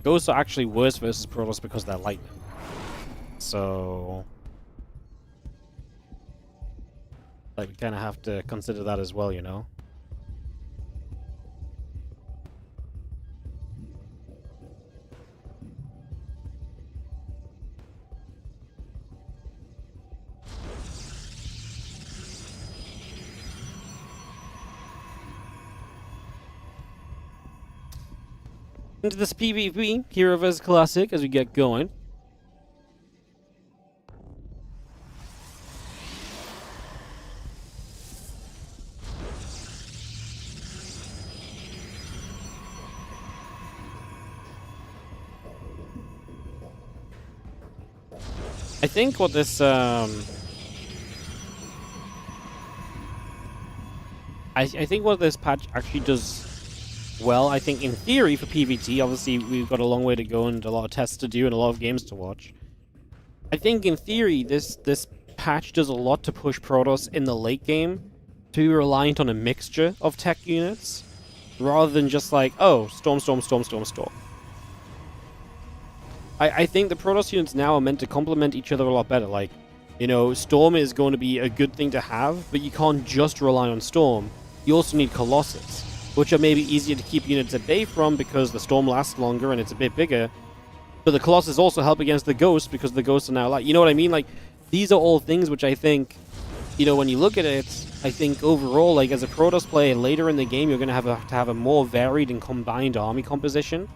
A: Ghosts are actually worse versus Protoss because they're lightning. So, like, we kind of have to consider that as well, you know? Into this PvP, Hero vs Classic, as we get going. I think what this, I think what this patch actually does well, I think in theory for PvT, obviously we've got a long way to go and a lot of tests to do and a lot of games to watch. I think in theory this patch does a lot to push Protoss in the late game to be reliant on a mixture of tech units rather than just like, oh, storm, storm, storm, storm, storm. I think the Protoss units now are meant to complement each other a lot better. Like, you know, Storm is going to be a good thing to have, but you can't just rely on Storm. You also need Colossus, which are maybe easier to keep units at bay from because the Storm lasts longer and it's a bit bigger. But the Colossus also help against the Ghosts because the Ghosts are now like, you know what I mean? Like, these are all things which I think, you know, when you look at it, I think overall, like, as a Protoss player later in the game, you're going to have a more varied and combined army composition.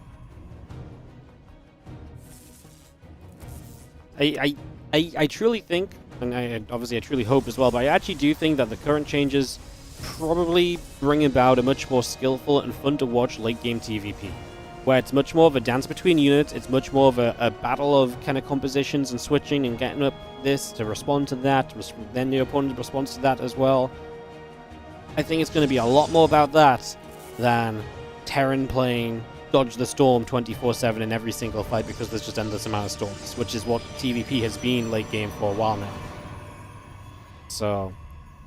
A: I truly think, and obviously I truly hope as well, but I actually do think that the current changes probably bring about a much more skillful and fun to watch late game TVP, where it's much more of a dance between units, it's much more of a battle of kind of compositions and switching and getting up this to respond to that, then the opponent responds to that as well. I think it's going to be a lot more about that than Terran playing dodge the storm 24/7 in every single fight because there's just endless amount of storms, which is what TVP has been late game for a while now. So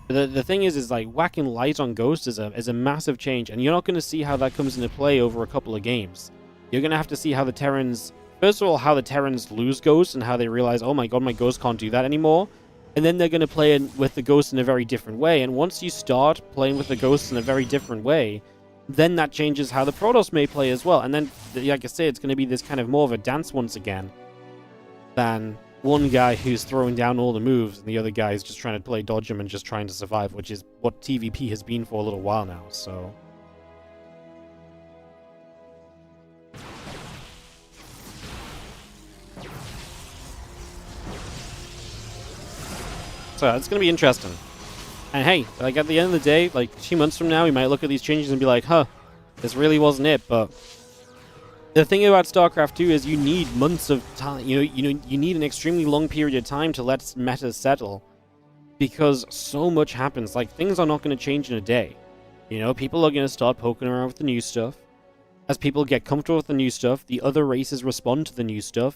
A: the thing is like whacking light on Ghost is a massive change, and you're not going to see how that comes into play over a couple of games. You're going to have to see how the Terrans, first of all, how the Terrans lose Ghost and how they realize, oh my god, my Ghost can't do that anymore. And then they're going to play with the Ghost in a very different way. And once you start playing with the Ghosts in a very different way, then that changes how the Protoss may play as well. And then, like I say, it's going to be this kind of more of a dance once again than one guy who's throwing down all the moves and the other guy is just trying to play dodge him and just trying to survive, which is what TVP has been for a little while now, so... So, it's going to be interesting. And hey, like at the end of the day, like 2 months from now, we might look at these changes and be like, huh, this really wasn't it. But the thing about StarCraft 2 is you need months of time. You need an extremely long period of time to let metas settle, because so much happens. Like, things are not going to change in a day. You know, people are going to start poking around with the new stuff. As people get comfortable with the new stuff, the other races respond to the new stuff.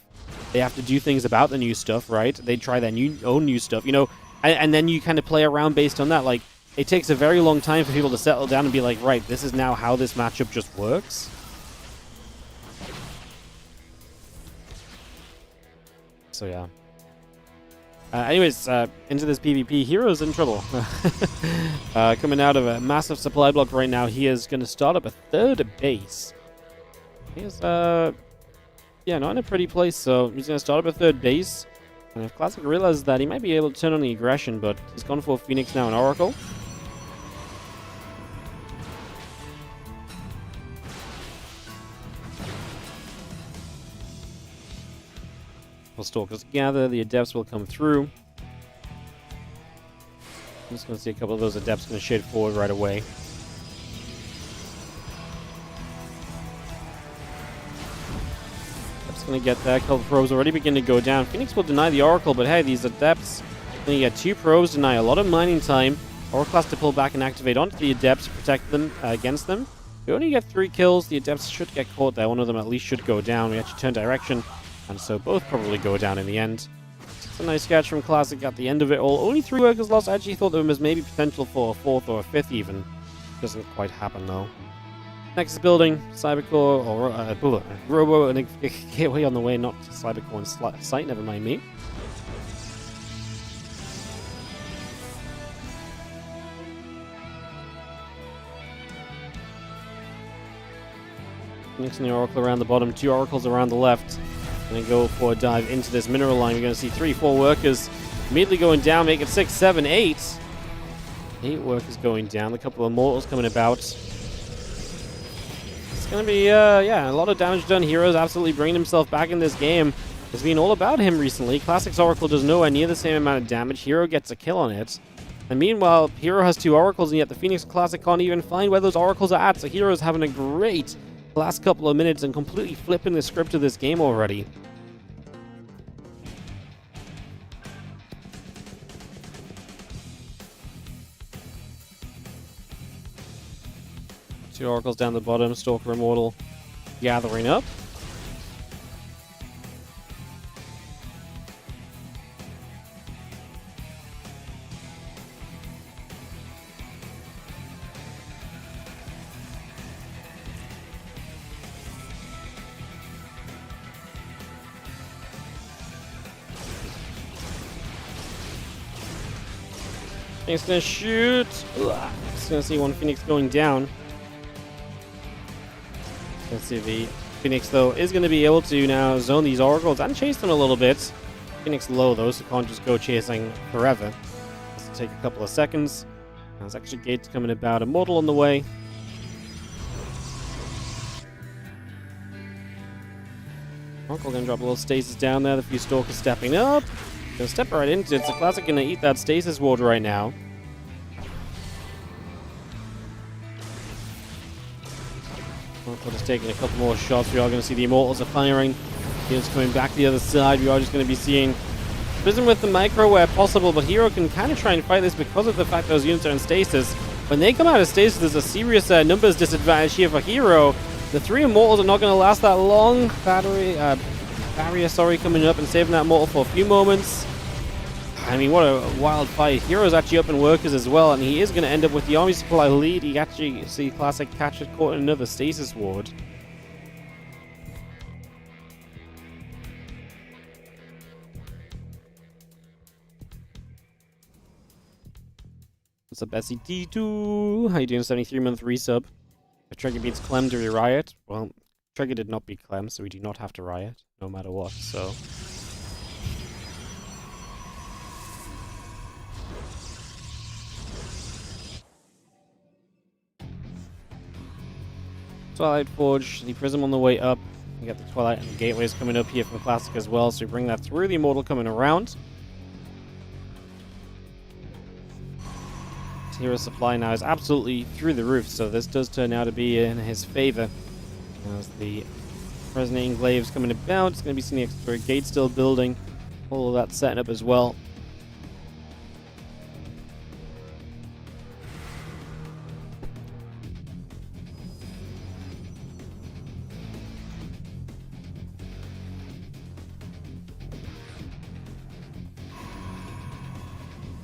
A: They have to do things about the new stuff, right? They try their own new stuff, you know, and then you kind of play around based on that. Like, it takes a very long time for people to settle down and be like, right, this is now how this matchup just works. So, yeah. Anyways, into this PvP, herO's in trouble. Coming out of a massive supply block right now, he is going to start up a third base. He's, yeah, not in a pretty place, so he's going to start up a third base. And if Classic realizes that, he might be able to turn on the aggression, but he's gone for Phoenix now and Oracle. Well, Stalkers gather, the Adepts will come through. I'm just going to see a couple of those Adepts going to shade forward right away. Going to get that. A couple of probes already begin to go down. Phoenix will deny the Oracle, but hey, these Adepts going to get 2 probes, deny a lot of mining time. Oracle has to pull back and activate onto the Adepts to protect them against them. We only get 3 kills. The Adepts should get caught there. One of them at least should go down. We actually turn direction, and so both probably go down in the end. It's a nice catch from Classic at the end of it all. Only 3 workers lost. I actually thought there was maybe potential for a 4th or a 5th even. Doesn't quite happen though. Next building, Cybercore, or Robo, and Gateway on the way, not Cybercore and Site, never mind me. Phoenix and the Oracle around the bottom, 2 Oracles around the left. Gonna go for a dive into this mineral line. We're gonna see 3, 4 workers immediately going down, make it 6, 7, 8. 8 workers going down, a couple of mortals coming about. It's going to be, yeah, a lot of damage done. herO's absolutely bringing himself back in this game. It's been all about him recently. Classic's Oracle does nowhere near the same amount of damage. herO gets a kill on it. And meanwhile, herO has 2 Oracles, and yet the Phoenix Classic can't even find where those Oracles are at. So herO's having a great last couple of minutes and completely flipping the script of this game already. Two Oracles down the bottom, Stalker Immortal gathering up. Phoenix gonna shoot. Just gonna see one Phoenix going down. Let's see, the Phoenix, though, is going to be able to now zone these Oracles and chase them a little bit. Phoenix low, though, so can't just go chasing forever. This will take a couple of seconds. There's extra gates coming about. Immortal on the way. Oracle going to drop a little stasis down there. The few Stalkers stepping up. Going to step right into it. So Classic going to eat that stasis ward right now. Oracle just taking a couple more shots. We are going to see the Immortals are firing. Units coming back the other side. We are just going to be seeing Prism with the micro where possible, but herO can kind of try and fight this because of the fact those units are in stasis. When they come out of stasis, there's a serious numbers disadvantage here for herO. The 3 Immortals are not going to last that long. Barrier, sorry, coming up and saving that Immortal for a few moments. I mean, what a wild fight. herO's actually up in workers as well, and he is going to end up with the army supply lead. He actually see Classic catch it caught in another stasis ward. What's up, SCT2? How you doing? 73-month resub. If Trigger beats Clem, do we riot? Well, Trigger did not beat Clem, so we do not have to riot, no matter what, so... Twilight Forge, the Prism on the way up. We got the Twilight and the Gateways coming up here from Classic as well, so we bring that through. The Immortal coming around. herO's supply now is absolutely through the roof, so this does turn out to be in his favor. As the Resonating Glaives coming about, it's going to be seeing the extra gate still building. All of that setting up as well.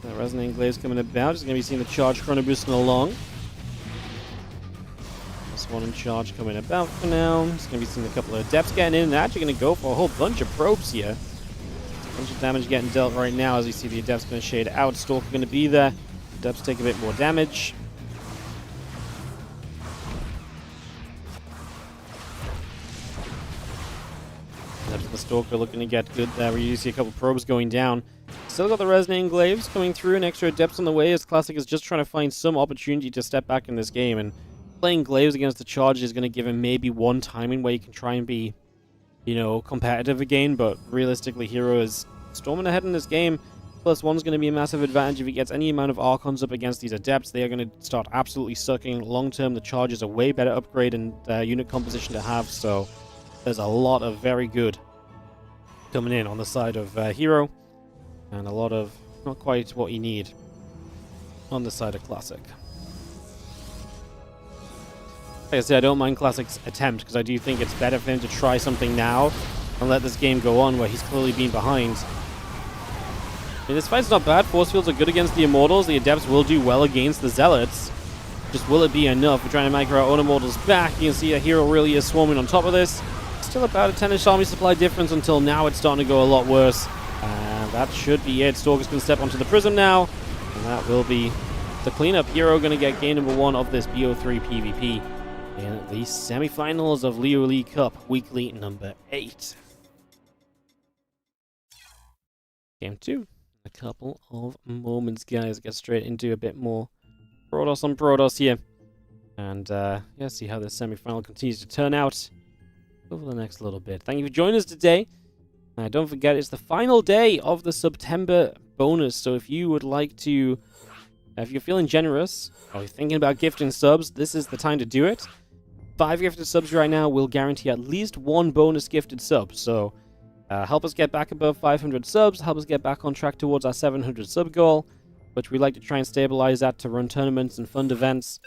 A: The Resonating Glaive's coming about. Just going to be seeing the charge chrono boosting along. This one in charge coming about for now. Just going to be seeing a couple of Adepts getting in and actually going to go for a whole bunch of probes here. A bunch of damage getting dealt right now as you see the Adepts going to shade out. Stalker going to be there. Adepts take a bit more damage. Adepts and the Stalker looking to get good there. We see a couple probes going down. Still got the Resonating Glaives coming through, and extra Adepts on the way as Classic is just trying to find some opportunity to step back in this game. And playing Glaives against the Charge is going to give him maybe one timing where you can try and be, you know, competitive again. But realistically, herO is storming ahead in this game. +1's going to be a massive advantage if he gets any amount of Archons up against these Adepts. They are going to start absolutely sucking. Long term, the Charge is a way better upgrade and unit composition to have. So there's a lot of very good coming in on the side of herO. And a lot of not quite what you need on the side of Classic. Like I said, I don't mind Classic's attempt because I do think it's better for him to try something now and let this game go on where he's clearly been behind. I mean, this fight's not bad. Force fields are good against the Immortals. The Adepts will do well against the Zealots. Just will it be enough? We're trying to micro our own Immortals back. You can see that herO really is swarming on top of this. Still about a 10-ish army supply difference until now. It's starting to go a lot worse. And that should be it. Stalker's going to step onto the Prism now. And that will be the cleanup. herO going to get game number 1 of this BO3 PvP in the semifinals of LIULI Cup, weekly number 8. Game 2. A couple of moments, guys. Get straight into a bit more Protoss on Protoss here. And, yeah, see how this semifinal continues to turn out over the next little bit. Thank you for joining us today. Don't forget, it's the final day of the September bonus, so if you would like to, if you're feeling generous, or you're thinking about gifting subs, this is the time to do it. 5 gifted subs right now will guarantee at least 1 bonus gifted sub, so help us get back above 500 subs, help us get back on track towards our 700 sub goal, which we like to try and stabilize that to run tournaments and fund events.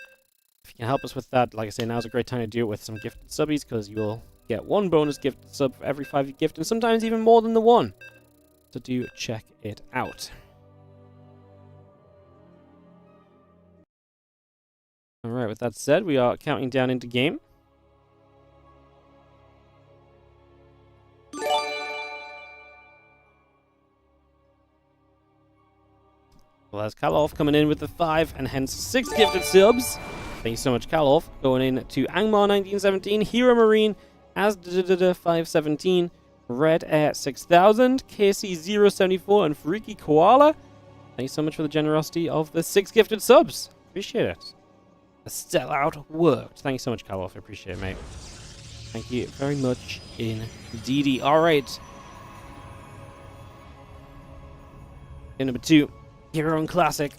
A: If you can help us with that, like I say, now's a great time to do it with some gifted subbies, because you'll get 1 bonus gift sub for every 5 you gift, and sometimes even more than the 1. So do check it out. Alright, with that said, we are counting down into game. Well, that's Kalov coming in with the 5, and hence 6 gifted subs. Thank you so much, Kalov. Going in to Angmar 1917, herO Marine, as 517, Red Air 6000, KC 074, and Freaky Koala. Thank you so much for the generosity of the 6 gifted subs. Appreciate it. A sellout worked. Thank you so much, Kalov. I appreciate it, mate. Thank you very much indeedy. Alright. Game number 2. herO and Classic.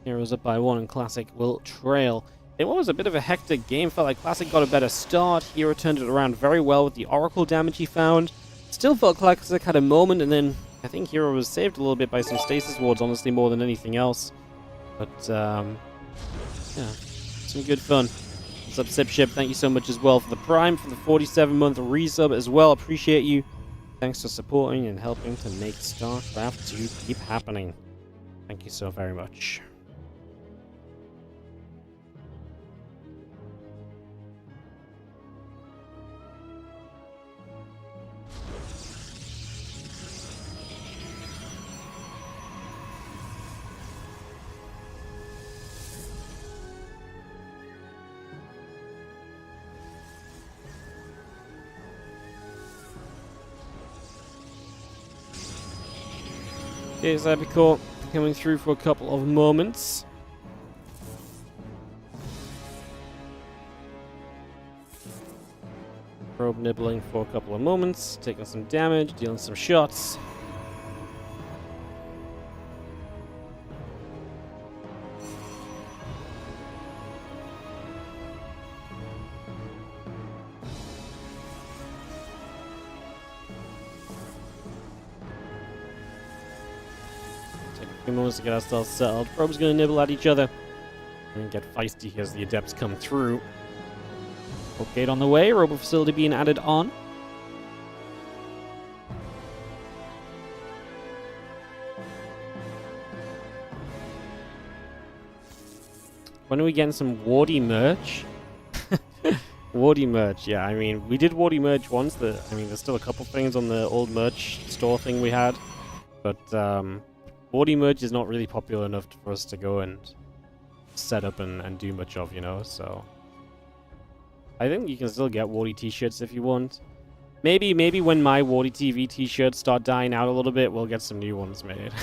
A: herO's up by 1 and Classic will trail. It was a bit of a hectic game. Felt like Classic got a better start. herO turned it around very well with the Oracle damage he found. Still felt Classic had a moment, and then I think herO was saved a little bit by some stasis wards, honestly, more than anything else. But, yeah, some good fun. What's up, Sipship? Thank you so much as well for the Prime, for the 47-month resub as well. Appreciate you. Thanks for supporting and helping to make StarCraft 2 keep happening. Thank you so very much. Here's Epicor coming through for a couple of moments. Probe nibbling for a couple of moments, taking some damage, dealing some shots. Moments to get ourselves settled. Probe's going to nibble at each other and get feisty as the Adepts come through. Okay, on the way. Robo facility being added on. When are we getting some Wardy merch? Wardy merch, yeah. I mean, we did Wardy merch once. I mean, there's still a couple things on the old merch store thing we had. But Wardy merch is not really popular enough for us to go and set up and do much of, you know, so... I think you can still get Wardy t-shirts if you want. Maybe when my WardiTV t-shirts start dying out a little bit, we'll get some new ones made.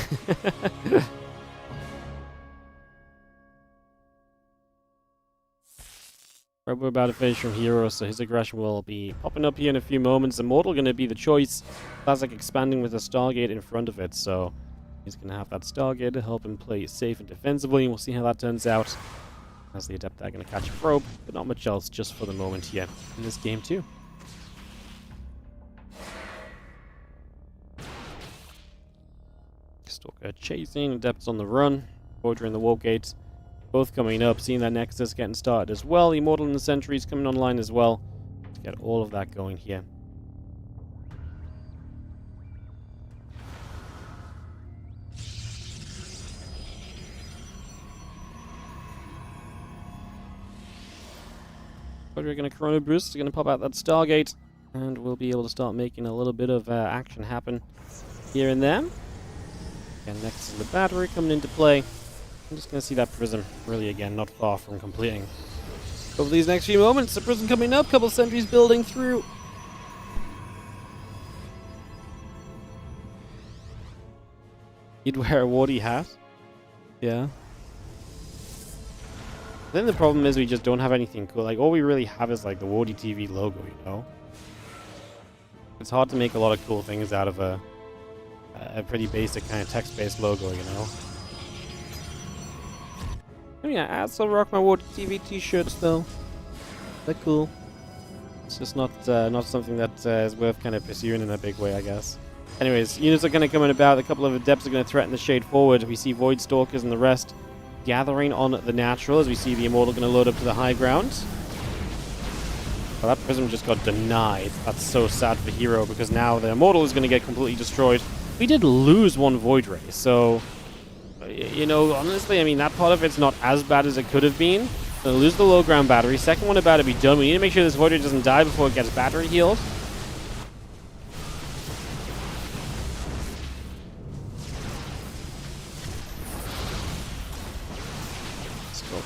A: Right, we're about to finish from herO, so his aggression will be popping up here in a few moments. Immortal going to be the choice. Classic expanding with a Stargate in front of it, so he's going to have that Stargate to help him play safe and defensively, and we'll see how that turns out. As the Adept are going to catch a probe, but not much else just for the moment here in this game too. Stalker chasing, Adept's on the run, Voidra in the warp gate. Both coming up, seeing that Nexus getting started as well. Immortal and the Sentries coming online as well. To get all of that going here. We're going to Chrono Boost, going to pop out that Stargate, and we'll be able to start making a little bit of action happen here and there. Again, Nexus and the battery coming into play. I'm just going to see that Prism really again, not far from completing. Over these next few moments, the Prism coming up, couple sentries building through. He'd wear a Wardy hat. Yeah. Then the problem is we just don't have anything cool. Like, all we really have is like the WardiTV logo, you know? It's hard to make a lot of cool things out of a pretty basic kind of text-based logo, you know? I mean, I still rock my WardiTV t-shirts though. They're cool. It's just not something that is worth kind of pursuing in a big way, I guess. Anyways, units are going to come in about. A couple of Adepts are going to threaten the Shade forward. We see Void Stalkers and the rest gathering on the natural as we see the Immortal going to load up to the high ground. Well, that Prism just got denied. That's so sad for herO because now the Immortal is going to get completely destroyed. We did lose one Void Ray, so... You know, honestly, I mean, that part of it's not as bad as it could have been. Gonna lose the low ground battery. Second one about to be done. We need to make sure this Void Ray doesn't die before it gets battery healed.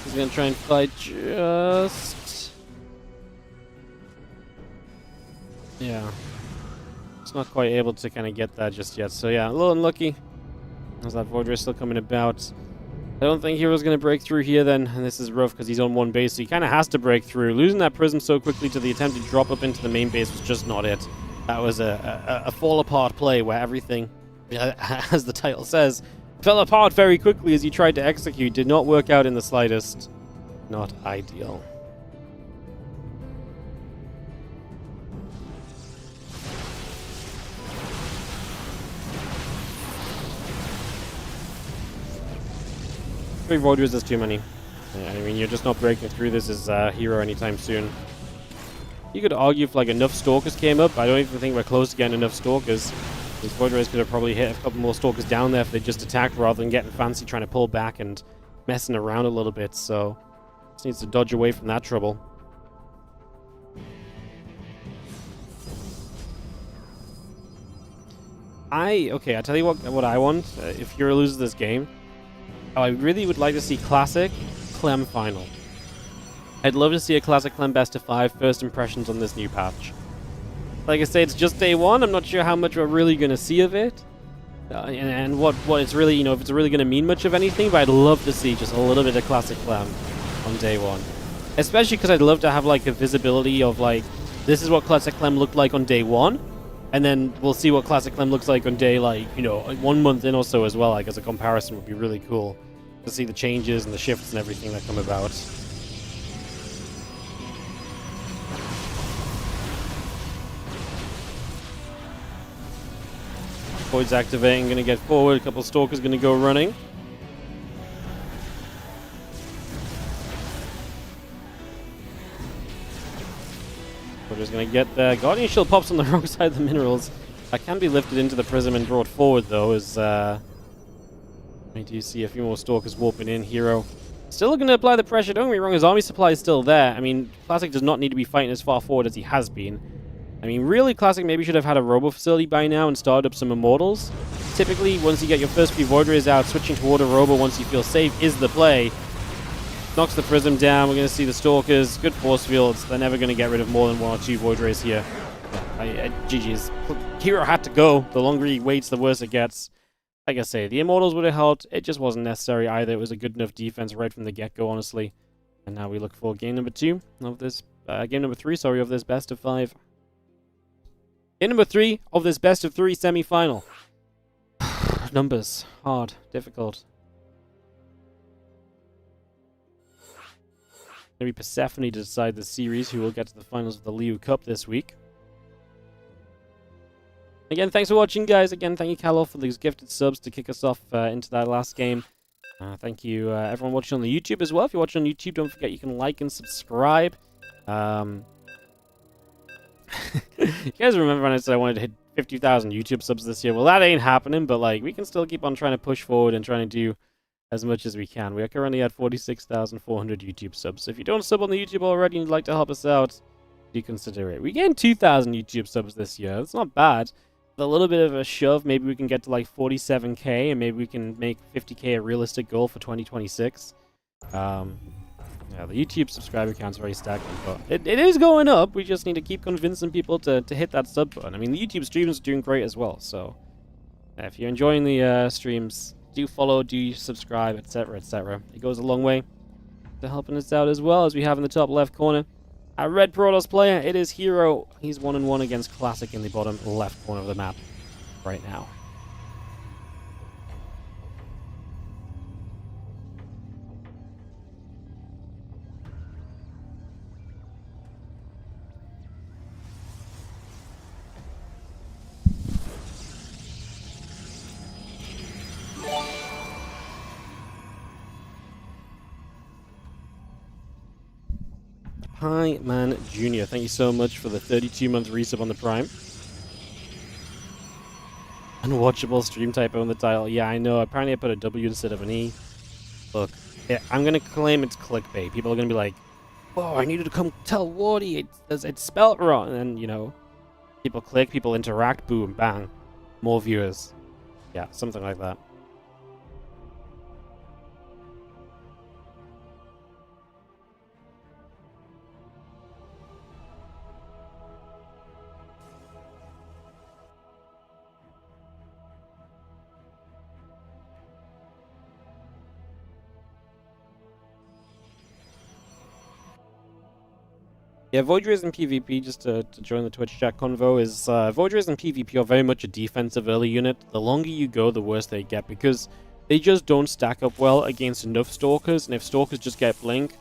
A: He's gonna try and fight just... Yeah. It's not quite able to kind of get that just yet. So yeah, a little unlucky. As that Void Ray still coming about. I don't think herO's going to break through here then. And this is rough because he's on one base. So he kind of has to break through. Losing that Prism so quickly to the attempted drop up into the main base was just not it. That was a fall apart play where everything, as the title says, fell apart very quickly as he tried to execute. Did not work out in the slightest. Not ideal. Three Void Rays is too many. Yeah, I mean, you're just not breaking through this as herO anytime soon. You could argue if like enough Stalkers came up. I don't even think we're close to getting enough Stalkers. These Void Rays could have probably hit a couple more Stalkers down there if they just attacked rather than getting fancy trying to pull back and messing around a little bit. So, just needs to dodge away from that trouble. Okay, I'll tell you what I want. If herO loses this game, I really would like to see Classic Clem final. I'd love to see a Classic Clem best of 5 first impressions on this new patch. Like I say, it's just day one. I'm not sure how much we're really going to see of it. And what it's really, you know, if it's really going to mean much of anything, but I'd love to see just a little bit of Classic Clem on day one. Especially because I'd love to have, like, a visibility of, like, this is what Classic Clem looked like on day one. And then we'll see what Classic Clem looks like on day, like, you know, 1 month in or so as well. Like, as a comparison would be really cool to see the changes and the shifts and everything that come about. Void's activating, going to get forward. A couple Stalkers going to go running. We're just going to get there. Guardian Shield pops on the wrong side of the minerals. That can be lifted into the Prism and brought forward, though, as we do see a few more Stalkers warping in. herO Still looking to apply the pressure. Don't get me wrong, his army supply is still there. I mean, Classic does not need to be fighting as far forward as he has been. I mean, really, Classic maybe should have had a robo facility by now and started up some Immortals. Typically, once you get your first few Void Rays out, switching toward a robo once you feel safe is the play. Knocks the Prism down. We're going to see the Stalkers. Good force fields. They're never going to get rid of more than 1 or 2 Void Rays here. GG's. herO had to go. The longer he waits, the worse it gets. Like I say, the Immortals would have helped. It just wasn't necessary either. It was a good enough defense right from the get-go, honestly. And now we look for game number 2 of this... game number 3, sorry, of this best of 5. Game number 3 of this best of 3 semi-final. Numbers. Hard. Difficult. Maybe Persephone to decide the series, who will get to the finals of the LIU Cup this week. Again, thanks for watching, guys. Again, thank you, Calor, for these gifted subs to kick us off into that last game. Thank you, everyone watching on the YouTube as well. If you're watching on YouTube, don't forget you can like and subscribe. You guys remember when I said I wanted to hit 50,000 YouTube subs this year? Well, that ain't happening, but like we can still keep on trying to push forward and trying to do as much as we can. We are currently at 46,400 YouTube subs. So if you don't sub on the YouTube already and you'd like to help us out, do consider it. We gained 2,000 YouTube subs this year. That's not bad. With a little bit of a shove, maybe we can get to like 47k, and maybe we can make 50k a realistic goal for 2026. Yeah, the YouTube subscriber count's very stagnant, but it is going up. We just need to keep convincing people to hit that sub button. I mean, the YouTube streams are doing great as well, so if you're enjoying the streams, do follow, do subscribe, etc., etc. It goes a long way to helping us out, as well as we have in the top left corner. Our red Protoss player, it is herO. He's 1-1 against Classic in the bottom left corner of the map right now. Hi, Man Jr. Thank you so much for the 32-month resub on the Prime. Unwatchable stream typo in the title. Yeah, I know. Apparently I put a W instead of an E. Look, yeah, I'm going to claim it's clickbait. People are going to be like, oh, I needed to come tell Wardy it's spelled wrong. And then, you know, people click, people interact, boom, bang. More viewers. Yeah, something like that. Yeah, Void Rays in PvP, just to join the Twitch chat convo, is Void Rays in PvP are very much a defensive early unit. The longer you go, the worse they get, because they just don't stack up well against enough Stalkers, and if Stalkers just get Blink,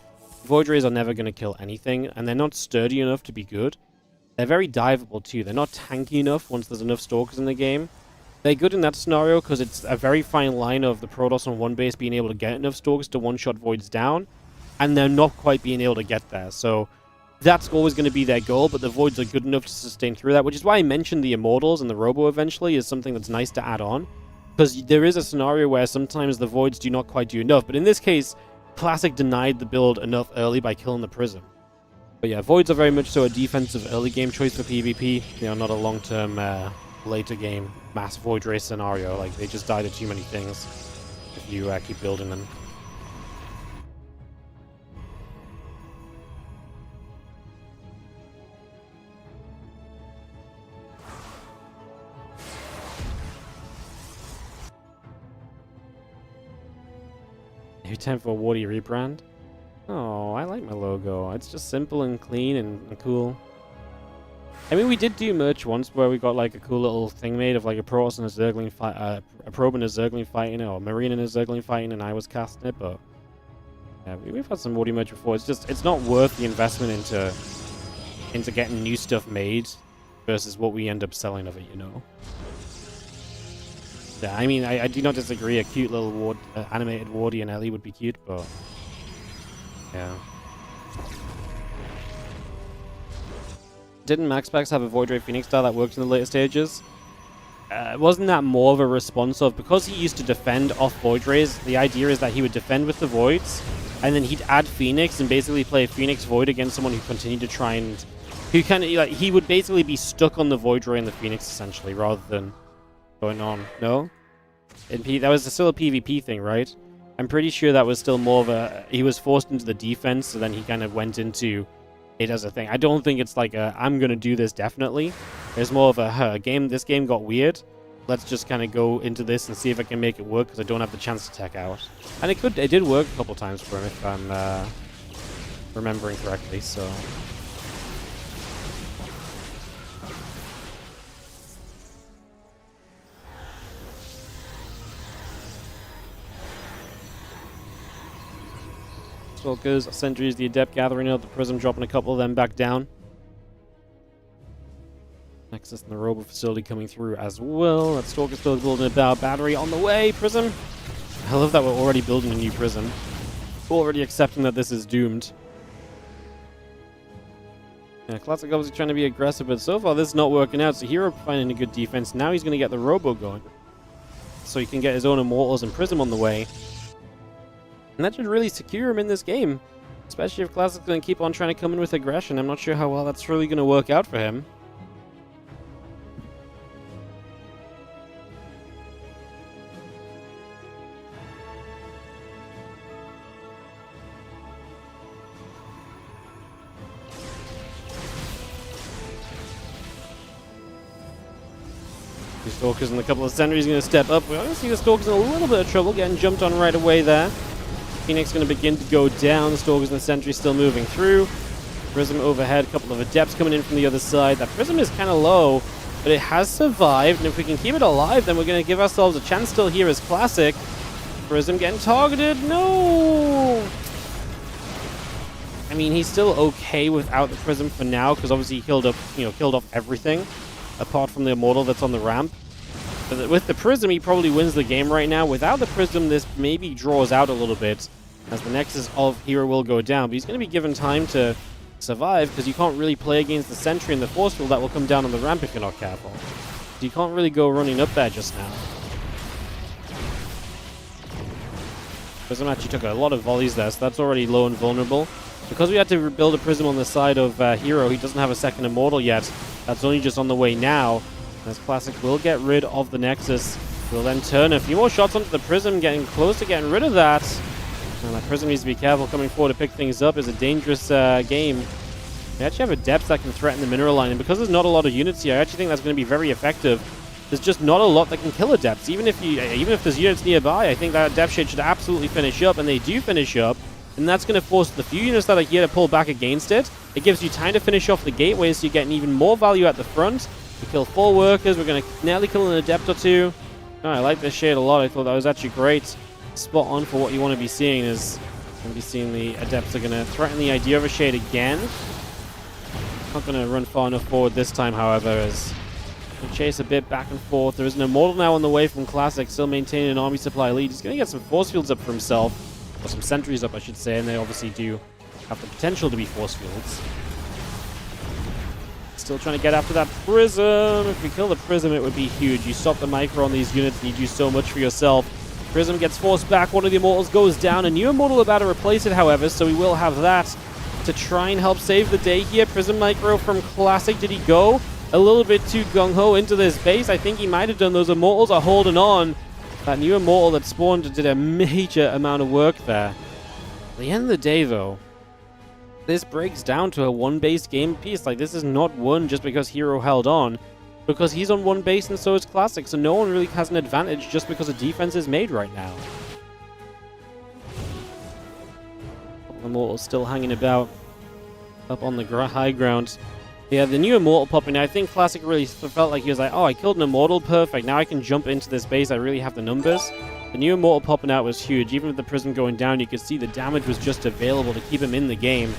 A: Void Rays are never going to kill anything, and they're not sturdy enough to be good. They're very diveable too. They're not tanky enough once there's enough Stalkers in the game. They're good in that scenario because it's a very fine line of the Protoss on one base being able to get enough Stalkers to one-shot Voids down, and they're not quite being able to get there, so that's always going to be their goal, but the Voids are good enough to sustain through that, which is why I mentioned the Immortals and the Robo eventually is something that's nice to add on. Because there is a scenario where sometimes the Voids do not quite do enough, but in this case, Classic denied the build enough early by killing the Prism. But yeah, Voids are very much so a defensive early game choice for PvP. You know, not a long-term later game mass Void Race scenario. Like, they just die to too many things if you keep building them. Maybe time for a Wardy rebrand? Oh, I like my logo. It's just simple and clean and cool. I mean, we did do merch once where we got like a cool little thing made of like a Protoss and a Zergling fight, a Probe and a Zergling fighting it, or a Marine and a Zergling fighting, and I was casting it. But yeah, we've had some Wardy merch before. It's not worth the investment into getting new stuff made versus what we end up selling of it, you know. Yeah, I mean, I do not disagree. A cute little animated Wardy and Ellie would be cute, but yeah. Didn't MaxPax have a Void Ray Phoenix style that worked in the later stages? wasn't that more of a response of, because he used to defend off Void Rays, the idea is that he would defend with the Voids, and then he'd add Phoenix and basically play Phoenix Void against someone who continued to try and... who kind of, like, he would basically be stuck on the Void Ray and the Phoenix, essentially, rather than going on. No? That was still a PvP thing, right? I'm pretty sure that was still more of a... he was forced into the defense, so then he kind of went into it as a thing. I don't think it's like a, I'm going to do this definitely. There's more of a, this game got weird. Let's just kind of go into this and see if I can make it work, because I don't have the chance to tech out. And it did work a couple times for him, if I'm remembering correctly, so... Stalkers, Sentries, the Adept gathering out, the Prism dropping a couple of them back down. Nexus and the Robo facility coming through as well. That Stalker still building a battery on the way. Prism. I love that we're already building a new Prism. Already accepting that this is doomed. Yeah, Classic obviously trying to be aggressive, but so far this is not working out. So herO finding a good defense. Now he's going to get the Robo going, so he can get his own Immortals and Prism on the way. And that should really secure him in this game. Especially if Classic's going to keep on trying to come in with aggression. I'm not sure how well that's really going to work out for him. The Stalkers and a couple of Sentries going to step up. We already see the Stalkers in a little bit of trouble, getting jumped on right away there. Phoenix going to begin to go down. The Stalkers and the Sentry still moving through. Prism overhead. A couple of Adepts coming in from the other side. That Prism is kind of low, but it has survived. And if we can keep it alive, then we're going to give ourselves a chance still here as Classic. Prism getting targeted. No! I mean, he's still okay without the Prism for now, because obviously he killed off everything, apart from the Immortal that's on the ramp. But with the Prism, he probably wins the game right now. Without the Prism, this maybe draws out a little bit, as the Nexus of herO will go down. But he's going to be given time to survive, because you can't really play against the Sentry and the Force Field that will come down on the ramp if you're not careful. So you can't really go running up there just now. Prism actually took a lot of volleys there, so that's already low and vulnerable. Because we had to build a Prism on the side of herO, he doesn't have a second Immortal yet. That's only just on the way now. As Classic will get rid of the Nexus. Will then turn a few more shots onto the Prism, getting close to getting rid of that. And that Prism needs to be careful coming forward to pick things up. Is a dangerous game. We actually have a Depth that can threaten the mineral line, and because there's not a lot of units here, I actually think that's going to be very effective. There's just not a lot that can kill Adepts. Even if there's units nearby, I think that Depth Shade should absolutely finish up, and they do finish up. And that's going to force the few units that are here to pull back against it. It gives you time to finish off the gateway, so you're getting even more value at the front. We kill 4 workers. We're going to nearly kill an Adept or 2. Oh, I like this shade a lot. I thought that was actually great. Spot on for what you want to be seeing. Is going to be seeing the Adepts are going to threaten the idea of a shade again. Not going to run far enough forward this time, however, as we chase a bit back and forth. There is an Immortal now on the way from Classic, still maintaining an army supply lead. He's going to get some Force Fields up for himself. Or some Sentries up, I should say, and they obviously do have the potential to be Force Fields. Still trying to get after that Prism. If we kill the Prism, it would be huge. You stop the micro on these units, and you do so much for yourself. Prism gets forced back. One of the Immortals goes down. A new Immortal about to replace it, however, so we will have that to try and help save the day here. Prism micro from Classic. Did he go a little bit too gung-ho into this base? I think he might have done. Those Immortals are holding on. That new Immortal that spawned did a major amount of work there. At the end of the day, though, this breaks down to a one-base game piece. Like, this is not won just because herO held on, because he's on one base and so is Classic, so no one really has an advantage just because a defense is made right now. Immortal still hanging about up on the high ground. Yeah, the new Immortal popping out. I think Classic really felt like he was like, oh, I killed an Immortal, perfect. Now I can jump into this base. I really have the numbers. The new Immortal popping out was huge. Even with the Prism going down, you could see the damage was just available to keep him in the game.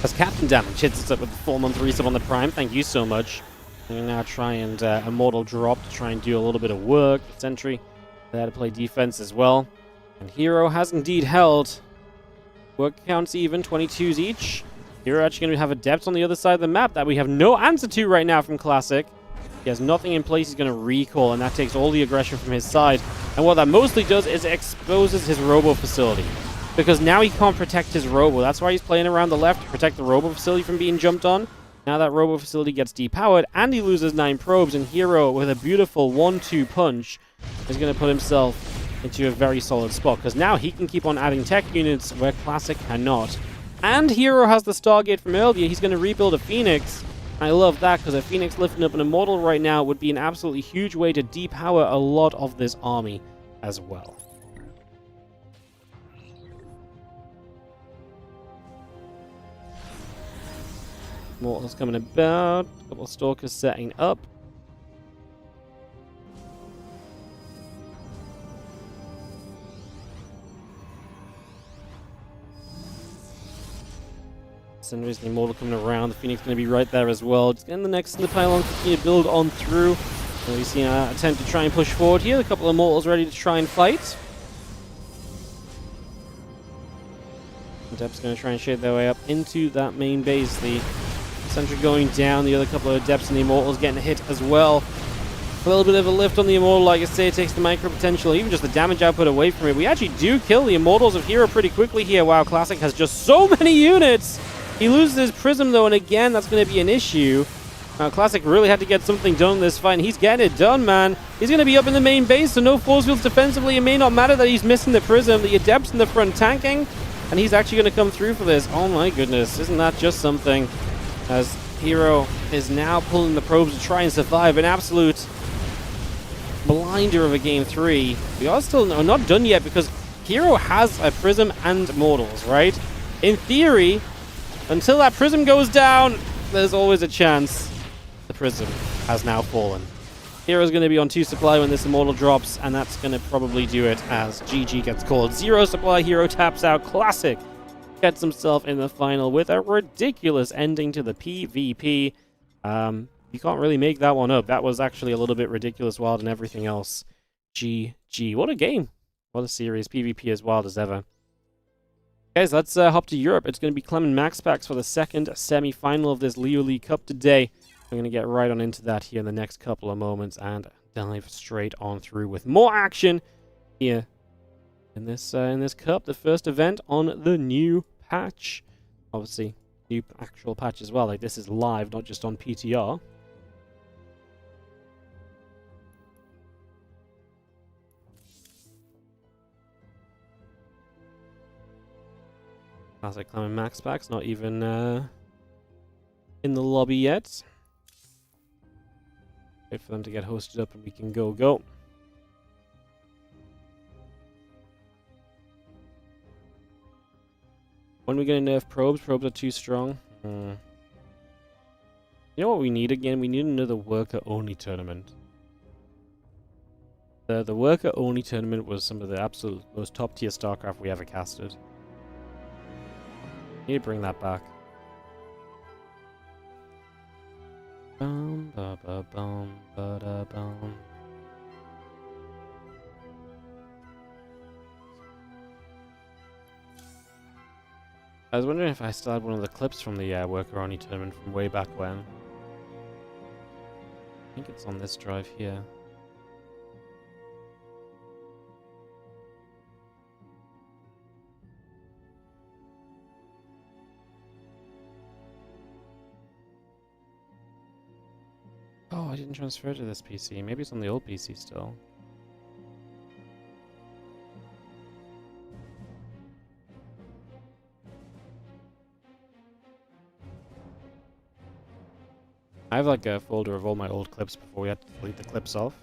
A: As Captain Damage hits us up with the 4-month resub on the Prime. Thank you so much. And we now try and Immortal drop to try and do a little bit of work. Sentry there to play defense as well. And herO has indeed held. Work counts even, 22s each. herO actually going to have Adepts on the other side of the map that we have no answer to right now from Classic. He has nothing in place. He's going to recall, and that takes all the aggression from his side. And what that mostly does is exposes his robo facility. Because now he can't protect his robo. That's why he's playing around the left to protect the robo facility from being jumped on. Now that robo facility gets depowered, and he loses 9 probes, and herO, with a beautiful 1-2 punch, is going to put himself into a very solid spot. Because now he can keep on adding tech units where Classic cannot. And herO has the Stargate from earlier. He's going to rebuild a Phoenix. I love that, because a Phoenix lifting up an Immortal right now would be an absolutely huge way to depower a lot of this army as well. Immortals coming about. A couple of Stalkers setting up. There's the Immortal coming around. The Phoenix going to be right there as well. Just getting the next in the pylon, continue to build on through. We see an attempt to try and push forward here. A couple of Immortals ready to try and fight. Adepts going to try and shade their way up into that main base. The Sentry going down. The other couple of Adepts and the Immortals getting hit as well. A little bit of a lift on the Immortal, like I say, it takes the micro potential, even just the damage output away from it. We actually do kill the Immortals of herO pretty quickly here. Wow, Classic has just so many units! He loses his Prism, though, and again, that's going to be an issue. Classic really had to get something done in this fight, and he's getting it done, man. He's going to be up in the main base, so no force fields defensively. It may not matter that he's missing the Prism. The Adepts in the front tanking, and he's actually going to come through for this. Oh my goodness, isn't that just something? As herO is now pulling the probes to try and survive. An absolute blinder of a game 3. We are still not done yet, because herO has a Prism and Immortals, right? In theory, until that Prism goes down, there's always a chance. The Prism has now fallen. herO's going to be on 2 supply when this Immortal drops, and that's going to probably do it as GG gets called. 0 supply, herO taps out. Classic gets himself in the final with a ridiculous ending to the PvP. You can't really make that one up. That was actually a little bit ridiculous, wild, and everything else. GG. What a game. What a series. PvP as wild as ever. Guys, let's hop to Europe. It's going to be Clem and MaxPax for the second semi-final of this LIULI Cup today. I'm going to get right on into that here in the next couple of moments and dive straight on through with more action here in this cup. The first event on the new patch. Obviously, new actual patch as well. Like, this is live, not just on PTR. Classic Clem and MaxPax, not even in the lobby yet. Wait for them to get hosted up and we can go. When are we going to nerf probes? Probes are too strong. You know what we need again? We need another worker-only tournament. The worker-only tournament was some of the absolute most top-tier StarCraft we ever casted. Need to bring that back. Bum, ba, ba, bum, ba, da, bum. I was wondering if I still had one of the clips from the worker-only tournament from way back when. I think it's on this drive here. Oh, I didn't transfer to this PC. Maybe it's on the old PC still. I have like a folder of all my old clips before we had to delete the clips off.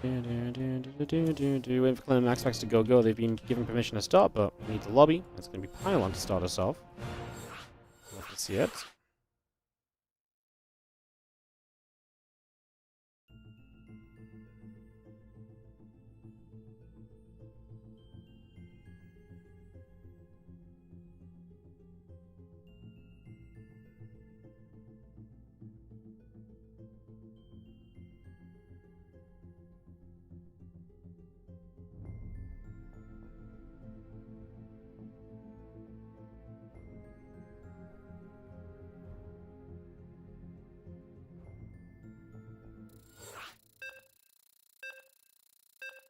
A: Waiting for Clem and MaxPax to go. They've been given permission to start, but we need the lobby. It's going to be Pylon to start us off. Love to see it.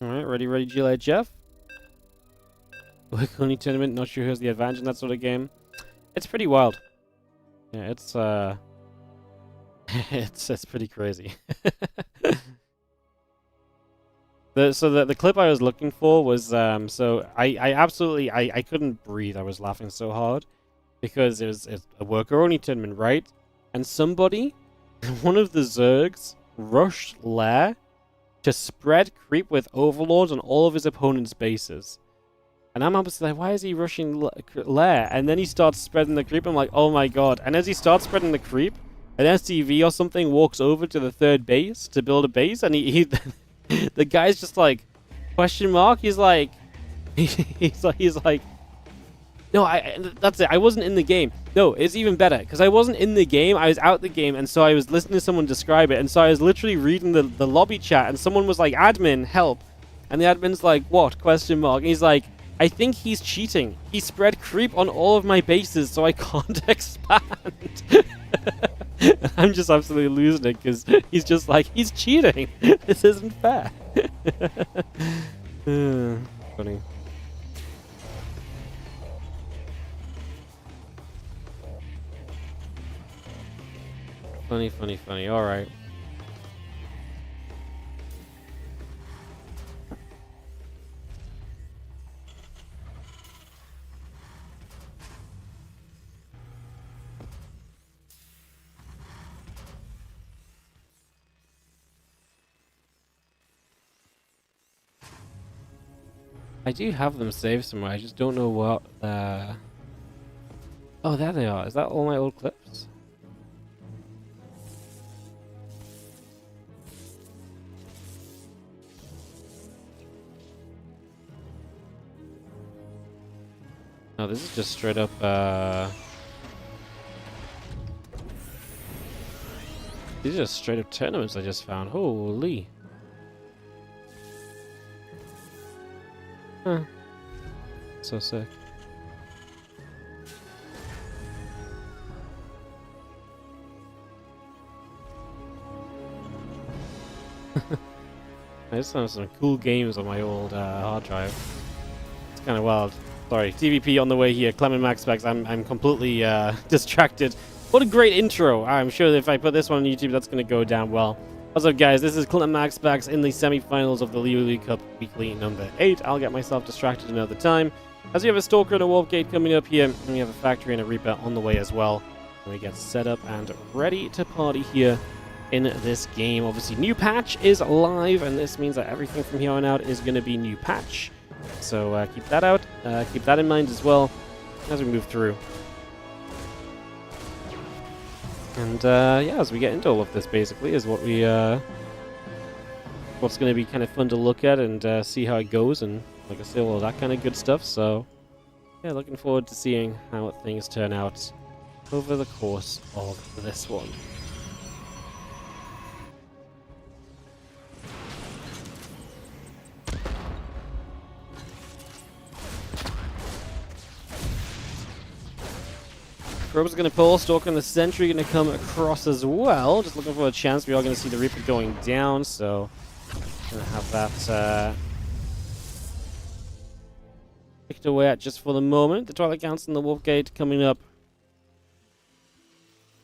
A: Alright, ready, July, Jeff. Work only tournament, not sure who has the advantage in that sort of game. It's pretty wild. Yeah, it's it's pretty crazy. The clip I was looking for was so I absolutely I couldn't breathe. I was laughing so hard because it's a worker only tournament, right? And somebody, one of the Zergs, rushed Lair to spread creep with overlords on all of his opponent's bases. And I'm obviously like, why is he rushing Lair? And then he starts spreading the creep. I'm like, oh my god. And as he starts spreading the creep, an STV or something walks over to the third base to build a base, and he the guy's just like, question mark? He's like, no, that's it. I wasn't in the game. No, it's even better, because I wasn't in the game. I was out the game, and so I was listening to someone describe it, and so I was literally reading the lobby chat, and someone was like, admin, help. And the admin's like, what? Question mark. And he's like, I think he's cheating. He spread creep on all of my bases, so I can't expand. I'm just absolutely losing it, because he's just like, he's cheating. This isn't fair. Funny. Funny. All right. I do have them saved somewhere. I just don't know what. Oh, there they are. Is that all my old clips? No, this is just straight up, these are just straight up tournaments I just found. Holy. Huh. So sick. I just have some cool games on my old hard drive. It's kind of wild. Sorry, TVP on the way here. Clem and MaxPax. I'm completely distracted. What a great intro. I'm sure that if I put this one on YouTube, that's going to go down well. What's up, guys? This is Clem and MaxPax in the semifinals of the LIULI Cup Weekly number 8. I'll get myself distracted another time. As we have a Stalker and a Warp Gate coming up here, and we have a Factory and a Reaper on the way as well. And we get set up and ready to party here in this game. Obviously, new patch is live, and this means that everything from here on out is going to be new patch. So keep that out. Keep that in mind as well as we move through. And yeah, as we get into all of this, basically, is what we what's going to be kind of fun to look at and see how it goes, and like I say, all of that kind of good stuff. So yeah, looking forward to seeing how things turn out over the course of this one. Probe's going to pull, Stalker and the Sentry going to come across as well. Just looking for a chance. We are going to see the Reaper going down, so going to have that picked away at just for the moment. The Twilight Council and the Wolf Gate coming up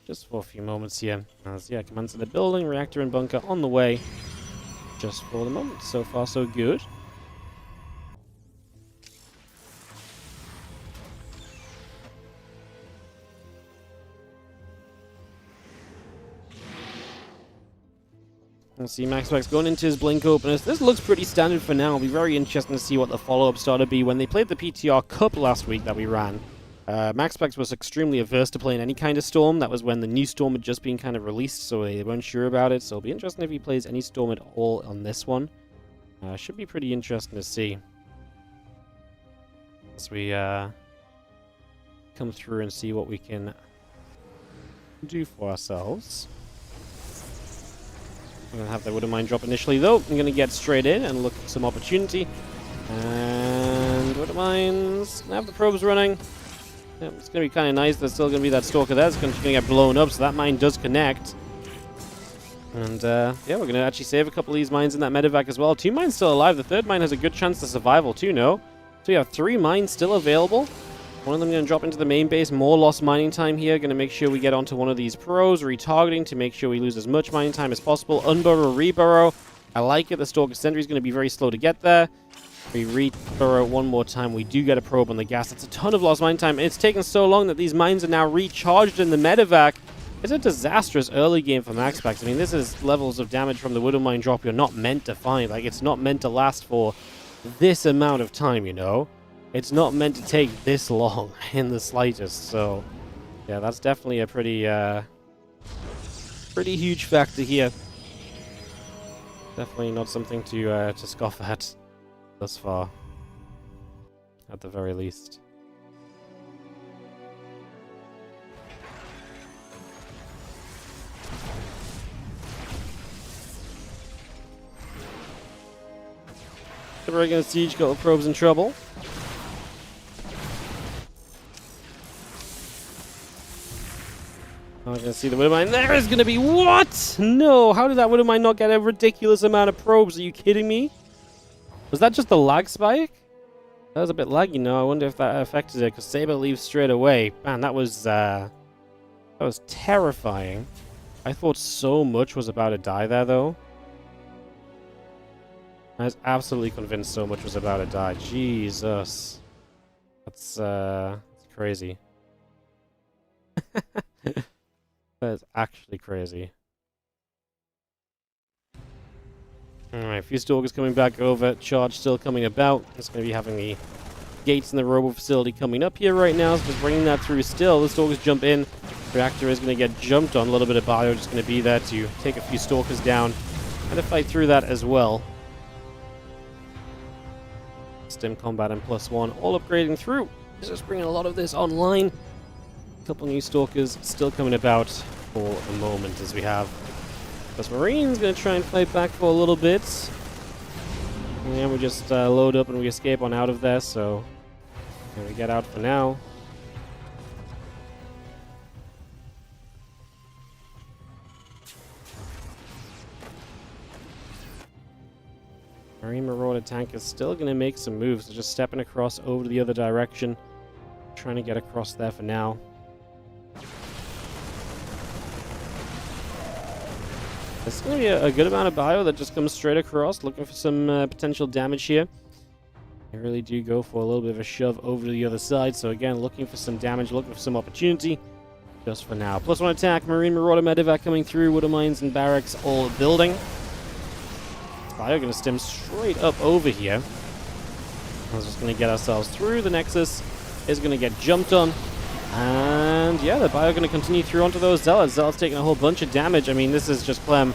A: just for a few moments here. As, yeah, commands in the building, reactor and bunker on the way just for the moment. So far, so good. Let's see MaxPax going into his blink openers. This looks pretty standard for now. It'll be very interesting to see what the follow-up starter be. When they played the PTR Cup last week that we ran, MaxPax was extremely averse to playing any kind of Storm. That was when the new Storm had just been kind of released, so they weren't sure about it. So it'll be interesting if he plays any Storm at all on this one. Should be pretty interesting to see as we come through and see what we can do for ourselves. I'm going to have the Wooden Mine drop initially, though. I'm going to get straight in and look at some opportunity. And Wooden Mines. I have the probes running. Yeah, it's going to be kind of nice. There's still going to be that Stalker there. It's going to get blown up, so that mine does connect. And yeah, we're going to actually save a couple of these mines in that medevac as well. 2 mines still alive. The 3rd mine has a good chance of survival too, no? So we have 3 mines still available. One of them going to drop into the main base. More lost mining time here. Going to make sure we get onto one of these pros. Retargeting to make sure we lose as much mining time as possible. Unburrow, reburrow. I like it. The Stalker Sentry is going to be very slow to get there. We reburrow one more time. We do get a probe on the gas. That's a ton of lost mine time. And it's taken so long that these mines are now recharged in the medevac. It's a disastrous early game for MaxPax. I mean, this is levels of damage from the Widow Mine drop you're not meant to find. Like, it's not meant to last for this amount of time, you know? It's not meant to take this long in the slightest. So, yeah, that's definitely a pretty huge factor here. Definitely not something to scoff at thus far, at the very least. The regular siege got the probes in trouble. I'm going to see the Widow Mine. There is going to be... What? No! How did that Widow Mine not get a ridiculous amount of probes? Are you kidding me? Was that just a lag spike? That was a bit laggy, you know. I wonder if that affected it, because Saber leaves straight away. Man, that was terrifying. I thought so much was about to die there, though. I was absolutely convinced so much was about to die. Jesus. That's crazy. That is actually crazy. Alright, a few Stalkers coming back over. Charge still coming about. It's going to be having the gates in the robo facility coming up here right now. So just bringing that through still. The Stalkers jump in. Reactor is going to get jumped on. A little bit of bio just going to be there to take a few Stalkers down and to fight through that as well. Stim combat and +1 all upgrading through. Just bringing a lot of this online. A couple new Stalkers still coming about for the moment as we have. This Marine's going to try and fight back for a little bit. And we just load up and we escape on out of there, so we get out for now. Marine Marauder tank is still going to make some moves, so just stepping across over to the other direction. Trying to get across there for now. There's going to be a good amount of bio that just comes straight across, looking for some potential damage here. They really do go for a little bit of a shove over to the other side, so again, looking for some damage, looking for some opportunity, just for now. +1 attack, Marine Marauder Medevac coming through, Widow Mines and Barracks all building. Bio going to stem straight up over here. We're just going to get ourselves through. The Nexus is going to get jumped on. And yeah, the Bio going to continue through onto those Zealots. Zealots taking a whole bunch of damage. I mean, this is just Clem.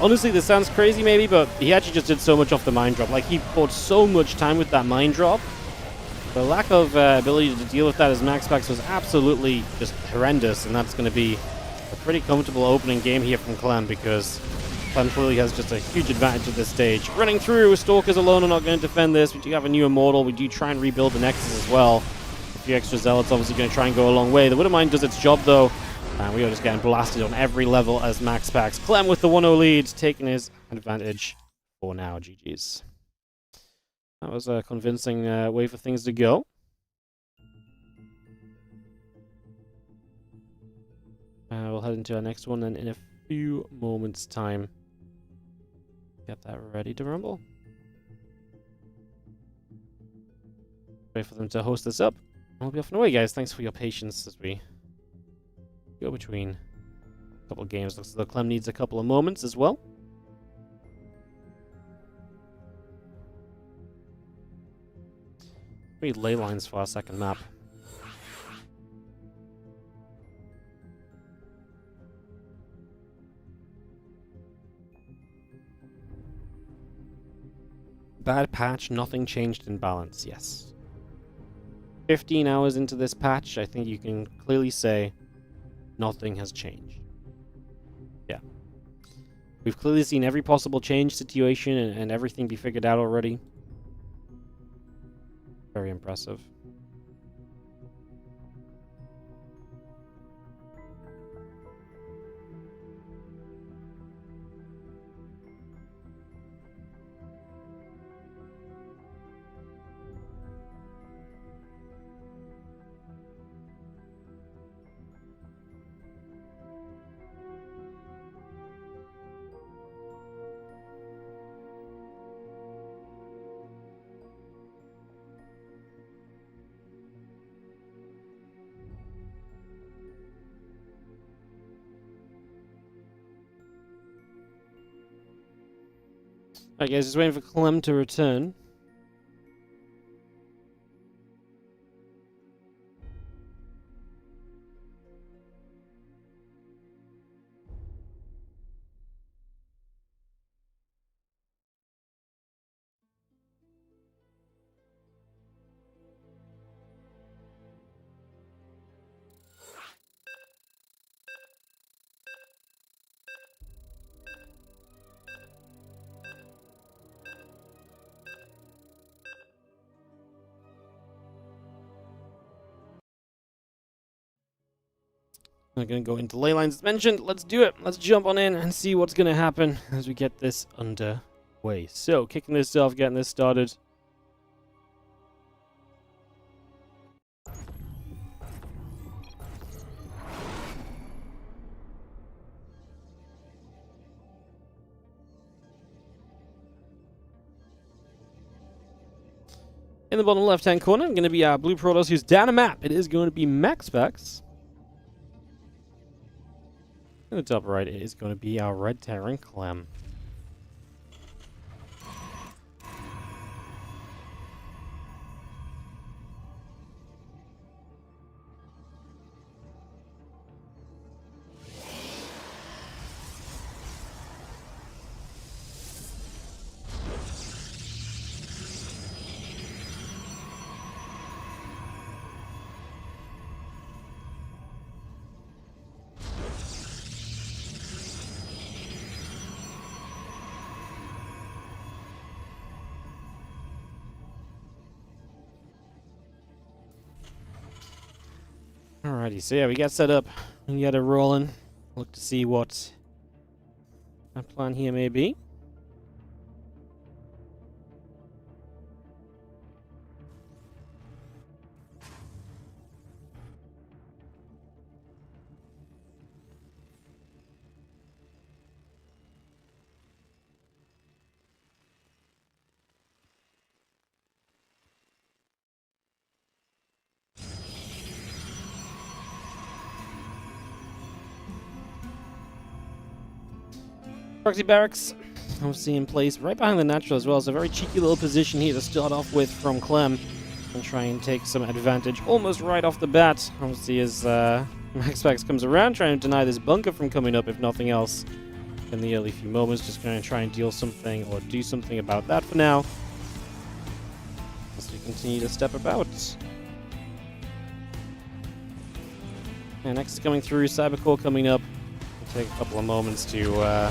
A: Honestly, this sounds crazy maybe, but he actually just did so much off the mine drop. Like, he bought so much time with that mine drop. The lack of ability to deal with that as MaxPax was absolutely just horrendous, and that's going to be a pretty comfortable opening game here from Clem, because Clem clearly has just a huge advantage at this stage. Running through, Stalkers alone are not going to defend this. We do have a new Immortal. We do try and rebuild the Nexus as well. A few extra Zealots obviously going to try and go a long way. The Widow Mine does its job, though. And we are just getting blasted on every level as MaxPax. Clem with the 1-0 lead, taking his advantage for now. GG's. That was a convincing way for things to go. We'll head into our next one then in a few moments' time. Get that ready to rumble. Wait for them to host this up. We'll be off and away, guys. Thanks for your patience as we go between a couple of games. Looks as though Clem needs a couple of moments as well. We need ley lines for our second map. Bad patch, nothing changed in balance, yes. 15 hours into this patch, I think you can clearly say nothing has changed. Yeah. We've clearly seen every possible change situation and everything be figured out already. Very impressive. Alright guys, just waiting for Clem to return. I'm going to go into ley lines as mentioned. Let's do it. Let's jump on in and see what's going to happen as we get this underway. So, kicking this off, getting this started. In the bottom left-hand corner, going to be our blue Protoss who's down a map. It is going to be MaxPax. In the top right, it is going to be our red Terran Clem. Alrighty, so yeah, we got set up. We got it rolling. Look to see what our plan here may be. Proxy barracks, obviously in place right behind the natural as well. So a very cheeky little position here to start off with from Clem and try and take some advantage almost right off the bat. Obviously as MaxPax comes around, trying to deny this bunker from coming up if nothing else in the early few moments. Just going to try and deal something or do something about that for now as we continue to step about. And next is coming through, Cybercore coming up. It'll take a couple of moments to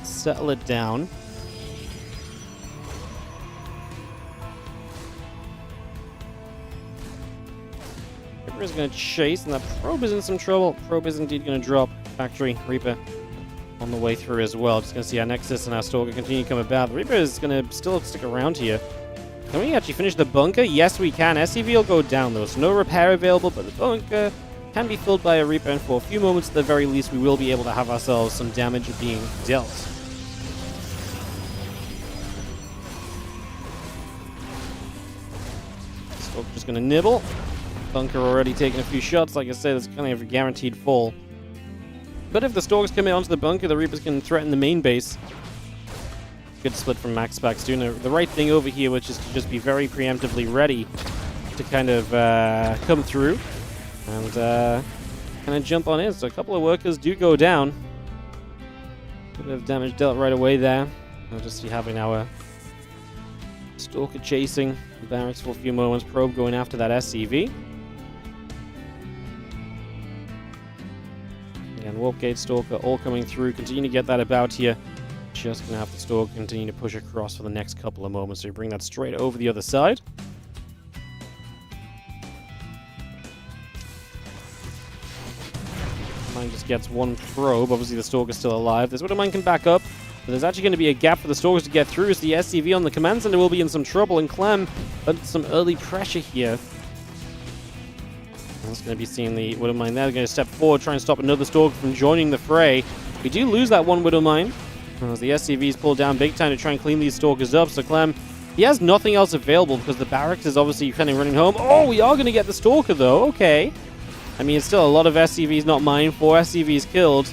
A: settle it down. Reaper is going to chase, and that probe is in some trouble. Probe is indeed going to drop. Factory Reaper on the way through as well. Just going to see our Nexus and our Stalker continue to come about. The Reaper is going to still stick around here. Can we actually finish the bunker? Yes, we can. SCV will go down, though. So no repair available, but the bunker can be filled by a Reaper, and for a few moments at the very least, we will be able to have ourselves some damage being dealt. Just going to nibble. Bunker already taking a few shots. Like I said, it's kind of a guaranteed fall. But if the Stalkers come in onto the bunker, the Reapers can threaten the main base. Good split from MaxPax, doing the right thing over here, which is to just be very preemptively ready to kind of come through and kind of jump on in. So a couple of workers do go down. A bit of damage dealt right away there. We'll just be having our Stalker chasing the barracks for a few moments. Probe going after that SCV. Again, Warp Gate, Stalker all coming through. Continue to get that about here. Just going to have the Stalker continue to push across for the next couple of moments. So you bring that straight over the other side. Mine just gets one probe. Obviously the Stalker's still alive. This Widowmine can back up. But there's actually going to be a gap for the Stalkers to get through as the SCV on the command center will be in some trouble, and Clem under some early pressure here. That's going to be seeing the Widowmine there. They're going to step forward, try and stop another Stalker from joining the fray. We do lose that one Widowmine as the SCVs pull down big time to try and clean these Stalkers up. So Clem, he has nothing else available because the barracks is obviously kind of running home. Oh, we are going to get the Stalker though. Okay. I mean, it's still a lot of SCVs, not mine. 4 SCVs killed.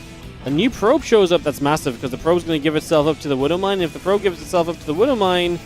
A: A new probe shows up that's massive because the probe's going to give itself up to the Widowmine. If the probe gives itself up to the Widowmine,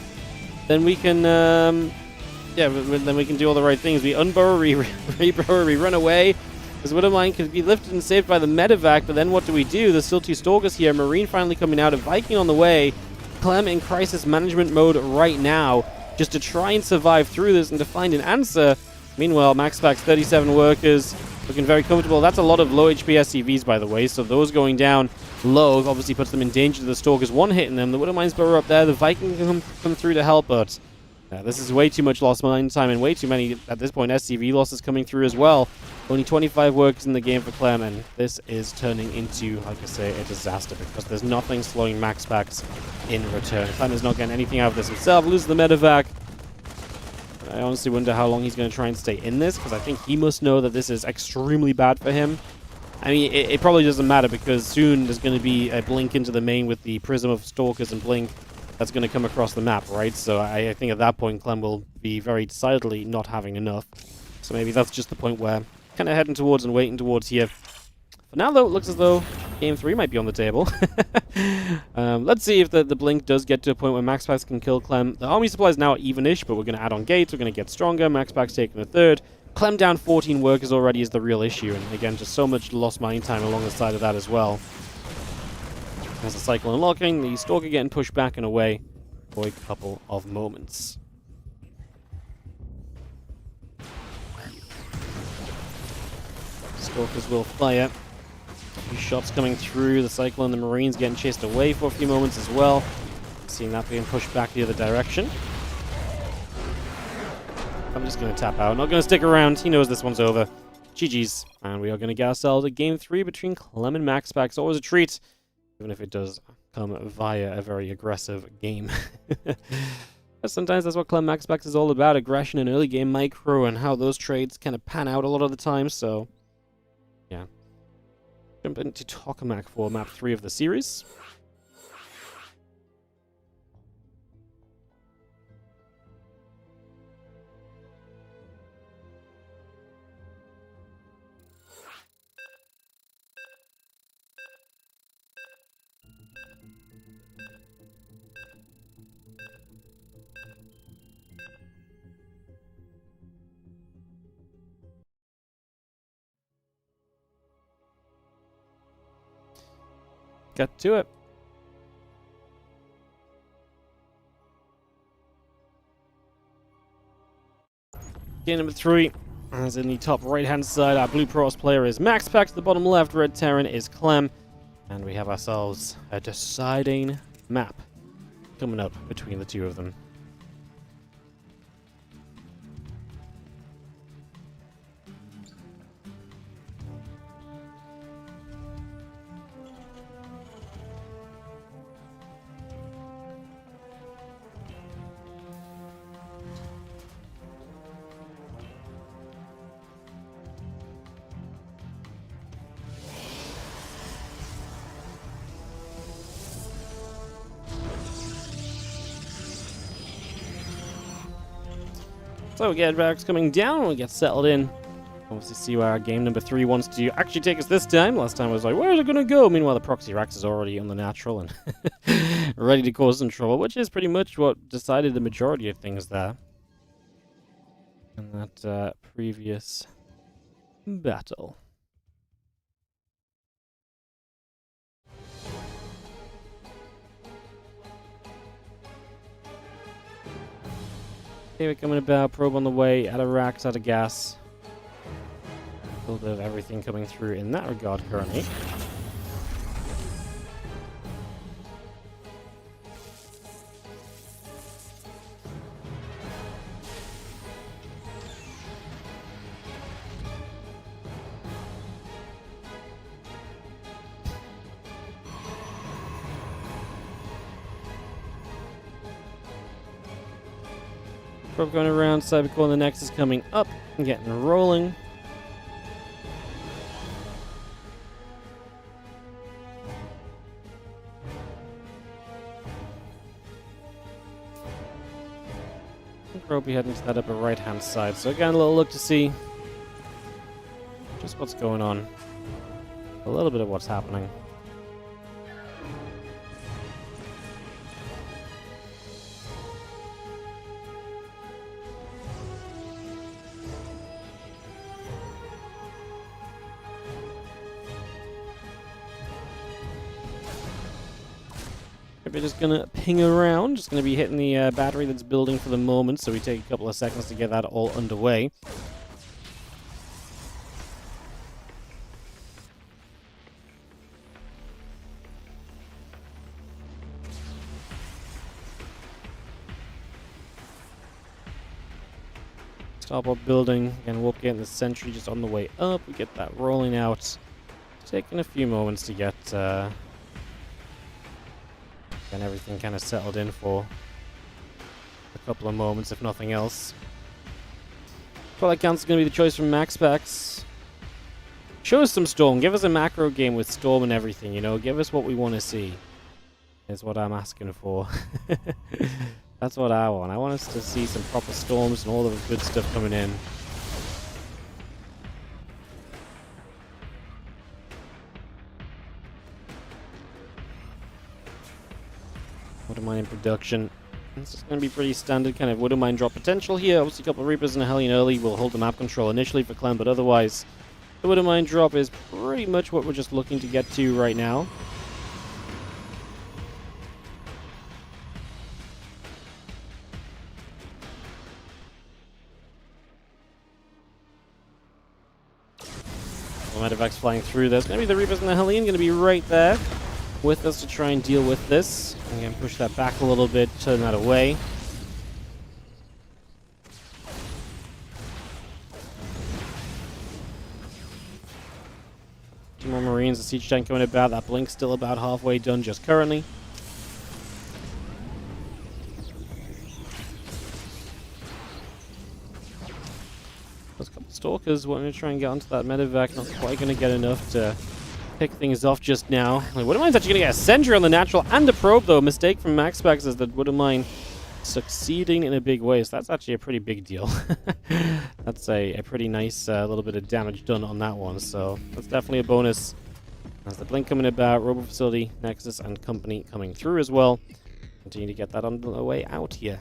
A: then we can, then we can do all the right things. We unburrow, reburrow, we run away. This Widowmine could be lifted and saved by the medevac, but then what do we do? There's still 2 Stalkers here. Marine finally coming out, a Viking on the way. Clem in crisis management mode right now, just to try and survive through this and to find an answer. Meanwhile, MaxPax 37 workers looking very comfortable. That's a lot of low HP SCVs, by the way, so those going down low obviously puts them in danger. The Stalkers one hitting them. The Widowmines burrow up there. The Viking can come through to help, but this is way too much lost mine time and way too many, at this point, SCV losses coming through as well. Only 25 workers in the game for Clem, and this is turning into, like I say, a disaster because there's nothing slowing MaxPax in return. Clem is not getting anything out of this himself. Loses the medevac. I honestly wonder how long he's going to try and stay in this, because I think he must know that this is extremely bad for him. I mean, it probably doesn't matter, because soon there's going to be a blink into the main with the prism of Stalkers and blink that's going to come across the map, right? So I think at that point, Clem will be very decidedly not having enough. So maybe that's just the point where kind of heading towards and waiting towards here. For now, though, it looks as though Game 3 might be on the table. Let's see if the blink does get to a point where MaxPax can kill Clem. The army supply is now even-ish, but we're going to add on gates. We're going to get stronger. MaxPax taking a third. Clem down 14 workers already is the real issue. And again, just so much lost mining time along the side of that as well. As the cycle unlocking, the Stalker getting pushed back and away for a couple of moments. Stalkers will fire. Few shots coming through. The Cyclone, the Marines getting chased away for a few moments as well. Seeing that being pushed back the other direction. I'm just going to tap out. Not going to stick around. He knows this one's over. GG's. And we are going to get ourselves a Game 3 between Clem and MaxPax. Always a treat, even if it does come via a very aggressive game. Sometimes that's what Clem MaxPax is all about. Aggression and early game micro and how those trades kind of pan out a lot of the time. So, yeah. Jump into Tokamak for map 3 of the series. Get to it. Game number 3. As in the top right-hand side, our blue Protoss player is MaxPax. The bottom left, red Terran is Clem. And we have ourselves a deciding map coming up between the two of them. So we get Advax coming down, we get settled in. Obviously see where our game number 3 wants to actually take us this time. Last time I was like, where is it going to go? Meanwhile, the Proxy Rax is already on the natural and ready to cause some trouble, which is pretty much what decided the majority of things there. In that previous battle. Okay, we're coming about, probe on the way, out of racks, out of gas. A little bit of everything coming through in that regard currently. Probe going around, Cybercore, the next is coming up and getting rolling. Probe heading to that upper right hand side. So again, a little look to see just what's going on. A little bit of what's happening. we're just gonna ping around. Just gonna be hitting the battery that's building for the moment, so we take a couple of seconds to get that all underway. Stop our building, and we'll get the sentry just on the way up. We get that rolling out. Taking a few moments to get and everything kind of settled in for a couple of moments, if nothing else. Well, that counts is going to be the choice from MaxPax. Show us some Storm. Give us a macro game with Storm and everything, you know. Give us what we want to see. Is what I'm asking for. That's what I want. I want us to see some proper Storms and all the good stuff coming in. Wouldn't mind in production. This is going to be pretty standard kind of wouldn't mind drop potential here. Obviously a couple of Reapers and a Hellion early will hold the map control initially for Clem, but otherwise the wouldn't mind drop is pretty much what we're just looking to get to right now. Medevac's flying through. There's going to be the Reapers and the Hellion going to be right there with us to try and deal with this. I'm going to push that back a little bit, turn that away. Two more Marines, the siege tank going about. That blink's still about halfway done just currently. There's a couple of Stalkers wanting to try and get onto that medevac. Not quite going to get enough to pick things off just now. Wouldn't Mind's actually going to get a sentry on the natural and a probe, though. Mistake from MaxPax is that Wouldn't Mind succeeding in a big way, so that's actually a pretty big deal. That's a pretty nice little bit of damage done on that one, so that's definitely a bonus. There's the blink coming about, Robo Facility, Nexus, and company coming through as well. Continue to get that on the way out here.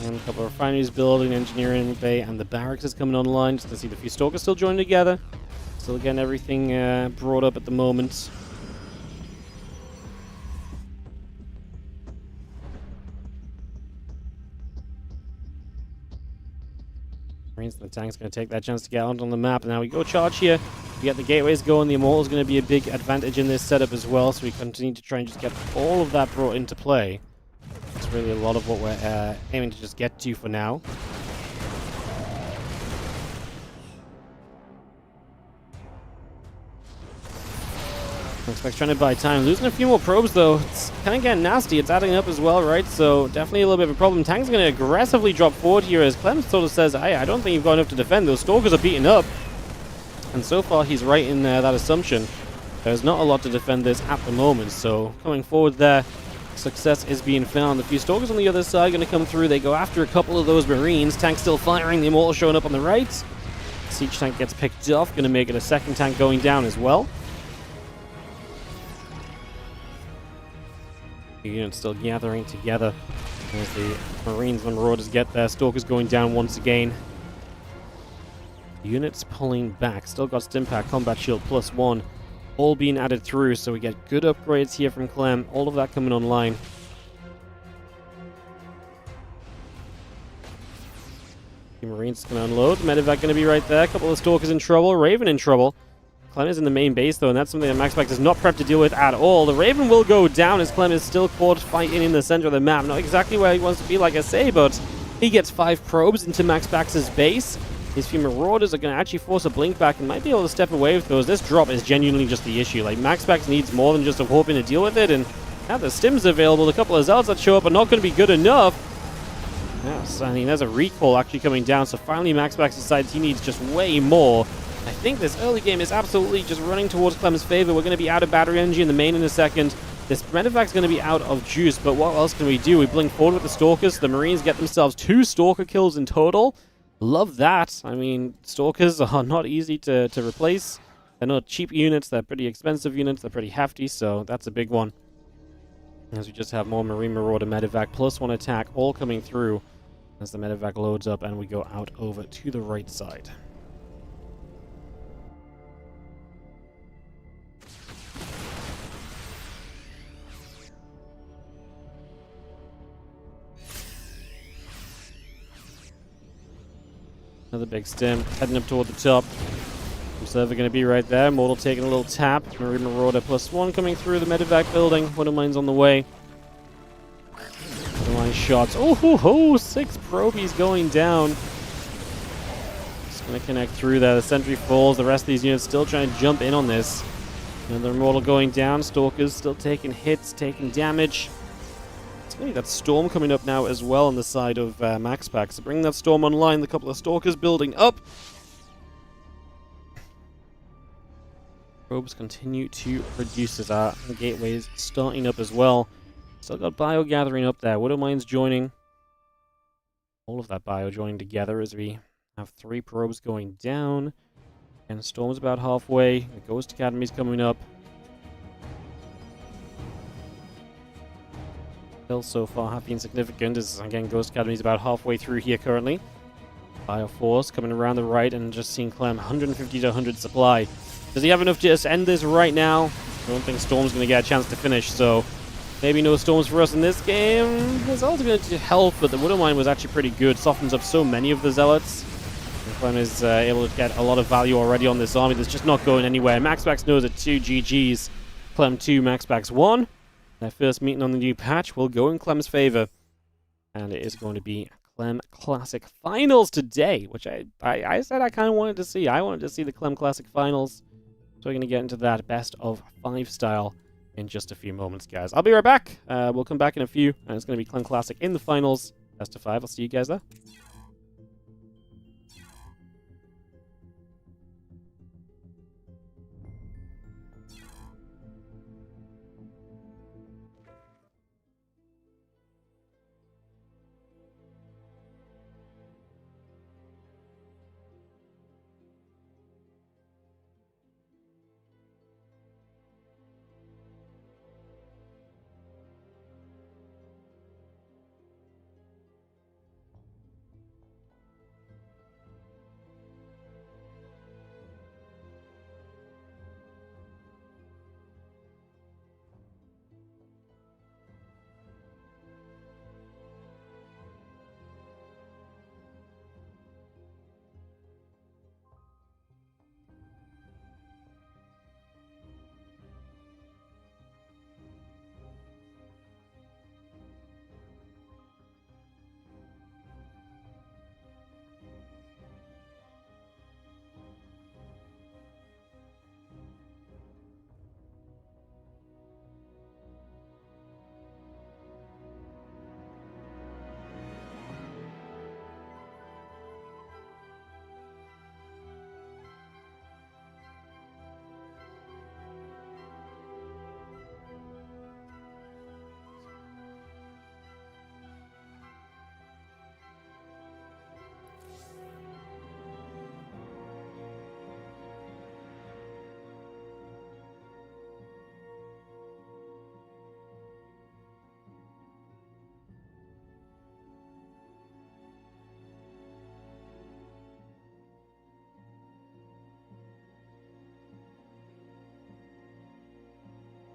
A: And a couple of refineries building, engineering bay, and the barracks is coming online. Just to see the few Stalkers still joining together. Still getting everything brought up at the moment. Marines and the tank's going to take that chance to get out on the map. Now we go charge here. We get the gateways going. The Immortal's going to be a big advantage in this setup as well. So we continue to try and just get all of that brought into play. That's really a lot of what we're aiming to just get to for now. MaxPax trying to buy time. Losing a few more probes, though. It's kind of getting nasty. It's adding up as well, right? So definitely a little bit of a problem. Tank's going to aggressively drop forward here as Clem sort of says, I don't think you've got enough to defend. Those Stalkers are beaten up. And so far, he's right in that assumption. There's not a lot to defend this at the moment. So coming forward there, success is being found. The few Stalkers on the other side going to come through. They go after a couple of those Marines. Tank still firing. The Immortal showing up on the right. Siege tank gets picked off. Going to make it a second tank going down as well. The units still gathering together as the Marines and Marauders get there. Stalkers going down once again. Units pulling back. Still got Stimpack, Combat Shield +1. All being added through, so we get good upgrades here from Clem. All of that coming online. The Marines going to unload. Medevac going to be right there. A couple of Stalkers in trouble. Raven in trouble. Clem is in the main base, though, and that's something that MaxPax is not prepped to deal with at all. The Raven will go down as Clem is still caught fighting in the center of the map. Not exactly where he wants to be, like I say, but he gets 5 probes into MaxPax's base. His few Marauders are going to actually force a blink back and might be able to step away with those. This drop is genuinely just the issue. Like, MaxPax needs more than just a Hoping to deal with it, and now the Stims available. A couple of Zealots that show up are not going to be good enough. Yes, I mean, there's a recall actually coming down, so finally MaxPax decides he needs just way more. I think this early game is absolutely just running towards Clem's favor. We're going to be out of battery energy in the main in a second. This Medevac's going to be out of juice, but what else can we do? We blink forward with the Stalkers. The Marines get themselves 2 Stalker kills in total. Love that. I mean, Stalkers are not easy to replace. They're not cheap units. They're pretty expensive units. They're pretty hefty, so that's a big one. As we just have more Marine Marauder Medevac plus one attack all coming through as the Medevac loads up and we go out over to the right side. Another big stim, heading up toward the top. Server going to be right there. Mortal taking a little tap. Marine Marauder plus one coming through the Medevac building. Wondermine's on the way. Wondermine shots. Oh, ho, ho, 6 probies going down. Just going to connect through there. The sentry falls. The rest of these units still trying to jump in on this. Another Mortal going down. Stalkers still taking hits, taking damage. It's going to be that Storm coming up now as well on the side of MaxPax. So bring that Storm online. The couple of Stalkers building up. Probes continue to produce as our gateways starting up as well. Still got bio gathering up there. Widowmine's joining. All of that bio joining together as we have 3 probes going down. And Storm's about halfway. The Ghost Academy's coming up. Still so far have been significant as again Ghost Academy's about halfway through here currently. Bio Force coming around the right and just seeing Clem 150 to 100 supply. Does he have enough to just end this right now? I don't think Storm's going to get a chance to finish, so maybe no Storms for us in this game. The Zealots are going to help, but the Widowmine was actually pretty good. Softens up so many of the Zealots. And Clem is able to get a lot of value already on this army that's just not going anywhere. MaxPax knows it 2 GGs. Clem 2, MaxPax 1. Their first meeting on the new patch will go in Clem's favor. And it is going to be Clem Classic Finals today, which I said I kind of wanted to see. I wanted to see the Clem Classic Finals. So we're going to get into that best of 5 style in just a few moments, guys. I'll be right back. We'll come back in a few, and it's going to be Clem Classic in the finals. Best of 5. I'll see you guys there.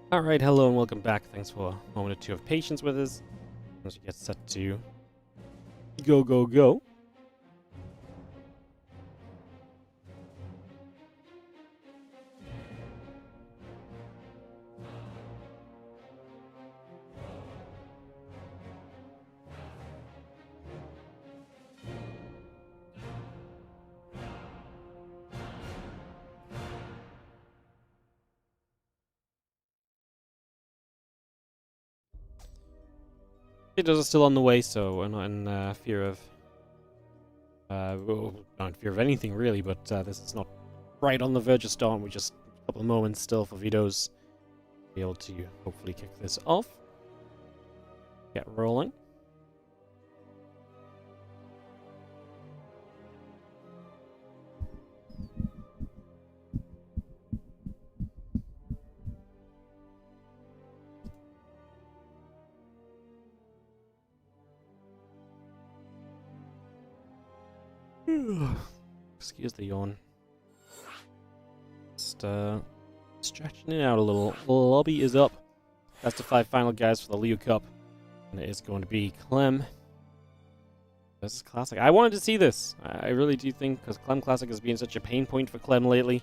A: Alright, hello and welcome back. Thanks for a moment or two of patience with us as we get set to go, go, go. Those are still on the way, so we're not in fear of... well, not in fear of anything, really, but this is not right on the verge of start. We're just a couple of moments still for Vito's to be able to hopefully kick this off. Get rolling. Excuse the yawn. Just stretching it out a little. The lobby is up. That's the 5 final guys for the Liu Cup. And it is going to be Clem. This is Classic. I wanted to see this. I really do think, because Clem Classic has been such a pain point for Clem lately.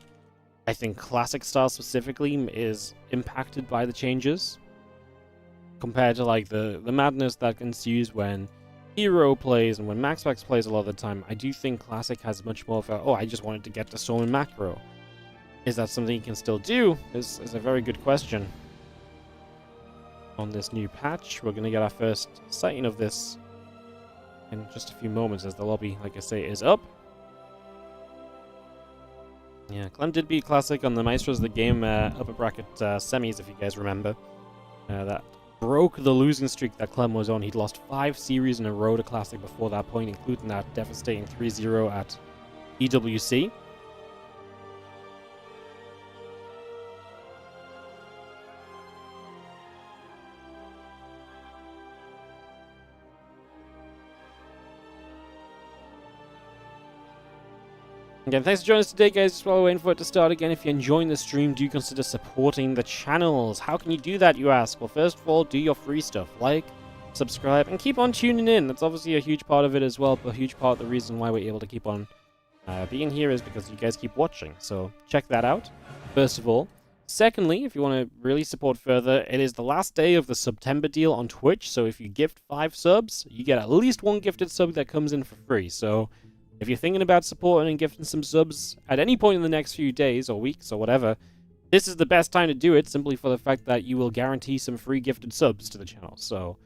A: I think Classic style specifically is impacted by the changes. Compared to like the madness that ensues when herO plays and when MaxPax plays a lot of the time. I do think Classic has much more of a, I just wanted to get the Storm and Macro. Is that something you can still do? Is a very good question. On this new patch, we're going to get our first sighting of this in just a few moments as the lobby, like I say, is up. Yeah, Clem did beat Classic on the Maestros of the Game upper bracket semis, if you guys remember. That broke the losing streak that Clem was on. He'd lost 5 series in a row to Classic before that point, including that devastating 3-0 at EWC. Again, thanks for joining us today, guys. Just while we're waiting for it to start again, if you're enjoying the stream, do consider supporting the channels. How can you do that, you ask? Well, first of all, do your free stuff. Like, subscribe, and keep on tuning in. That's obviously a huge part of it as well, but a huge part of the reason why we're able to keep on being here is because you guys keep watching. So check that out, first of all. Secondly, if you want to really support further, it is the last day of the September deal on Twitch. So if you gift 5 subs, you get at least 1 gifted sub that comes in for free. So if you're thinking about supporting and gifting some subs at any point in the next few days or weeks or whatever, this is the best time to do it, simply for the fact that you will guarantee some free gifted subs to the channel. So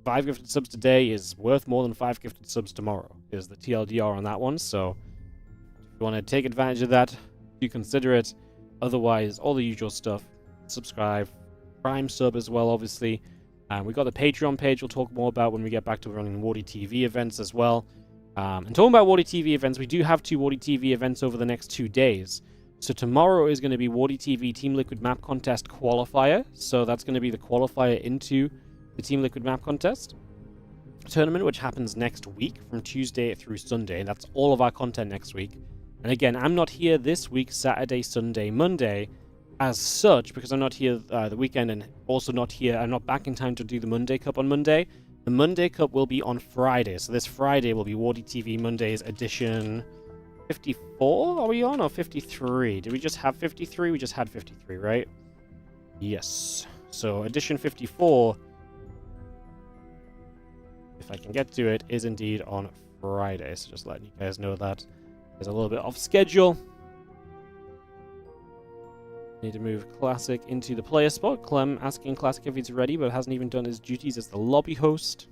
A: 5 gifted subs today is worth more than 5 gifted subs tomorrow, is the TLDR on that one. So if you want to take advantage of that, do consider it. Otherwise, all the usual stuff. Subscribe, Prime sub as well, obviously. We've got the Patreon page we'll talk more about when we get back to running WardiTV events as well. And talking about WardiTV events, we do have 2 WardiTV events over the next 2 days. So tomorrow is going to be WardiTV Team Liquid Map Contest Qualifier. So that's going to be the qualifier into the Team Liquid Map Contest tournament, which happens next week from Tuesday through Sunday. That's all of our content next week. And again, I'm not here this week, Saturday, Sunday, Monday, as such, because I'm not here the weekend, and also not here. I'm not back in time to do the Monday Cup on Monday. The Monday Cup will be on Friday, so this Friday will be WardiTV Mondays edition 54, are we on, or 53? Did we just have 53? We just had 53, right? Yes. So edition 54, if I can get to it, is indeed on Friday. So just letting you guys know that is a little bit off schedule. Need to move Classic into the player spot. Clem asking Classic if he's ready, but hasn't even done his duties as the lobby host.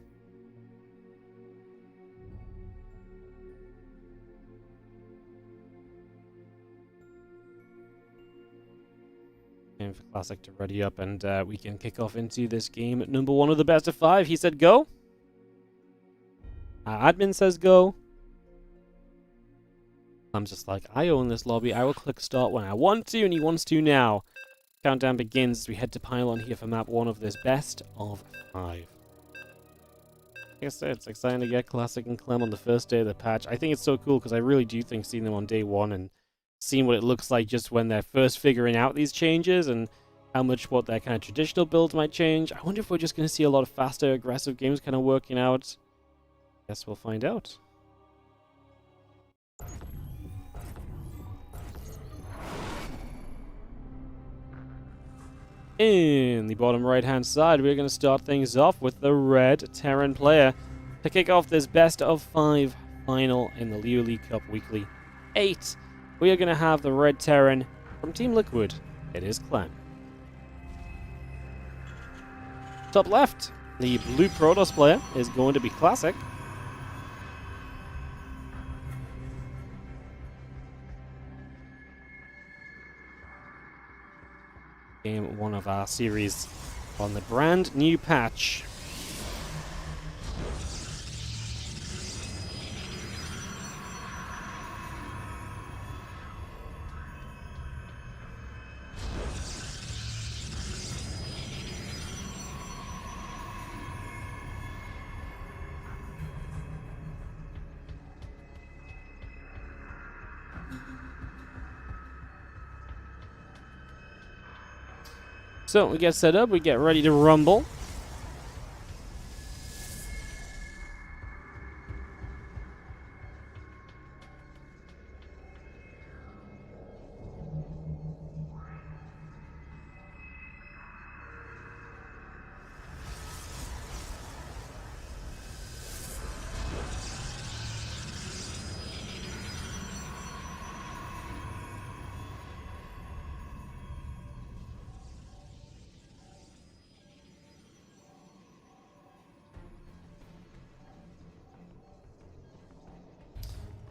A: And for Classic to ready up, and we can kick off into this game at number 1 of the best of 5. He said go. Admin says go. I'm just like, I own this lobby. I will click start when I want to, and he wants to now. Countdown begins as we head to Pylon here for map 1 of this best of 5. Like I said, it's exciting to get Classic and Clem on the first day of the patch. I think it's so cool because I really do think seeing them on day 1 and seeing what it looks like just when they're first figuring out these changes and how much what their kind of traditional builds might change. I wonder if we're just going to see a lot of faster, aggressive games kind of working out. Guess we'll find out. In the bottom right-hand side, we're going to start things off with the red Terran player to kick off this best of 5 final in the LIULI Cup Weekly 8. We are going to have the red Terran from Team Liquid. It is Clem. Top left, the blue Protoss player is going to be Classic. Game 1 of our series on the brand new patch. So we get set up, we get ready to rumble.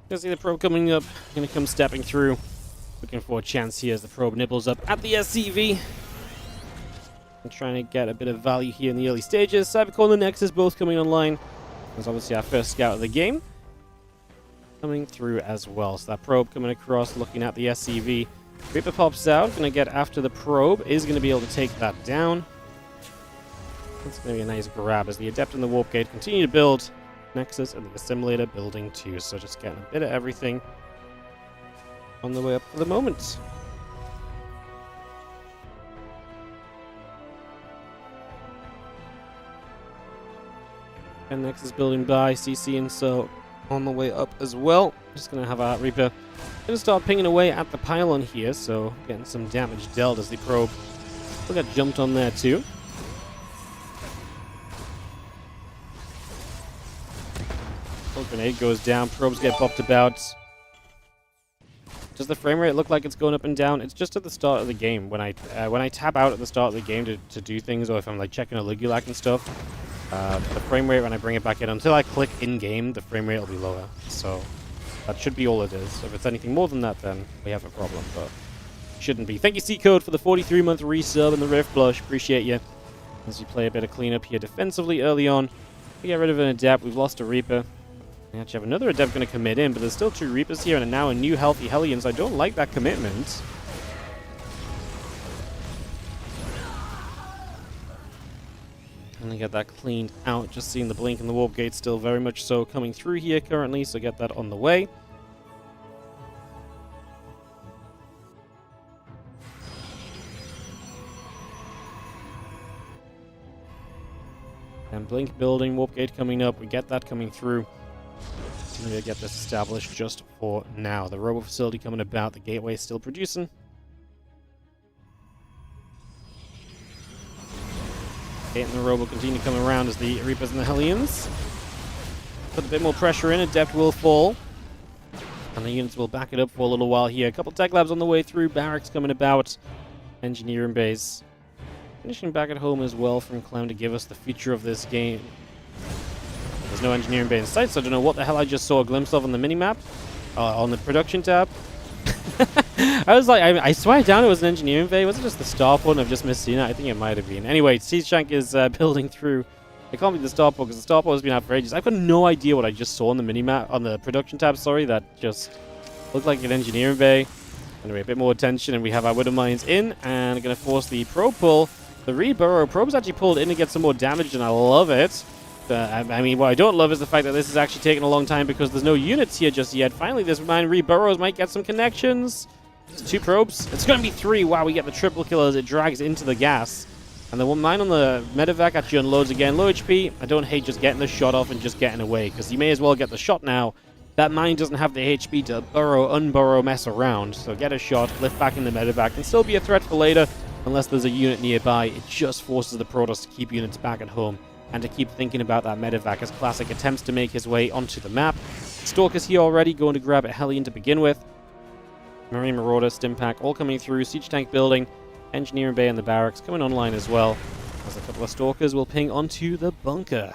A: You can see the probe coming up, gonna come stepping through. Looking for a chance here as the probe nibbles up at the SCV. I'm trying to get a bit of value here in the early stages. Cybercore and the Nexus both coming online. There's obviously our first scout of the game coming through as well. So that probe coming across, looking at the SCV. Reaper pops out, gonna get after the probe, is gonna be able to take that down. That's gonna be a nice grab as the Adept and the Warp Gate continue to build. Nexus and the Assimilator building too, so just getting a bit of everything on the way up for the moment. And Nexus building by CC, and so on the way up as well. Just gonna have our Reaper gonna start pinging away at the pylon here, so getting some damage dealt as the probe will get jumped on there too. Grenade goes down, probes get bopped about. Does the frame rate look like it's going up and down? It's just at the start of the game. When I tap out at the start of the game to do things, or if I'm like checking a LIULI and stuff, the frame rate when I bring it back in, until I click in-game, the frame rate will be lower. So that should be all it is. If it's anything more than that, then we have a problem, but shouldn't be. Thank you, C-Code, for the 43-month resub and the Rift Blush. Appreciate you. As we play a bit of cleanup here defensively early on. We get rid of an Adept. We've lost a Reaper. We actually have another Adept going to commit in, but there's still 2 Reapers here and now a new healthy Hellion, so I don't like that commitment. Gonna get that cleaned out. Just seeing the blink and the Warp Gate still very much so coming through here currently, so get that on the way. And blink building, Warp Gate coming up. We get that coming through. I'm going to get this established just for now. The robo facility coming about, the gateway still producing. Gate and the robo continue to come around as the Reapers and the Hellions put a bit more pressure in. Adept will fall. And the units will back it up for a little while here. A couple tech labs on the way through. Barracks coming about. Engineering base. Finishing back at home as well from Clem to give us the future of this game. There's no engineering bay in sight, so I don't know what the hell I just saw a glimpse of on the minimap. On the production tab. I was like, I swear down it was an engineering bay. Was it just the starport and I've just missed it? I think it might have been. Anyway, Seashank is building through. It can't be the starport because the starport has been out for ages. I've got no idea what I just saw on the minimap, on the production tab, sorry. That just looked like an engineering bay. Anyway, a bit more attention and we have our Widow Mines in and going to force the probe pull. The reburrow probe's actually pulled in to get some more damage and I love it. I mean, what I don't love is the fact that this is actually taking a long time because there's no units here just yet. Finally, this mine reburrows might get some connections. It's 2 probes. It's going to be 3. Wow, we get the triple kill as it drags into the gas. And the one mine on the medevac actually unloads again. Low HP. I don't hate just getting the shot off and just getting away because you may as well get the shot now. That mine doesn't have the HP to burrow, unburrow, mess around. So get a shot, lift back in the medevac, and still be a threat for later unless there's a unit nearby. It just forces the Protoss to keep units back at home and to keep thinking about that medevac as Classic attempts to make his way onto the map. Stalker's here already, going to grab a Hellion to begin with. Marine Marauder, Stimpack, all coming through. Siege Tank building, Engineering Bay and the Barracks coming online as well. As a couple of Stalkers will ping onto the bunker.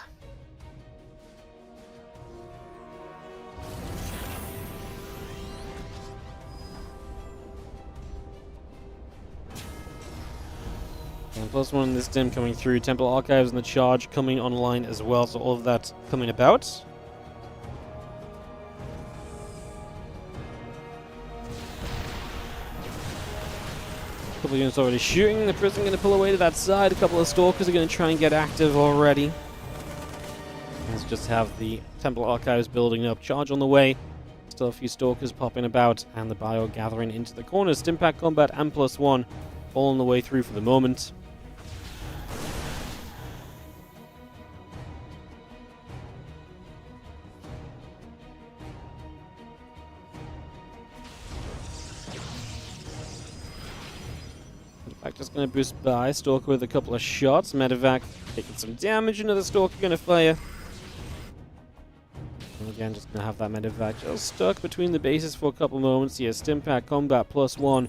A: And +1 in this dim coming through. Temple Archives and the Charge coming online as well. So all of that coming about. A couple of units already shooting. The Prison going to pull away to that side. A couple of Stalkers are going to try and get active already. Let's just have the Temple Archives building up. Charge on the way. Still a few Stalkers popping about. And the Bio gathering into the corners. Stimpack Combat and +1 all on the way through for the moment. just going to boost by. Stalker with a couple of shots. Medevac taking some damage. Another Stalker going to fire. And again, just going to have that Medevac just stuck between the bases for a couple moments here. Stimpack, Combat, +1,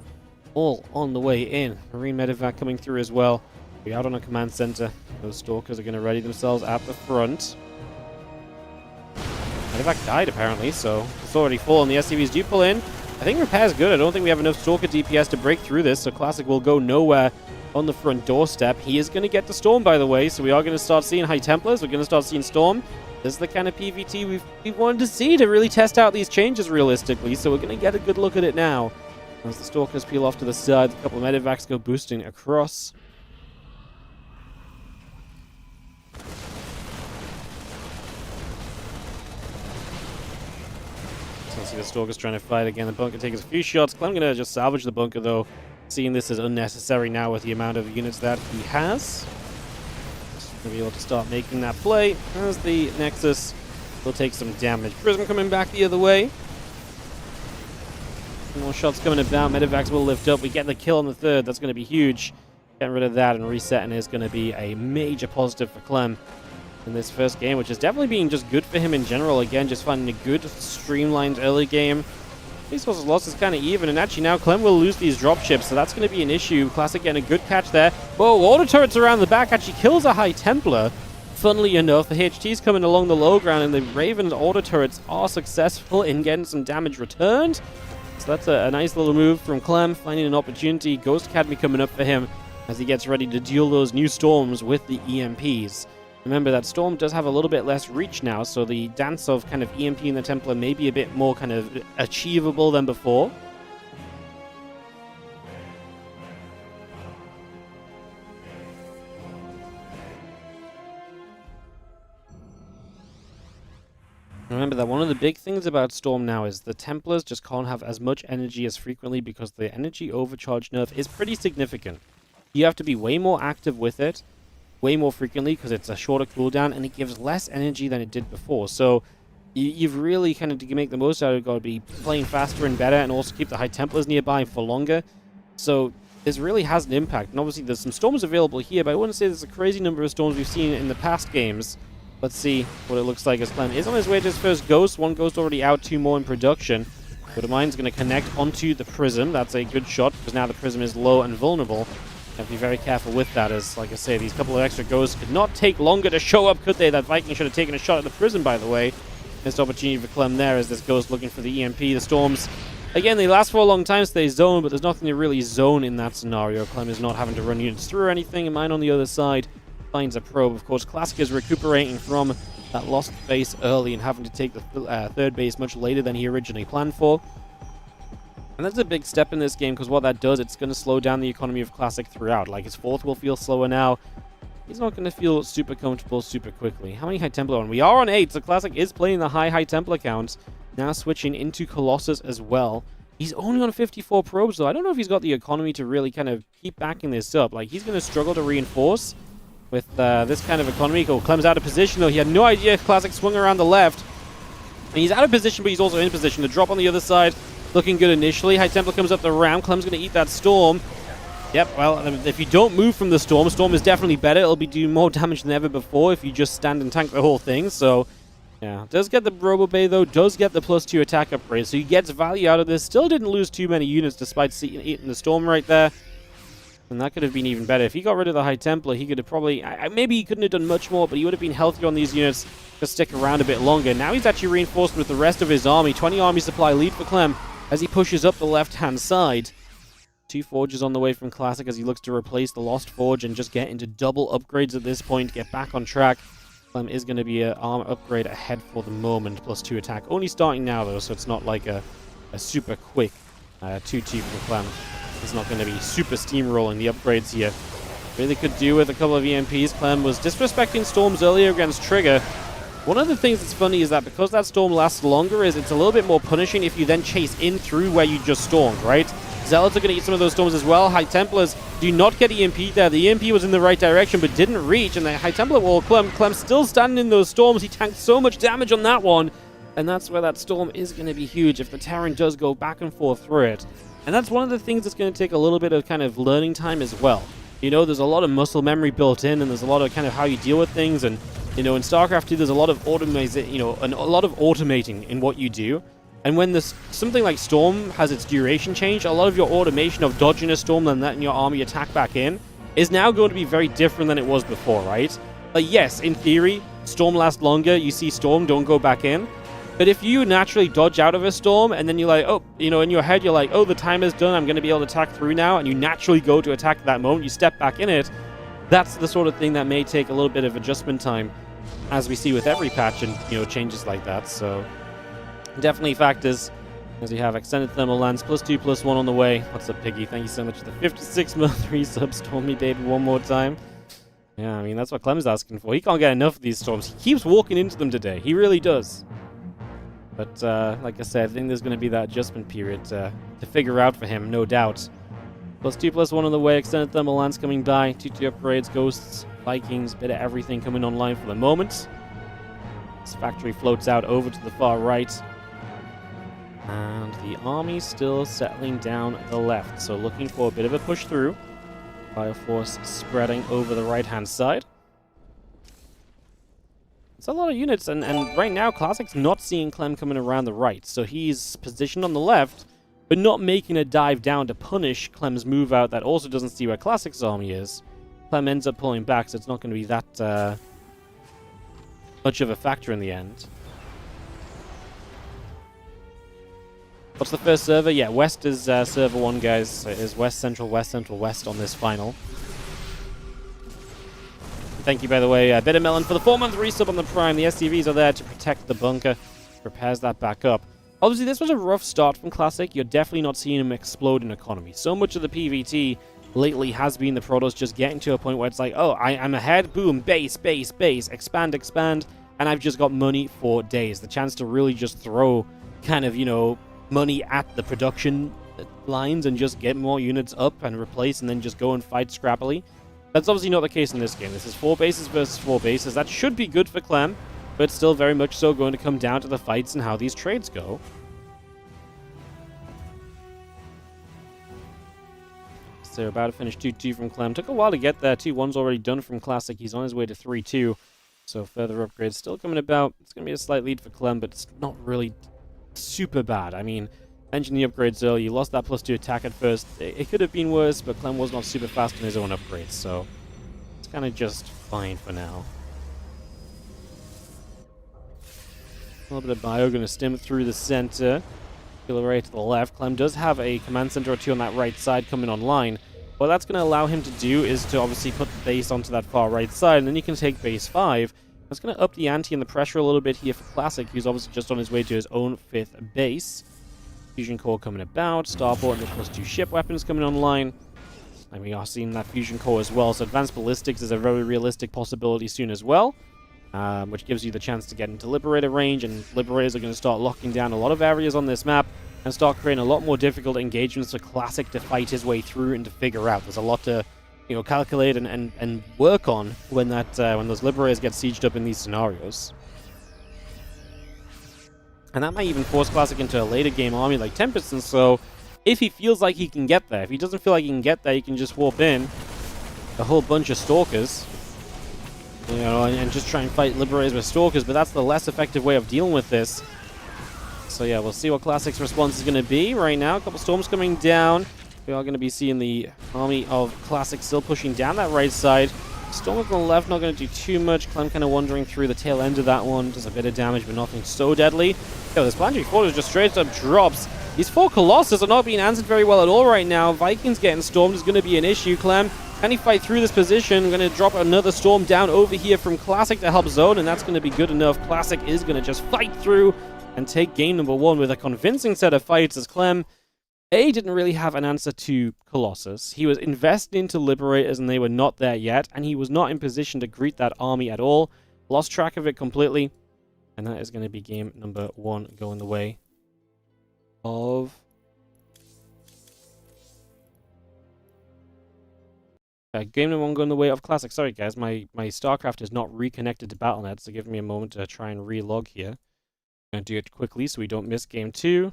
A: all on the way in. Marine Medevac coming through as well. We're out on a command center. Those Stalkers are going to ready themselves at the front. Medevac died apparently, so it's already full, and the SCVs do pull in. I think repair's good. I don't think we have enough Stalker DPS to break through this, so Classic will go nowhere on the front doorstep. He is going to get the Storm, by the way, so we are going to start seeing High Templars. We're going to start seeing Storm. This is the kind of PvT we've wanted to see to really test out these changes realistically, so we're going to get a good look at it now. As the Stalkers peel off to the side, a couple of Medevacs go boosting across. So see the Stalkers trying to fight again. The bunker takes a few shots. Clem going to just salvage the bunker though, seeing this as unnecessary now with the amount of units that he has. Going to be able to start making that play as the Nexus will take some damage. Prism coming back the other way. More shots coming about. Medevacs will lift up. We get the kill on the third. That's going to be huge. Getting rid of that and resetting is going to be a major positive for Clem in this first game, which has definitely been just good for him in general. Again, just finding a good, streamlined early game. Resources lost is kind of even, and actually now Clem will lose these dropships, so that's going to be an issue. Classic getting a good catch there. Whoa, auto turrets around the back actually kills a High Templar. Funnily enough, the HT's coming along the low ground, and the Raven's auto turrets are successful in getting some damage returned. So that's a nice little move from Clem, finding an opportunity. Ghost Academy coming up for him as he gets ready to deal those new storms with the EMPs. Remember that Storm does have a little bit less reach now, so the dance of kind of EMP in the Templar may be a bit more kind of achievable than before. Remember that one of the big things about Storm now is the Templars just can't have as much energy as frequently because the energy overcharge nerf is pretty significant. You have to be way more active with it, way more frequently because it's a shorter cooldown and it gives less energy than it did before. So you've really kind of, to make the most out of it, got to be playing faster and better and also keep the High Templars nearby for longer. So this really has an impact. And obviously there's some Storms available here, but I wouldn't say there's a crazy number of Storms we've seen in the past games. Let's see what it looks like as Clem is on his way to his first Ghost. One Ghost already out, 2 more in production. But Mine's going to connect onto the Prism. That's a good shot because now the Prism is low and vulnerable. Have to be very careful with that, as, like I say, these couple of extra Ghosts could not take longer to show up, could they? That Viking should have taken a shot at the Prism, by the way. Missed opportunity for Clem there as this Ghost looking for the EMP. The Storms, again, they last for a long time, so they zone, but there's nothing to really zone in that scenario. Clem is not having to run units through or anything, and Mine on the other side finds a probe. Of course, Classic is recuperating from that lost base early and having to take the third base much later than he originally planned for. And that's a big step in this game, because what that does, it's going to slow down the economy of Classic throughout. Like, his fourth will feel slower now. He's not going to feel super comfortable super quickly. How many High Templar on? We are on 8, so Classic is playing the high Templar count. Now switching into Colossus as well. He's only on 54 probes, though. I don't know if he's got the economy to really kind of keep backing this up. Like, he's going to struggle to reinforce with this kind of economy. Oh, Clem's out of position, though. He had no idea Classic swung around the left. And he's out of position, but he's also in position. The drop on the other side, looking good initially. High Templar comes up the ramp. Clem's going to eat that Storm. Yep, well, if you don't move from the Storm, Storm is definitely better. It'll be doing more damage than ever before if you just stand and tank the whole thing. So, yeah. Does get the Robo Bay, though. Does get the +2 attack upgrade. So he gets value out of this. Still didn't lose too many units despite eating the Storm right there. And that could have been even better. If he got rid of the High Templar, he could have probably... maybe he couldn't have done much more, but he would have been healthier on these units to stick around a bit longer. Now he's actually reinforced with the rest of his army. 20 army supply lead for Clem as he pushes up the left-hand side. 2 Forges on the way from Classic as he looks to replace the Lost Forge and just get into double upgrades at this point, get back on track. Clem is going to be an armor upgrade ahead for the moment, +2 attack. Only starting now, though, so it's not like a super quick 2-2 for Clem. He's not going to be super steamrolling the upgrades here. Really could do with a couple of EMPs. Clem was disrespecting Storms earlier against Trigger. One of the things that's funny is that because that Storm lasts longer, is it's a little bit more punishing if you then chase in through where you just stormed, right? Zealots are going to eat some of those Storms as well. High Templars do not get EMP there. The EMP was in the right direction but didn't reach, and the High Templar wall, Clem still standing in those Storms. He tanked so much damage on that one, and that's where that Storm is going to be huge. If the Terran does go back and forth through it, And that's one of the things that's going to take a little bit of kind of learning time as well. You know, there's a lot of muscle memory built in, and there's a lot of kind of how you deal with things. And, you know, in StarCraft 2, there's a lot of a lot of automating in what you do. And when this something like Storm has its duration change, a lot of your automation of dodging a Storm and letting your army attack back in is now going to be very different than it was before, right? Like, yes, in theory, Storm lasts longer. You see Storm, don't go back in. But if you naturally dodge out of a Storm, and then you're like, oh, you know, in your head, you're like, oh, the timer's done, I'm going to be able to attack through now, and you naturally go to attack at that moment, you step back in it, that's the sort of thing that may take a little bit of adjustment time, as we see with every patch and, you know, changes like that. So, definitely factors, as you have extended thermal lance, +2, +1 on the way. What's up, Piggy? Thank you so much for the 56 mil 3 subs. Stormy David one more time. Yeah, I mean, that's what Clem's asking for. He can't get enough of these Storms. He keeps walking into them today. He really does. But, like I said, I think there's going to be that adjustment period to figure out for him, no doubt. +2, +1 on the way, extended thermal lance coming by, 2-2 upgrades, ghosts, Vikings, bit of everything coming online for the moment. This factory floats out over to the far right. And the army still settling down the left, so looking for a bit of a push through. Fire force spreading over the right-hand side. It's a lot of units, and right now, Classic's not seeing Clem coming around the right, so he's positioned on the left, but not making a dive down to punish Clem's move out that also doesn't see where Classic's army is. Clem ends up pulling back, so it's not going to be that much of a factor in the end. What's the first server? Yeah, West is server 1, guys. It is West, Central, West, Central, West on this final. Thank you, by the way, Bitter Melon, for the 4-month resub on the Prime. The SCVs are there to protect the bunker. Repairs that back up. Obviously, this was a rough start from Classic. You're definitely not seeing him explode in economy. So much of the PvT lately has been the Protoss just getting to a point where it's like, oh, I'm ahead, boom, base, base, base, expand, expand, and I've just got money for days. The chance to really just throw kind of, you know, money at the production lines and just get more units up and replace and then just go and fight scrappily. That's obviously not the case in this game. This is 4 bases versus 4 bases. That should be good for Clem, but it's still very much so going to come down to the fights and how these trades go. So they're about to finish 2-2 from Clem. Took a while to get there. 2-1's already done from Classic. He's on his way to 3-2. So further upgrades still coming about. It's going to be a slight lead for Clem, but it's not really super bad. I mean, mentioned the upgrades earlier. You lost that +2 attack at first. It could have been worse, but Clem was not super fast on his own upgrades, so it's kind of just fine for now. A little bit of bio going to stem through the center. Array to the left. Clem does have a command center or two on that right side coming online. What that's going to allow him to do is to obviously put the base onto that far right side, and then you can take base 5. That's going to up the ante and the pressure a little bit here for Classic, who's obviously just on his way to his own 5th base. Fusion core coming about, Starport and the +2 ship weapons coming online. And we are seeing that fusion core as well, so advanced ballistics is a very realistic possibility soon as well. Which gives you the chance to get into Liberator range, and Liberators are going to start locking down a lot of areas on this map and start creating a lot more difficult engagements for Classic to fight his way through and to figure out. There's a lot to, you know, calculate and work on when those Liberators get sieged up in these scenarios. And that might even force Classic into a later game army like Tempest, and so if he feels like he can get there, if he doesn't feel like he can get there, he can just warp in a whole bunch of Stalkers. You know, and just try and fight Liberators with Stalkers, but that's the less effective way of dealing with this. So yeah, we'll see what Classic's response is going to be. Right now, a couple Storms coming down. We are going to be seeing the army of Classic still pushing down that right side. Storm on the left, not going to do too much. Clem kind of wandering through the tail end of that one. Does a bit of damage, but nothing so deadly. Yo, this planetary fortress just straight up drops. These 4 Colossus are not being answered very well at all right now. Vikings getting stormed is going to be an issue. Clem, can he fight through this position? We're going to drop another Storm down over here from Classic to help zone, and that's going to be good enough. Classic is going to just fight through and take game number 1 with a convincing set of fights, as Clem didn't really have an answer to Colossus. He was invested into Liberators and they were not there yet, and he was not in position to greet that army at all. Lost track of it completely, and that is going to be game number 1 going the way of... game number 1 going the way of Classic. Sorry guys, my StarCraft is not reconnected to Battle.net, so give me a moment to try and relog here. I'm going to do it quickly so we don't miss game 2.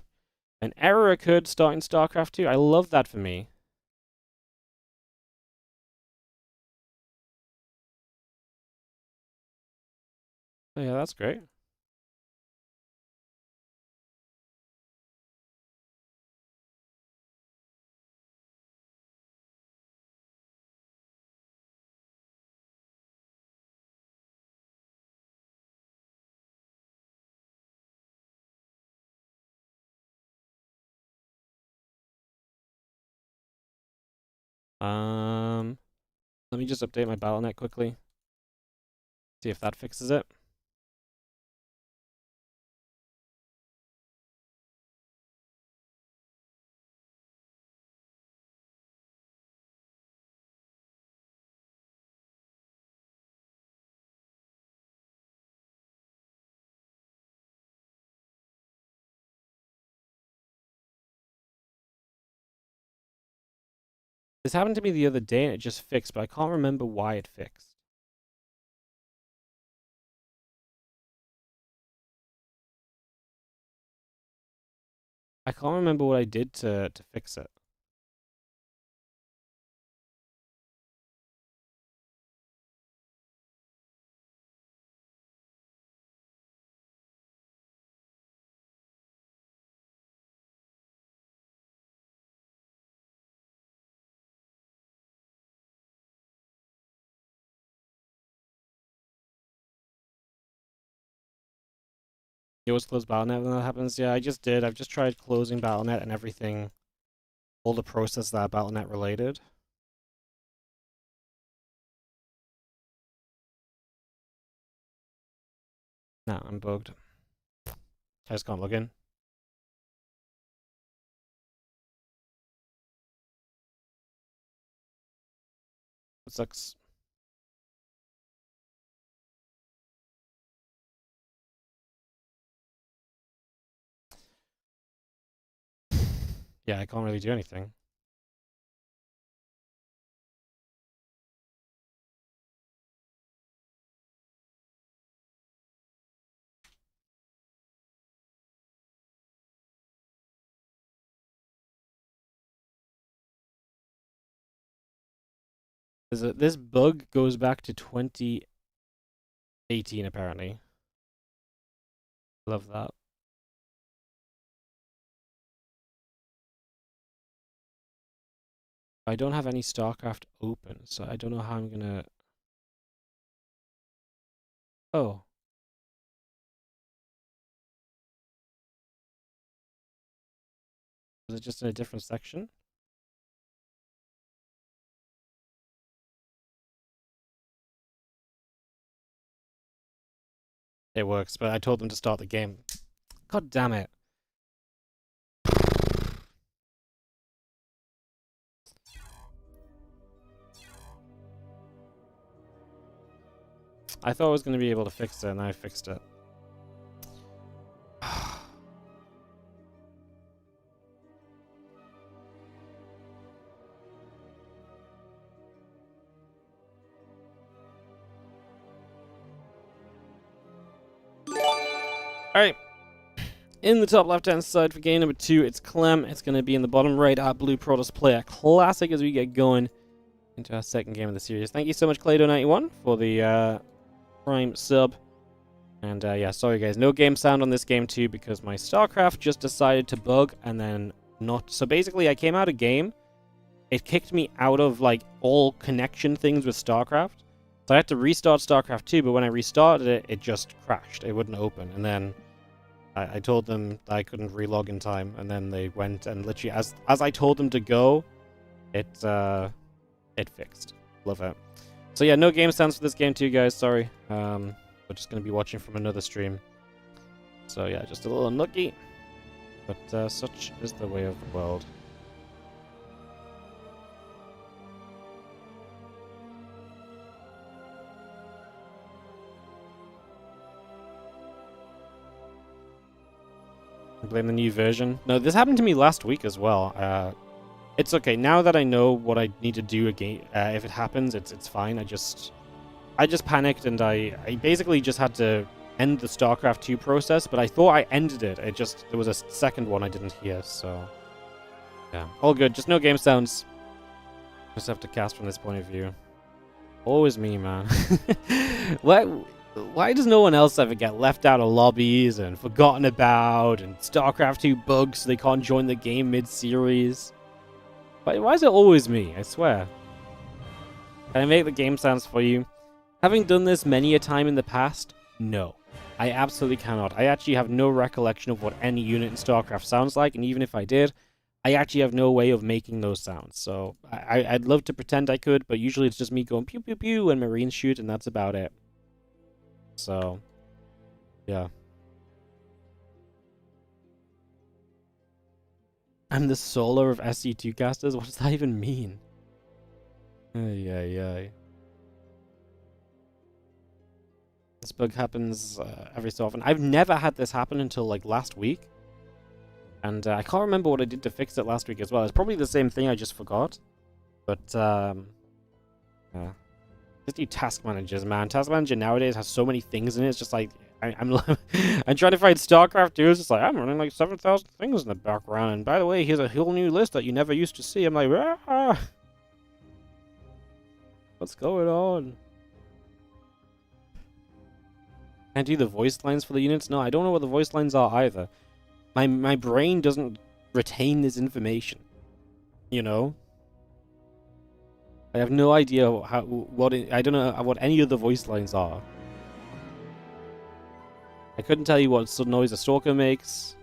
A: An error occurred starting StarCraft 2. I love that for me. Oh, yeah, that's great. Let me just update my BattleNet quickly. See if that fixes it. This happened to me the other day and it just fixed, but I can't remember why it fixed. I can't remember what I did to fix it. You always close BattleNet when that happens? Yeah, I just did. I've just tried closing BattleNet and everything, all the process that BattleNet related. Nah, I'm bugged. I just can't log in. It sucks. Yeah, I can't really do anything. This bug goes back to 2018, apparently. Love that. I don't have any StarCraft open, so I don't know how I'm gonna... Oh. Was it just in a different section? It works, but I told them to start the game. God damn it. I thought I was going to be able to fix it, and I fixed it. Alright. In the top left-hand side for game number 2, it's Clem. It's going to be in the bottom right, our Blue Protoss player classic as we get going into our second game of the series. Thank you so much, Clado91, for the Prime sub. And yeah, sorry guys, no game sound on this game too because my StarCraft just decided to bug and then not. So basically, I came out of game. It kicked me out of like all connection things with StarCraft. So I had to restart StarCraft 2, but when I restarted it, it just crashed. It wouldn't open. And then I told them that I couldn't relog in time, and then they went and literally, as I told them to go, it fixed. Love it. So yeah, no game sounds for this game too, guys. Sorry. We're just going to be watching from another stream. So yeah, just a little unlucky. But such is the way of the world. Blame the new version. No, this happened to me last week as well. It's okay. Now that I know what I need to do again, if it happens, it's fine. I just panicked and I basically just had to end the StarCraft 2 process, but I thought I ended it. There was a second one I didn't hear, so yeah. All good, just no game sounds. Just have to cast from this point of view. Always me, man. Why does no one else ever get left out of lobbies and forgotten about and StarCraft 2 bugs so they can't join the game mid-series? Why is it always me? I swear. Can I make the game sounds for you? Having done this many a time in the past, no. I absolutely cannot. I actually have no recollection of what any unit in StarCraft sounds like, and even if I did, I actually have no way of making those sounds. So I'd love to pretend I could, but usually it's just me going pew pew pew when Marines shoot, and that's about it. So, yeah. I'm the solar of SC2 casters? What does that even mean? Ay. This bug happens every so often. I've never had this happen until like last week. And I can't remember what I did to fix it last week as well. It's probably the same thing, I just forgot. But, yeah. Just do task managers, man. Task manager nowadays has so many things in it. It's just like, I'm trying to find StarCraft 2. It's just like, I'm running like 7,000 things in the background. And by the way, here's a whole new list that you never used to see. I'm like, ah! What's going on? Can I do the voice lines for the units? No, I don't know what the voice lines are either. My brain doesn't retain this information. You know? I have no idea I don't know what any of the voice lines are. I couldn't tell you what noise a stalker makes.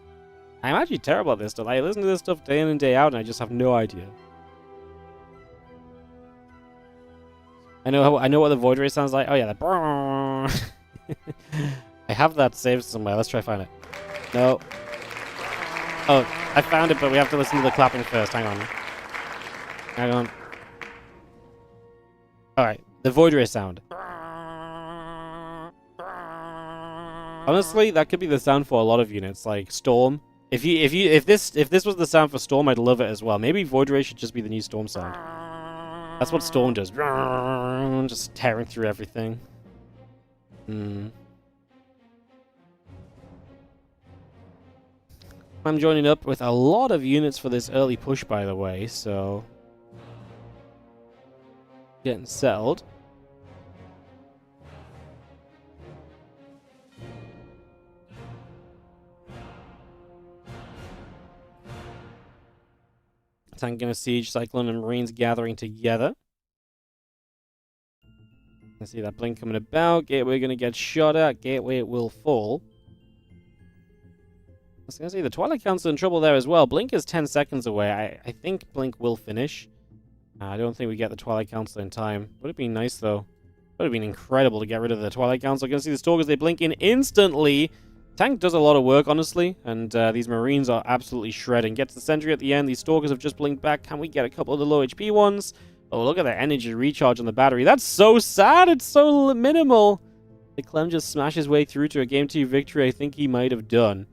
A: I'm actually terrible at this stuff. I listen to this stuff day in and day out, and I just have no idea. I know what the void ray sounds like. Oh yeah, the I have that saved somewhere. Let's try find it. No. Oh, I found it, but we have to listen to the clapping first. Hang on. Hang on. Alright, the void ray sound. Honestly, that could be the sound for a lot of units, like Storm. If this was the sound for Storm, I'd love it as well. Maybe void ray should just be the new Storm sound. That's what Storm does. Just tearing through everything. I'm joining up with a lot of units for this early push, by the way, so getting settled. Tank in a siege, Cyclone and Marines gathering together. I see that blink coming about. Gateway going to get shot at. Gateway will fall. I was going to say, the Twilight Council in trouble there as well. Blink is 10 seconds away. I think Blink will finish. I don't think we get the Twilight Council in time. Would have been nice, though. Would have been incredible to get rid of the Twilight Council. Going to see the Stalkers, they blink in instantly. Tank does a lot of work, honestly, and these Marines are absolutely shredding. Gets the Sentry at the end. These Stalkers have just blinked back. Can we get a couple of the low HP ones? Oh, look at that energy recharge on the battery. That's so sad. It's so minimal. The Clem just smashed his way through to a Game 2 victory I think he might have done.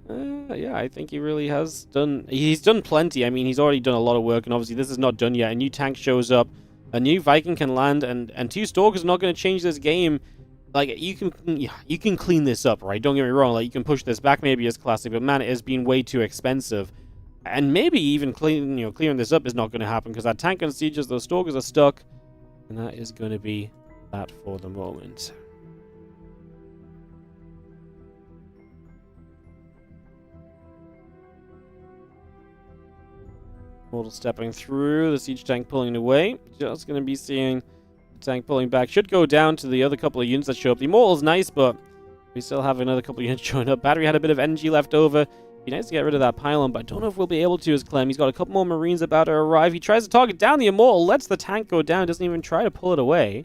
A: Yeah, I think he really has done... He's done plenty. I mean, he's already done a lot of work, and obviously this is not done yet. A new tank shows up. A new Viking can land, and two Stalkers are not going to change this game. Like, you can clean this up, right? Don't get me wrong. Like, you can push this back maybe as classic, but man, it has been way too expensive. And maybe even clearing this up is not going to happen, because that tank and sieges, those Stalkers are stuck. And that is going to be that for the moment. Mortal stepping through, the siege tank pulling away. Just going to be seeing the tank pulling back. Should go down to the other couple of units that show up. The Immortal's nice, but we still have another couple of units showing up. Battery had a bit of energy left over. Be nice to get rid of that pylon, but I don't know if we'll be able to as Clem. He's got a couple more Marines about to arrive. He tries to target down the Immortal, lets the tank go down, doesn't even try to pull it away.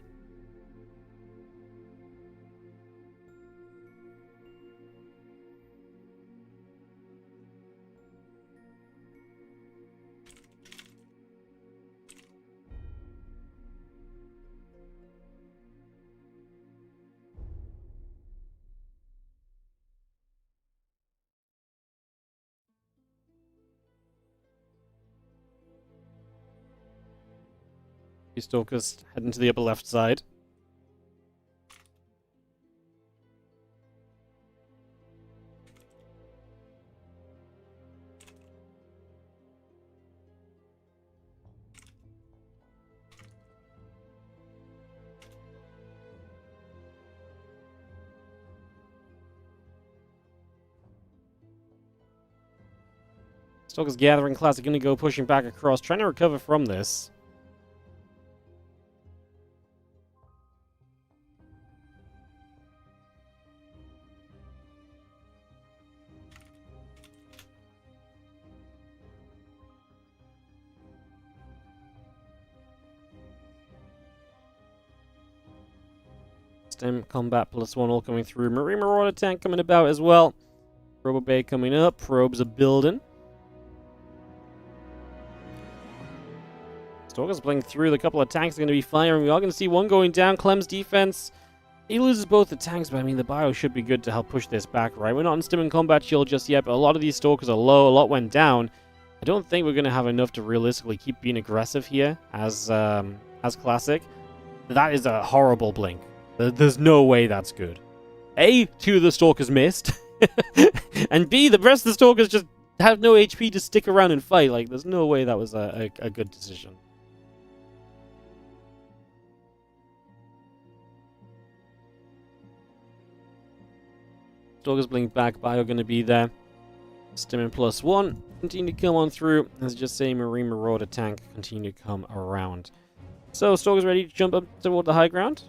A: Stalkers heading to the upper left side. Stalker's Gathering Classic going to go pushing back across, trying to recover from this. Stem Combat +1 all coming through. Marine Marauder tank coming about as well. Robo Bay coming up. Probes are building. Stalker's playing through. The couple of tanks are going to be firing. We are going to see one going down. Clem's defense. He loses both the tanks, but I mean, the bio should be good to help push this back, right? We're not in Stim and Combat Shield just yet, but a lot of these Stalkers are low. A lot went down. I don't think we're going to have enough to realistically keep being aggressive here as Classic. That is a horrible blink. There's no way that's good. A, 2 of the Stalkers missed. And B, the rest of the Stalkers just have no HP to stick around and fight. Like, there's no way that was a good decision. Stalkers blink back. Bio going to be there. Stimming +1. Continue to come on through. As just say, Marine Marauder tank continue to come around. So, Stalkers ready to jump up toward the high ground.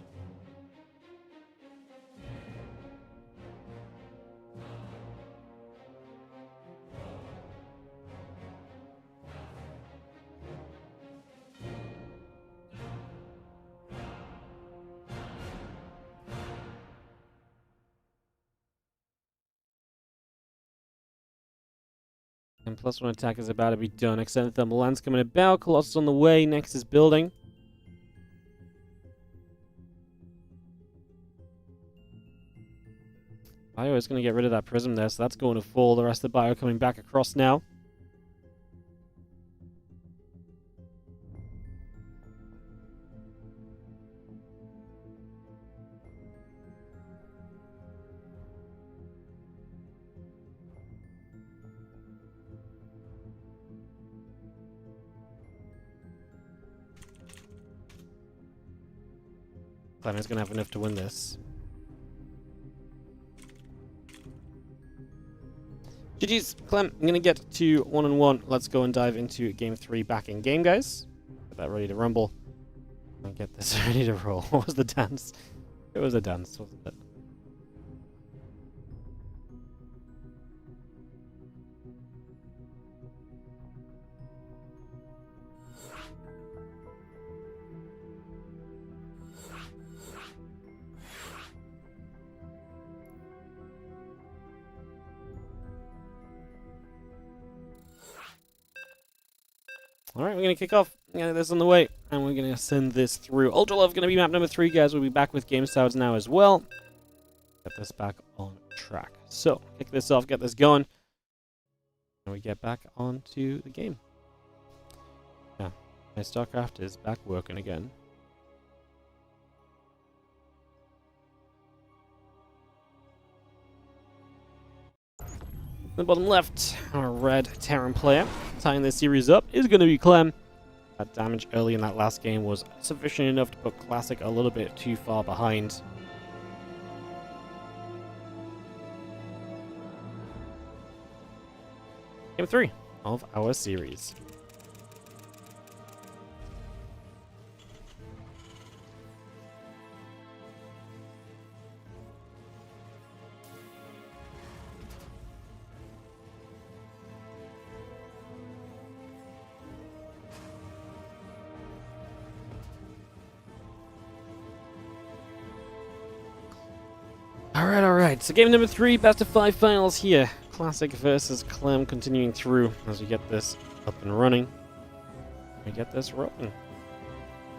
A: And +1 attack is about to be done. Extended Thermal Lance coming about. Colossus on the way. Next is building. Bio is going to get rid of that prism there, so that's going to fall. The rest of the bio coming back across now. Clem is going to have enough to win this. GG's, Clem, I'm going to get to 1-1. Let's go and dive into Game 3 back in game, guys. Get that ready to rumble. And get this ready to roll. What was the dance? It was a dance, wasn't it? Alright, we're going to kick off. Get this on the way. And we're going to send this through. Ultra Love going to be map number 3, guys. We'll be back with Game Sounds now as well. Get this back on track. So, kick this off, get this going. And we get back onto the game. Yeah, my StarCraft is back working again. In the bottom left, our red Terran player tying this series up is going to be Clem. That damage early in that last game was sufficient enough to put Classic a little bit too far behind. Game 3 of our series. Alright, so game number 3, best of 5 finals here. Classic versus Clem continuing through as we get this up and running. We get this rolling.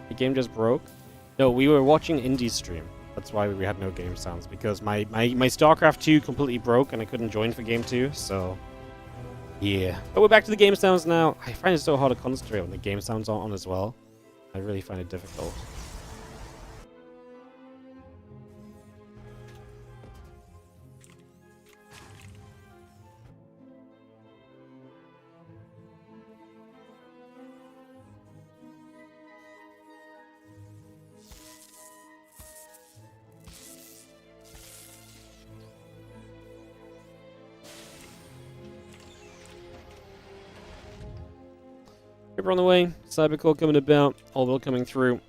A: The game just broke. No, we were watching Indie's stream. That's why we had no game sounds, because my StarCraft 2 completely broke and I couldn't join for game 2, so yeah. But we're back to the game sounds now. I find it so hard to concentrate when the game sounds aren't on as well. I really find it difficult. Reaper on the way, Cybercore coming about, Orbital coming through.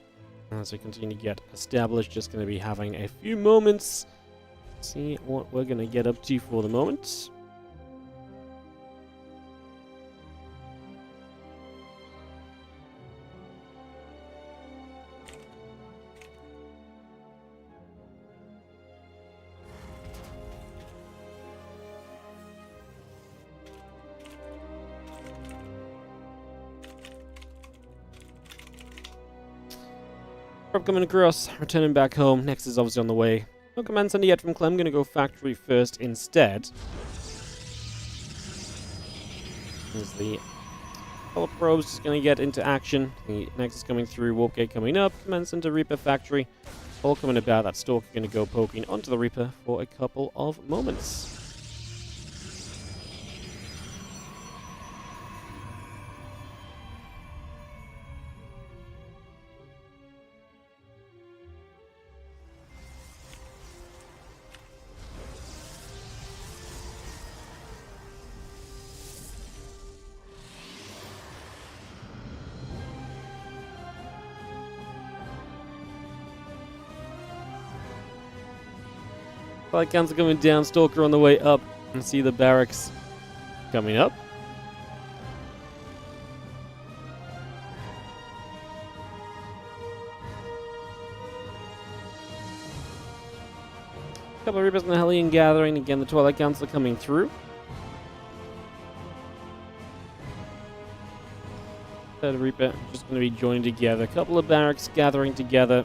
A: As we continue to get established, just going to be having a few moments. See what we're going to get up to for the moment. Coming across, returning back home. Next is obviously on the way. No command center yet from Clem. Going to go factory first instead. There's the couple of probes just going to get into action. The next is coming through. Warp gate coming up. Command center, Reaper factory. All coming about. That Stalker going to go poking onto the Reaper for a couple of moments. Flight counts are coming down, Stalker on the way up, and see the barracks coming up. Couple of Reapers in the Hellion gathering, again the Twilight Council coming through. Third Reaper just going to be joining together, a couple of barracks gathering together.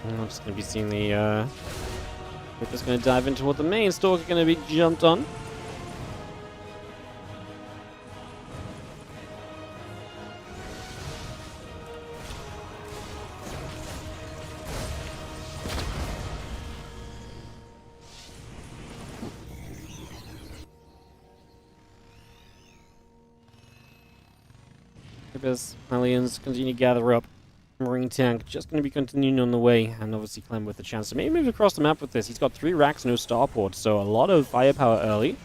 A: I'm just going to be seeing the, we're just going to dive into what the main Stalker going to be jumped on. Reapers, aliens continue to gather up. Marine tank just going to be continuing on the way, and obviously Clem with the chance to maybe move across the map with this. He's got 3 racks, no starport, so a lot of firepower early.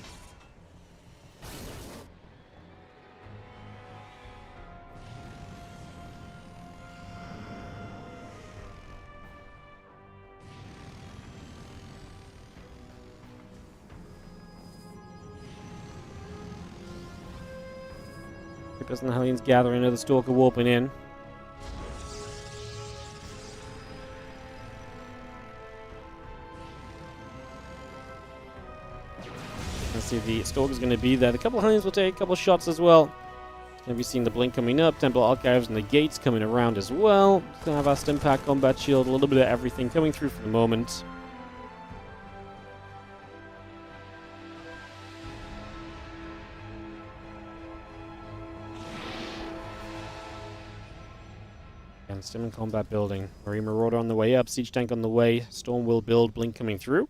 A: Reapers and Hellions gathering, another Stalker warping in. See the Stalker's going to be there. The couple of Hellions will take a couple of shots as well. Going to be seeing the Blink coming up, Temple Archives and the Gates coming around as well. Going to have our Stimpak Combat Shield, a little bit of everything coming through for the moment. And Stim and Combat building. Marine Marauder on the way up, Siege Tank on the way, Storm will build, Blink coming through.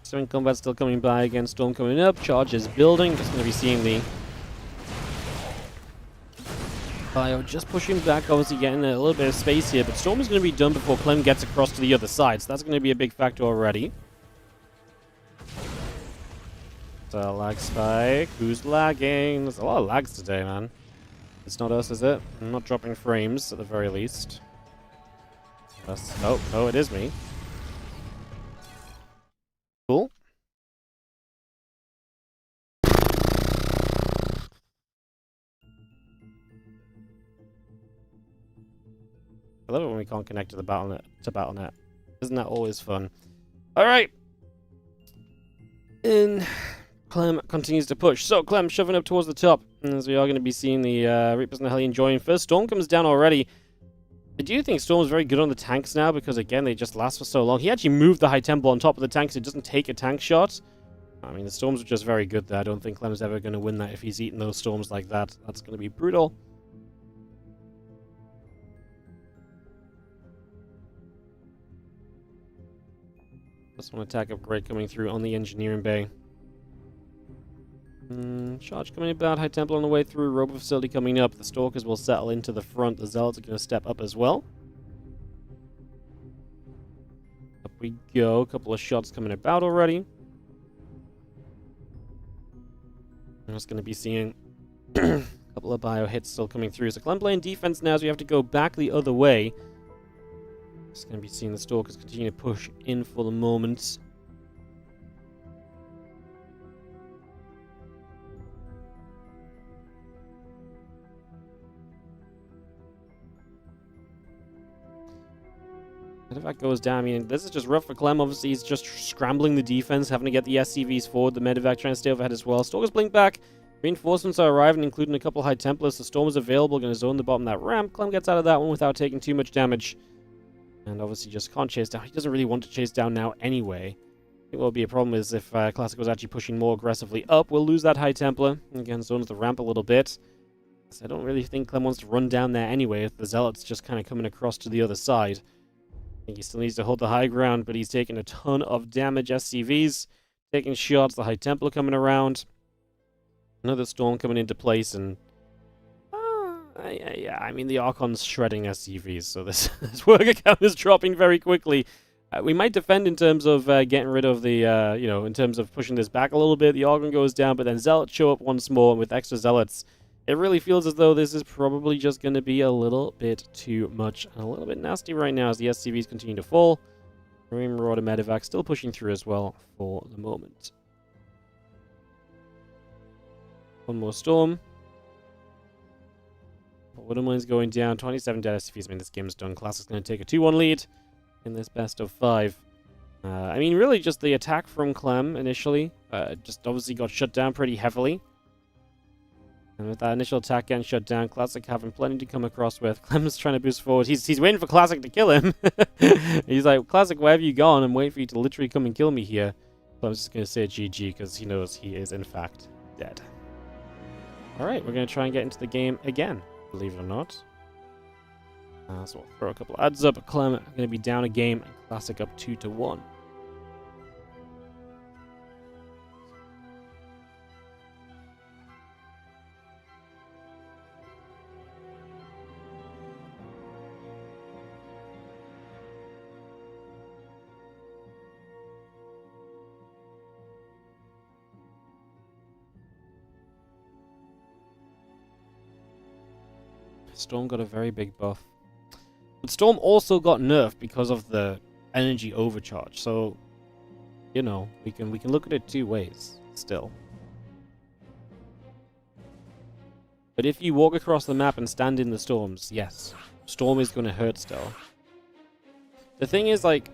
A: Storm Combat still coming by again, Storm coming up, Charges building, just going to be seeing the Bio just pushing back, obviously getting a little bit of space here, but Storm is going to be done before Clem gets across to the other side, so that's going to be a big factor already. So lag spike, who's lagging? There's a lot of lags today, man. It's not us, is it? I'm not dropping frames, at the very least. Oh, it is me. Cool. I love it when we can't connect to the Battle.net. Isn't that always fun? Alright. And Clem continues to push. So Clem shoving up towards the top. As we are going to be seeing the Reapers and the Hellion join first. Storm comes down already. I do think Storm's very good on the tanks now because, again, they just last for so long. He actually moved the High Temple on top of the tanks. It doesn't take a tank shot. I mean, the Storms are just very good there. I don't think Clem's ever going to win that if he's eating those Storms like that. That's going to be brutal. This one attack upgrade coming through on the engineering bay. Charge coming about, High Templar on the way through, Robo Facility coming up. The Stalkers will settle into the front. The Zealots are going to step up as well. Up we go. A couple of shots coming about already. I'm just going to be seeing a couple of bio hits still coming through. So Clem playing defense now, so you have to go back the other way. Just going to be seeing the Stalkers continue to push in for the moment. If that goes down, I mean, this is just rough for Clem. Obviously, he's just scrambling the defense, having to get the SCVs forward. The Medevac trying to stay overhead as well. Stalkers blink back. Reinforcements are arriving, including a couple High Templars. The Storm is available, going to zone the bottom of that ramp. Clem gets out of that one without taking too much damage. And obviously just can't chase down. He doesn't really want to chase down now anyway. I think what will be a problem is if Classic was actually pushing more aggressively up, we'll lose that High Templar. Again, zones the ramp a little bit. So I don't really think Clem wants to run down there anyway, if the Zealots just kind of coming across to the other side. I think he still needs to hold the high ground, but he's taking a ton of damage. SCVs taking shots, the High Templar coming around. Another Storm coming into place, and yeah, I mean, the Archon's shredding SCVs, so this worker count is dropping very quickly. We might defend in terms of getting rid of the, in terms of pushing this back a little bit. The Archon goes down, but then Zealots show up once more, and with extra Zealots, it really feels as though this is probably just going to be a little bit too much and a little bit nasty right now as the SCVs continue to fall. Marine Marauder Medevac still pushing through as well for the moment. One more Storm. Woodenmine's going down. 27 dead SCVs. I mean, this game's done. Classic's going to take a 2-1 lead in this best of 5. I mean, really just the attack from Clem initially. Just obviously got shut down pretty heavily. And with that initial attack getting shut down, Classic having plenty to come across with. Clem's trying to boost forward. He's waiting for Classic to kill him. He's like, Classic, where have you gone? I'm waiting for you to literally come and kill me here. Clem's just going to say GG because he knows he is, in fact, dead. Alright, we're going to try and get into the game again, believe it or not. So we'll throw a couple of adds up. Clem going to be down a game, and Classic up 2-1. Storm got a very big buff. But Storm also got nerfed because of the energy overcharge. So, you know, we can look at it two ways still. But if you walk across the map and stand in the storms, yes, Storm is going to hurt still. The thing is, like,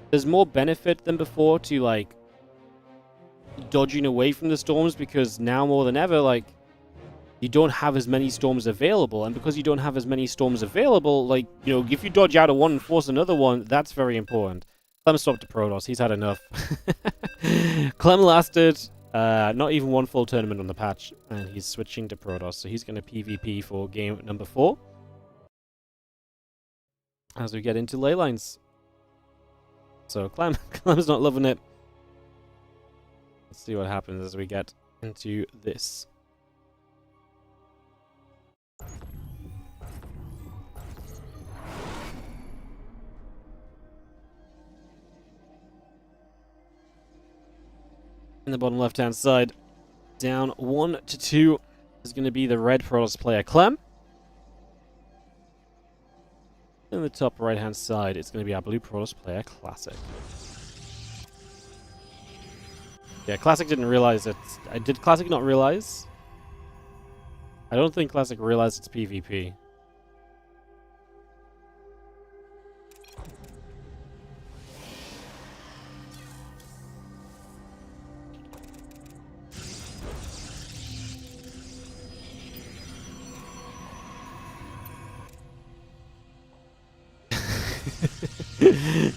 A: there's more benefit than before to, like, dodging away from the storms because now more than ever, like, you don't have as many storms available, and because you don't have as many storms available, like, you know, if you dodge out of one and force another one, that's very important. Clem swapped to Protoss. He's had enough. Clem lasted not even one full tournament on the patch, and he's switching to Protoss, so he's going to PvP for game number 4. As we get into ley lines. So Clem's not loving it. Let's see what happens as we get into this. In the bottom left-hand side, down 1-2 is going to be the red Protoss player Clem. In the top right-hand side, it's going to be our blue Protoss player Classic. Yeah, Classic didn't realize it. Did Classic not realize? I don't think Classic realized it's PvP.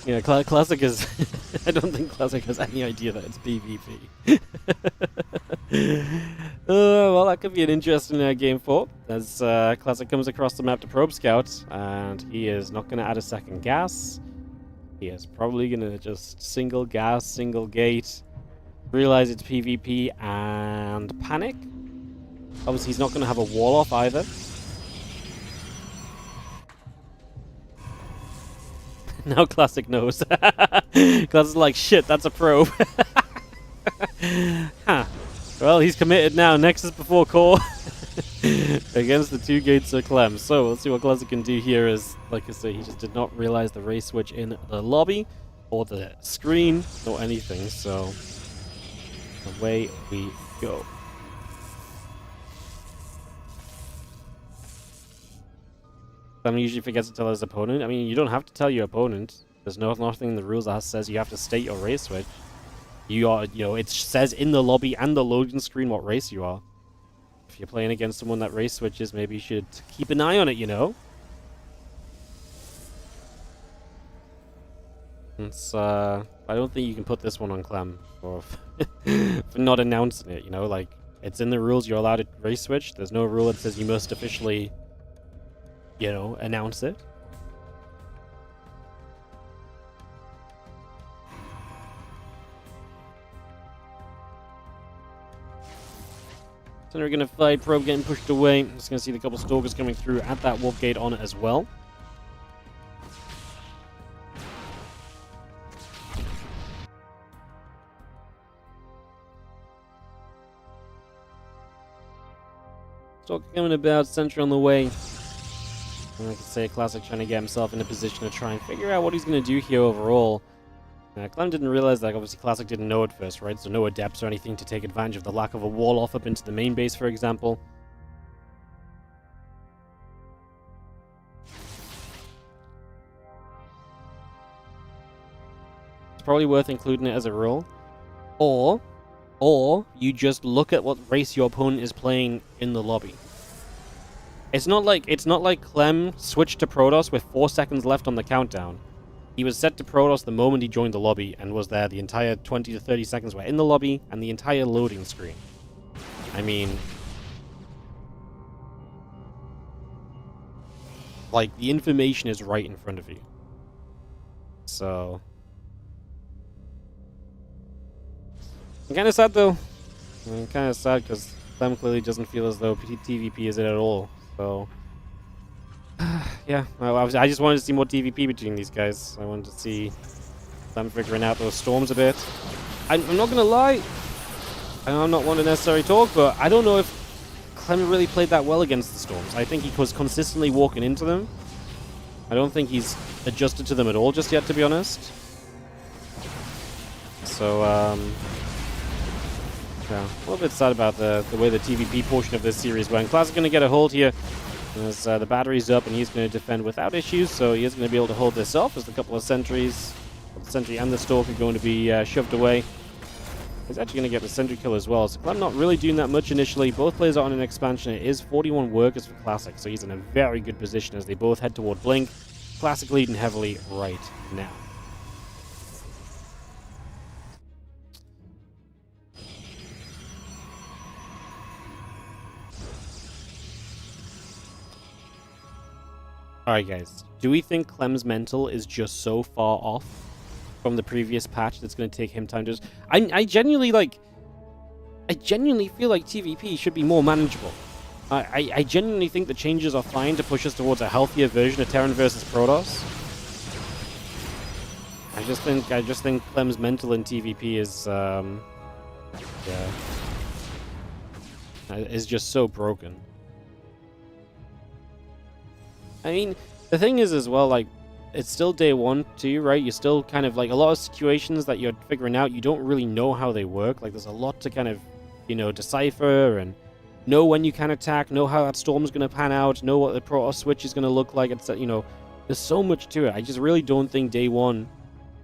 A: Yeah, Classic is... I don't think Classic has any idea that it's PvP. Well, that could be an interesting game 4, as Classic comes across the map to Probe Scout, and he is not going to add a second gas. He is probably gonna just single gas, single gate, realize it's PvP, and panic. Obviously, he's not gonna have a wall off either. Now Classic knows. Classic's like, shit, that's a probe. Huh. Well, he's committed now. Nexus before core. Against the 2 gates of Clem. So, let's see what Classic can do here. Is, like I say, he just did not realize the race switch in the lobby, or the screen, or anything. So, away we go. Clem usually forgets to tell his opponent. I mean, you don't have to tell your opponent. There's nothing in the rules that says you have to state your race switch. You are, it says in the lobby and the loading screen what race you are. If you're playing against someone that race switches, maybe you should keep an eye on it, It's, I don't think you can put this one on Clem for, for not announcing it, Like, it's in the rules you're allowed to race switch. There's no rule that says you must officially, announce it. So we're going to fight, probe getting pushed away. Just going to see the couple stalkers coming through at that wolf gate on it as well. Stalker coming about, sentry on the way. And like I say, Classic trying to get himself in a position to try and figure out what he's going to do here overall. Clem didn't realize that, obviously Classic didn't know at first, right? So no adepts or anything to take advantage of the lack of a wall off up into the main base, for example. It's probably worth including it as a rule. Or you just look at what race your opponent is playing in the lobby. It's not like Clem switched to Protoss with 4 seconds left on the countdown. He was set to Protoss the moment he joined the lobby and was there the entire 20 to 30 seconds we're in the lobby and the entire loading screen. I mean, like, the information is right in front of you. So, I'm kind of sad though. I'm kind of sad because Clem clearly doesn't feel as though TVP is it at all. So, yeah, I just wanted to see more TVP between these guys. I wanted to see them figuring out those storms a bit. I'm not going to lie. I'm not one to necessarily talk, but I don't know if Clem really played that well against the storms. I think he was consistently walking into them. I don't think he's adjusted to them at all just yet, to be honest. So, yeah, a little bit sad about the way the TVP portion of this series went. Classic going to get a hold here. As the battery's up and he's going to defend without issues, so he is going to be able to hold this off as a couple of sentries, the sentry and the stalk are going to be shoved away. He's actually going to get the sentry kill as well, so Clem not really doing that much initially. Both players are on an expansion. It is 41 workers for Classic, so he's in a very good position as they both head toward Blink. Classic leading heavily right now. Alright guys, do we think Clem's mental is just so far off from the previous patch that's going to take him time to just... I genuinely feel like TVP should be more manageable. I genuinely think the changes are fine to push us towards a healthier version of Terran versus Protoss. I just think Clem's mental in TVP is just so broken. I mean, the thing is as well, like, it's still day one too, right? You're still kind of, like, a lot of situations that you're figuring out, you don't really know how they work. Like, there's a lot to kind of, decipher and know when you can attack, know how that storm's going to pan out, know what the Protoss switch is going to look like. It's, there's so much to it. I just really don't think day one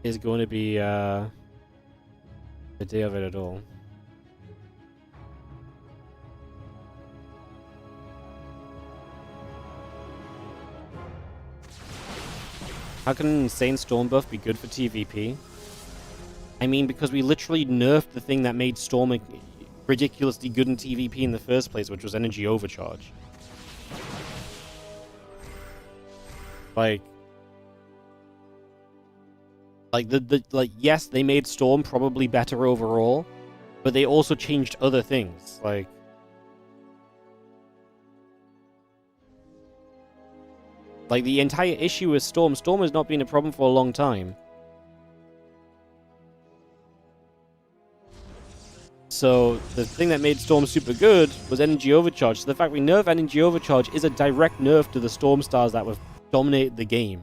A: is going to be the day of it at all. How can an insane storm buff be good for TVP? I mean, because we literally nerfed the thing that made storming ridiculously good in TVP in the first place, which was energy overcharge. Like, Like, like, yes, they made Storm probably better overall, but they also changed other things. Like, the entire issue with Storm has not been a problem for a long time. So, the thing that made Storm super good was Energy Overcharge. So the fact we nerf Energy Overcharge is a direct nerf to the Storm stars that would dominate the game.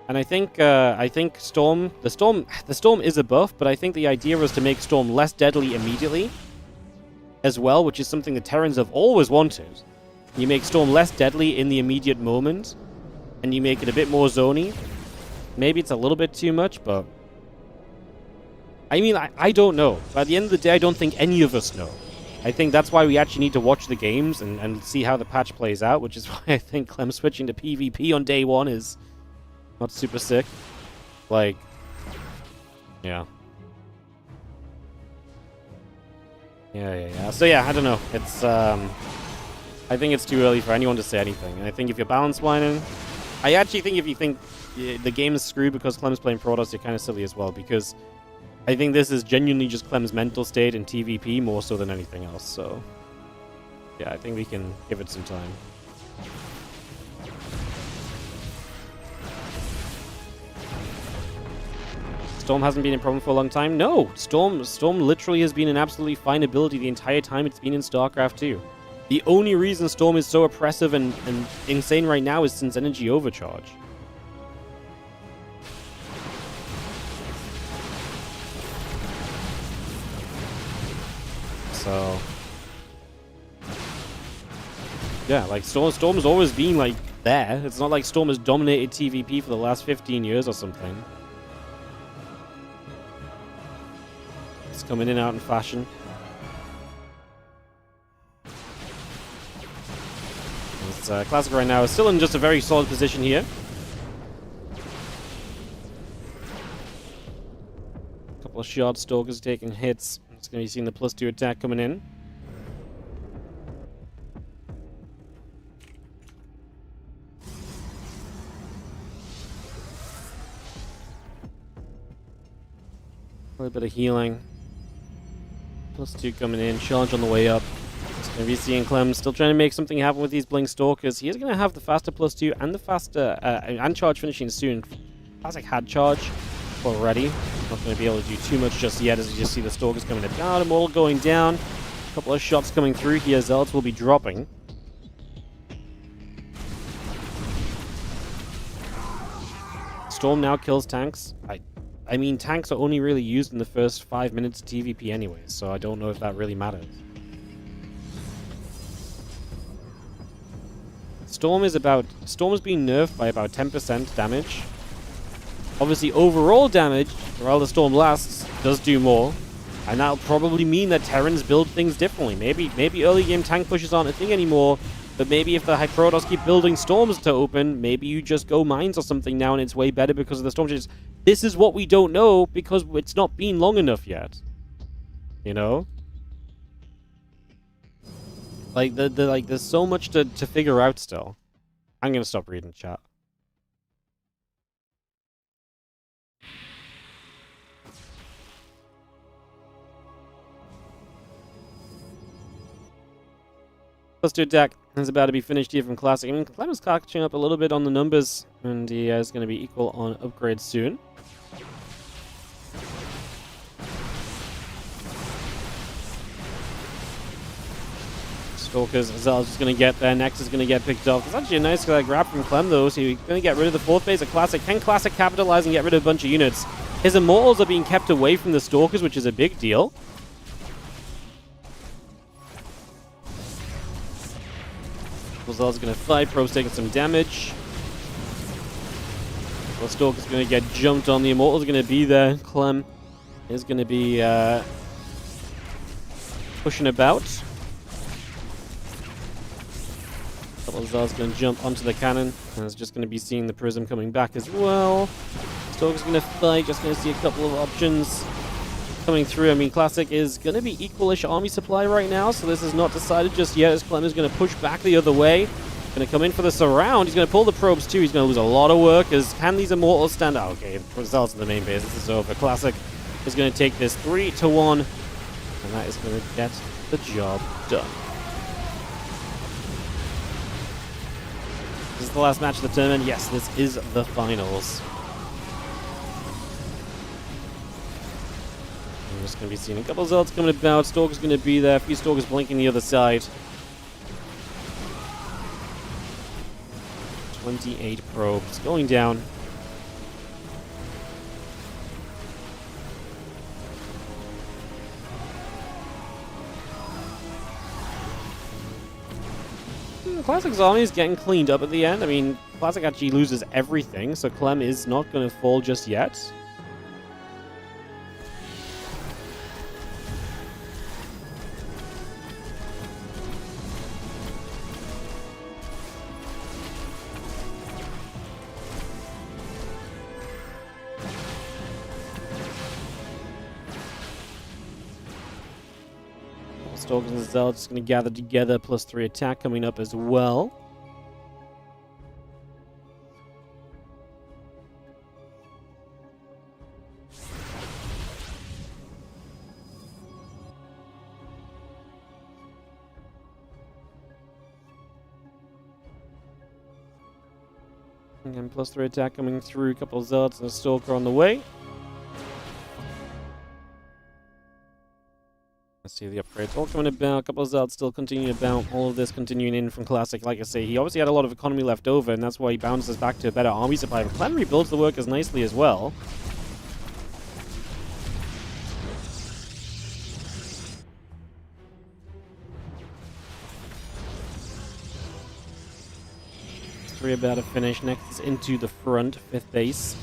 A: And I think Storm is a buff, but I think the idea was to make Storm less deadly immediately as well, which is something the Terrans have always wanted. You make Storm less deadly in the immediate moment, and you make it a bit more zoney. Maybe it's a little bit too much, but I mean, I don't know. At the end of the day, I don't think any of us know. I think that's why we actually need to watch the games and see how the patch plays out, which is why I think Clem switching to PvP on day one is not super sick. Like, yeah. Yeah. So yeah, I don't know. It's, I think it's too early for anyone to say anything. And I think if you're balance whining, I actually think if you think the game is screwed because Clem's playing Protoss, you're kind of silly as well, because I think this is genuinely just Clem's mental state in TVP more so than anything else, so yeah, I think we can give it some time. Storm hasn't been a problem for a long time? No! Storm literally has been an absolutely fine ability the entire time it's been in StarCraft 2. The only reason Storm is so oppressive and insane right now is since Energy Overcharge. So yeah, like Storm's always been like there. It's not like Storm has dominated TVP for the last 15 years or something. It's coming in out in fashion. It's Classic right now is still in just a very solid position here. A couple of Shard Stalkers taking hits. It's going to be seeing the +2 attack coming in. A little bit of healing. +2 coming in. Charge on the way up. It's going to be seeing Clem still trying to make something happen with these Blink Stalkers. He is going to have the faster +2 and the faster and charge finishing soon. Classic had charge already. Not going to be able to do too much just yet, as you just see the Stalkers coming down. Immortal going down. A couple of shots coming through here. Zealots will be dropping. Storm now kills tanks. I mean, tanks are only really used in the first 5 minutes of TVP anyways, so I don't know if that really matters. Storm is being nerfed by about 10% damage. Obviously, overall damage, while the Storm lasts, does do more. And that'll probably mean that Terrans build things differently. Maybe early game tank pushes aren't a thing anymore, but maybe if the Protoss keep building Storms to open, maybe you just go Mines or something now and it's way better because of the Storm changes. This is what we don't know because it's not been long enough yet. You know? Like, there's so much to figure out still. I'm gonna stop reading chat. +2 attack is about to be finished here from Classic. I mean, Clem is catching up a little bit on the numbers, and he is going to be equal on upgrades soon. Stalkers, Zeal's just going to get there. Next is going to get picked off. It's actually a nice grab from Clem, though, so he's going to get rid of the 4th phase of Classic. Can Classic capitalize and get rid of a bunch of units? His Immortals are being kept away from the Stalkers, which is a big deal. Zeal's going to fight. Pro's taking some damage. The Stalker's going to get jumped on. The Immortal's going to be there. Clem is going to be pushing about. Zeal's going to jump onto the cannon. And is just going to be seeing the Prism coming back as well. Stalker's going to fight. Just going to see a couple of options coming through. I mean, Classic is going to be equalish army supply right now, so this is not decided just yet, as Clem is going to push back the other way. Going to come in for the surround. He's going to pull the probes too. He's going to lose a lot of workers. Can these Immortals stand out? Okay, the results of the main base. This is over. Classic is going to take this 3-1. And that is going to get the job done. This is the last match of the tournament. Yes, this is the finals. We're just going to be seeing a couple of Zealots coming about. Stalker's going to be there. A few Stalkers blinking the other side. 28 probes going down. Classic's army is getting cleaned up at the end. I mean, Classic actually loses everything, so Clem is not going to fall just yet. Stalkers and the Zealots going to gather together, +3 attack coming up as well. Again, +3 attack coming through, a couple of Zealots and a Stalker on the way. Let's see the upgrades all coming about. A couple of Zealots still continuing about. All of this continuing in from Classic. Like I say, he obviously had a lot of economy left over, and that's why he bounces back to a better army supply. And Clem rebuilds the workers nicely as well. Three about to finish. Next is into the front, 5th base.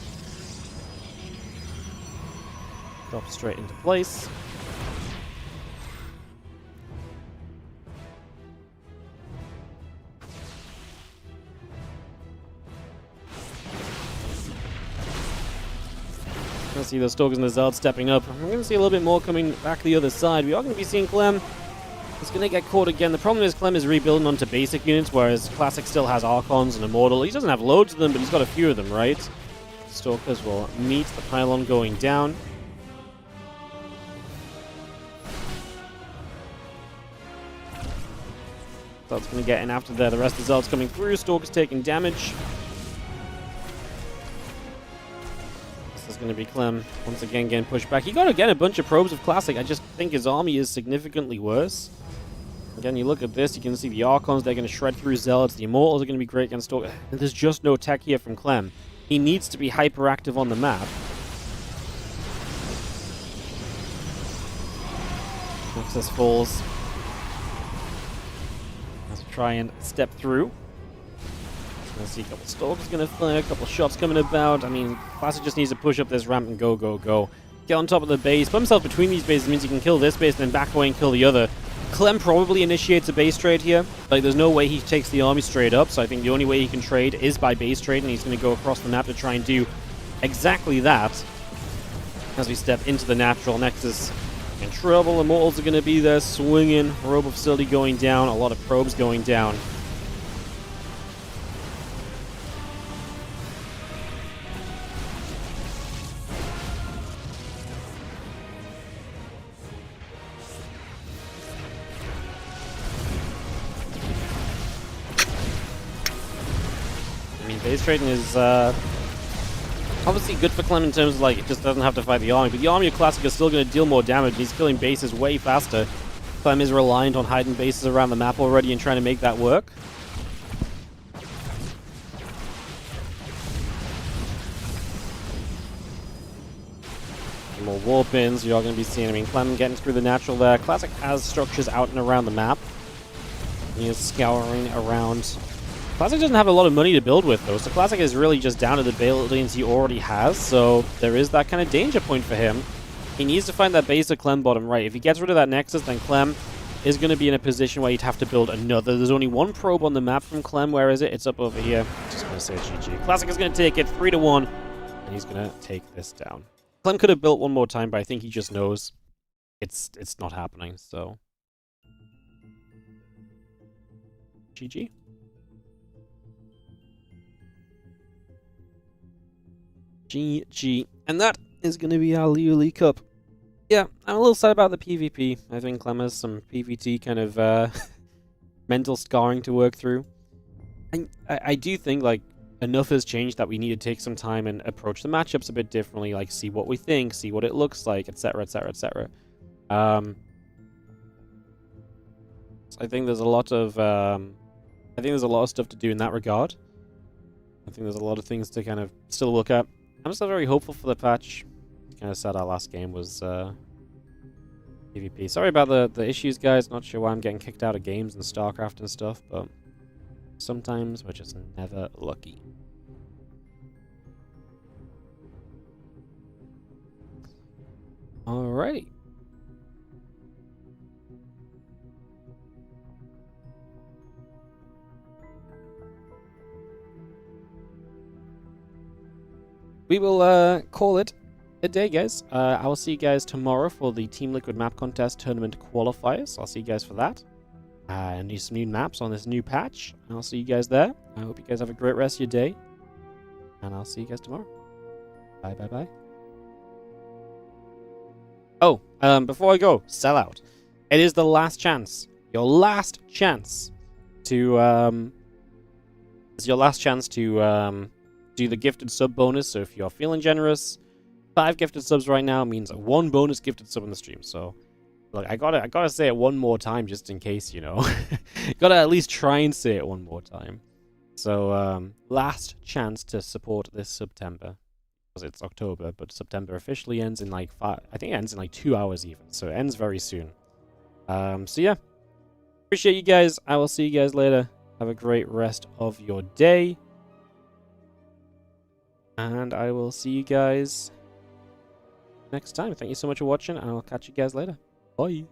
A: Drop straight into place. Let's see those Stalkers and the Zealots stepping up. We're going to see a little bit more coming back the other side. We are going to be seeing Clem. He's going to get caught again. The problem is Clem is rebuilding onto basic units, whereas Classic still has Archons and Immortal. He doesn't have loads of them, but he's got a few of them, right? Stalkers will meet the pylon going down. Zealots going to get in after there. The rest of the Zealots coming through. Stalkers taking damage. This is going to be Clem once again getting pushed back. He got again a bunch of probes of Classic. I just think his army is significantly worse. Again, you look at this, you can see the Archons, they're going to shred through Zealots. The Immortals are going to be great against Stalkers. There's just no tech here from Clem. He needs to be hyperactive on the map. Nexus falls. Let's try and step through. Let's see, a couple Stalkers going to fire, a couple shots coming about. I mean, Classic just needs to push up this ramp and go, go, go. Get on top of the base. Put himself between these bases means he can kill this base and then back away and kill the other. Clem probably initiates a base trade here. Like, there's no way he takes the army straight up, so I think the only way he can trade is by base trade, and he's going to go across the map to try and do exactly that. As we step into the natural Nexus. In trouble, Immortals are going to be there swinging. Robo facility going down, a lot of probes going down. Base trading is obviously good for Clem in terms of, like, it just doesn't have to fight the army, but the army of Classic is still going to deal more damage. He's killing bases way faster. Clem is reliant on hiding bases around the map already and trying to make that work. More warp ins, you're going to be seeing. I mean, Clem getting through the natural there. Classic has structures out and around the map. He is scouring around. Classic doesn't have a lot of money to build with, though, so Classic is really just down to the buildings he already has, so there is that kind of danger point for him. He needs to find that base of Clem bottom right. If he gets rid of that Nexus, then Clem is going to be in a position where he'd have to build another. There's only one probe on the map from Clem. Where is it? It's up over here. Just going to say GG. Classic is going to take it 3-1, and he's going to take this down. Clem could have built one more time, but I think he just knows it's not happening, so GG. GG. And that is going to be our LIULI Cup. Yeah, I'm a little sad about the PvP. I think Clem has some PvT kind of mental scarring to work through. I do think, like, enough has changed that we need to take some time and approach the matchups a bit differently, like, see what we think, see what it looks like, etc., etc., etc. I think there's a lot of, stuff to do in that regard. I think there's a lot of things to kind of still look at. I'm still very hopeful for the patch. Kind of sad our last game was PvP. Sorry about the issues, guys. Not sure why I'm getting kicked out of games and StarCraft and stuff, but sometimes we're just never lucky. Alrighty. We will call it a day, guys. I will see you guys tomorrow for the Team Liquid map contest tournament qualifiers. I'll see you guys for that. Need some new maps on this new patch. I'll see you guys there. I hope you guys have a great rest of your day. And I'll see you guys tomorrow. Bye, bye, bye. Oh, before I go, sell out. It is the last chance. Your last chance to, it's your last chance to, do the gifted sub bonus. So if you're feeling generous, 5 gifted subs right now means 1 bonus gifted sub in the stream. So, look, I gotta say it one more time just in case, you know. Gotta at least try and say it one more time. So, last chance to support this September. Because it's October, but September officially ends in like 5... I think it ends in like 2 hours even. So it ends very soon. So yeah. Appreciate you guys. I will see you guys later. Have a great rest of your day. And I will see you guys next time. Thank you so much for watching, and I'll catch you guys later. Bye.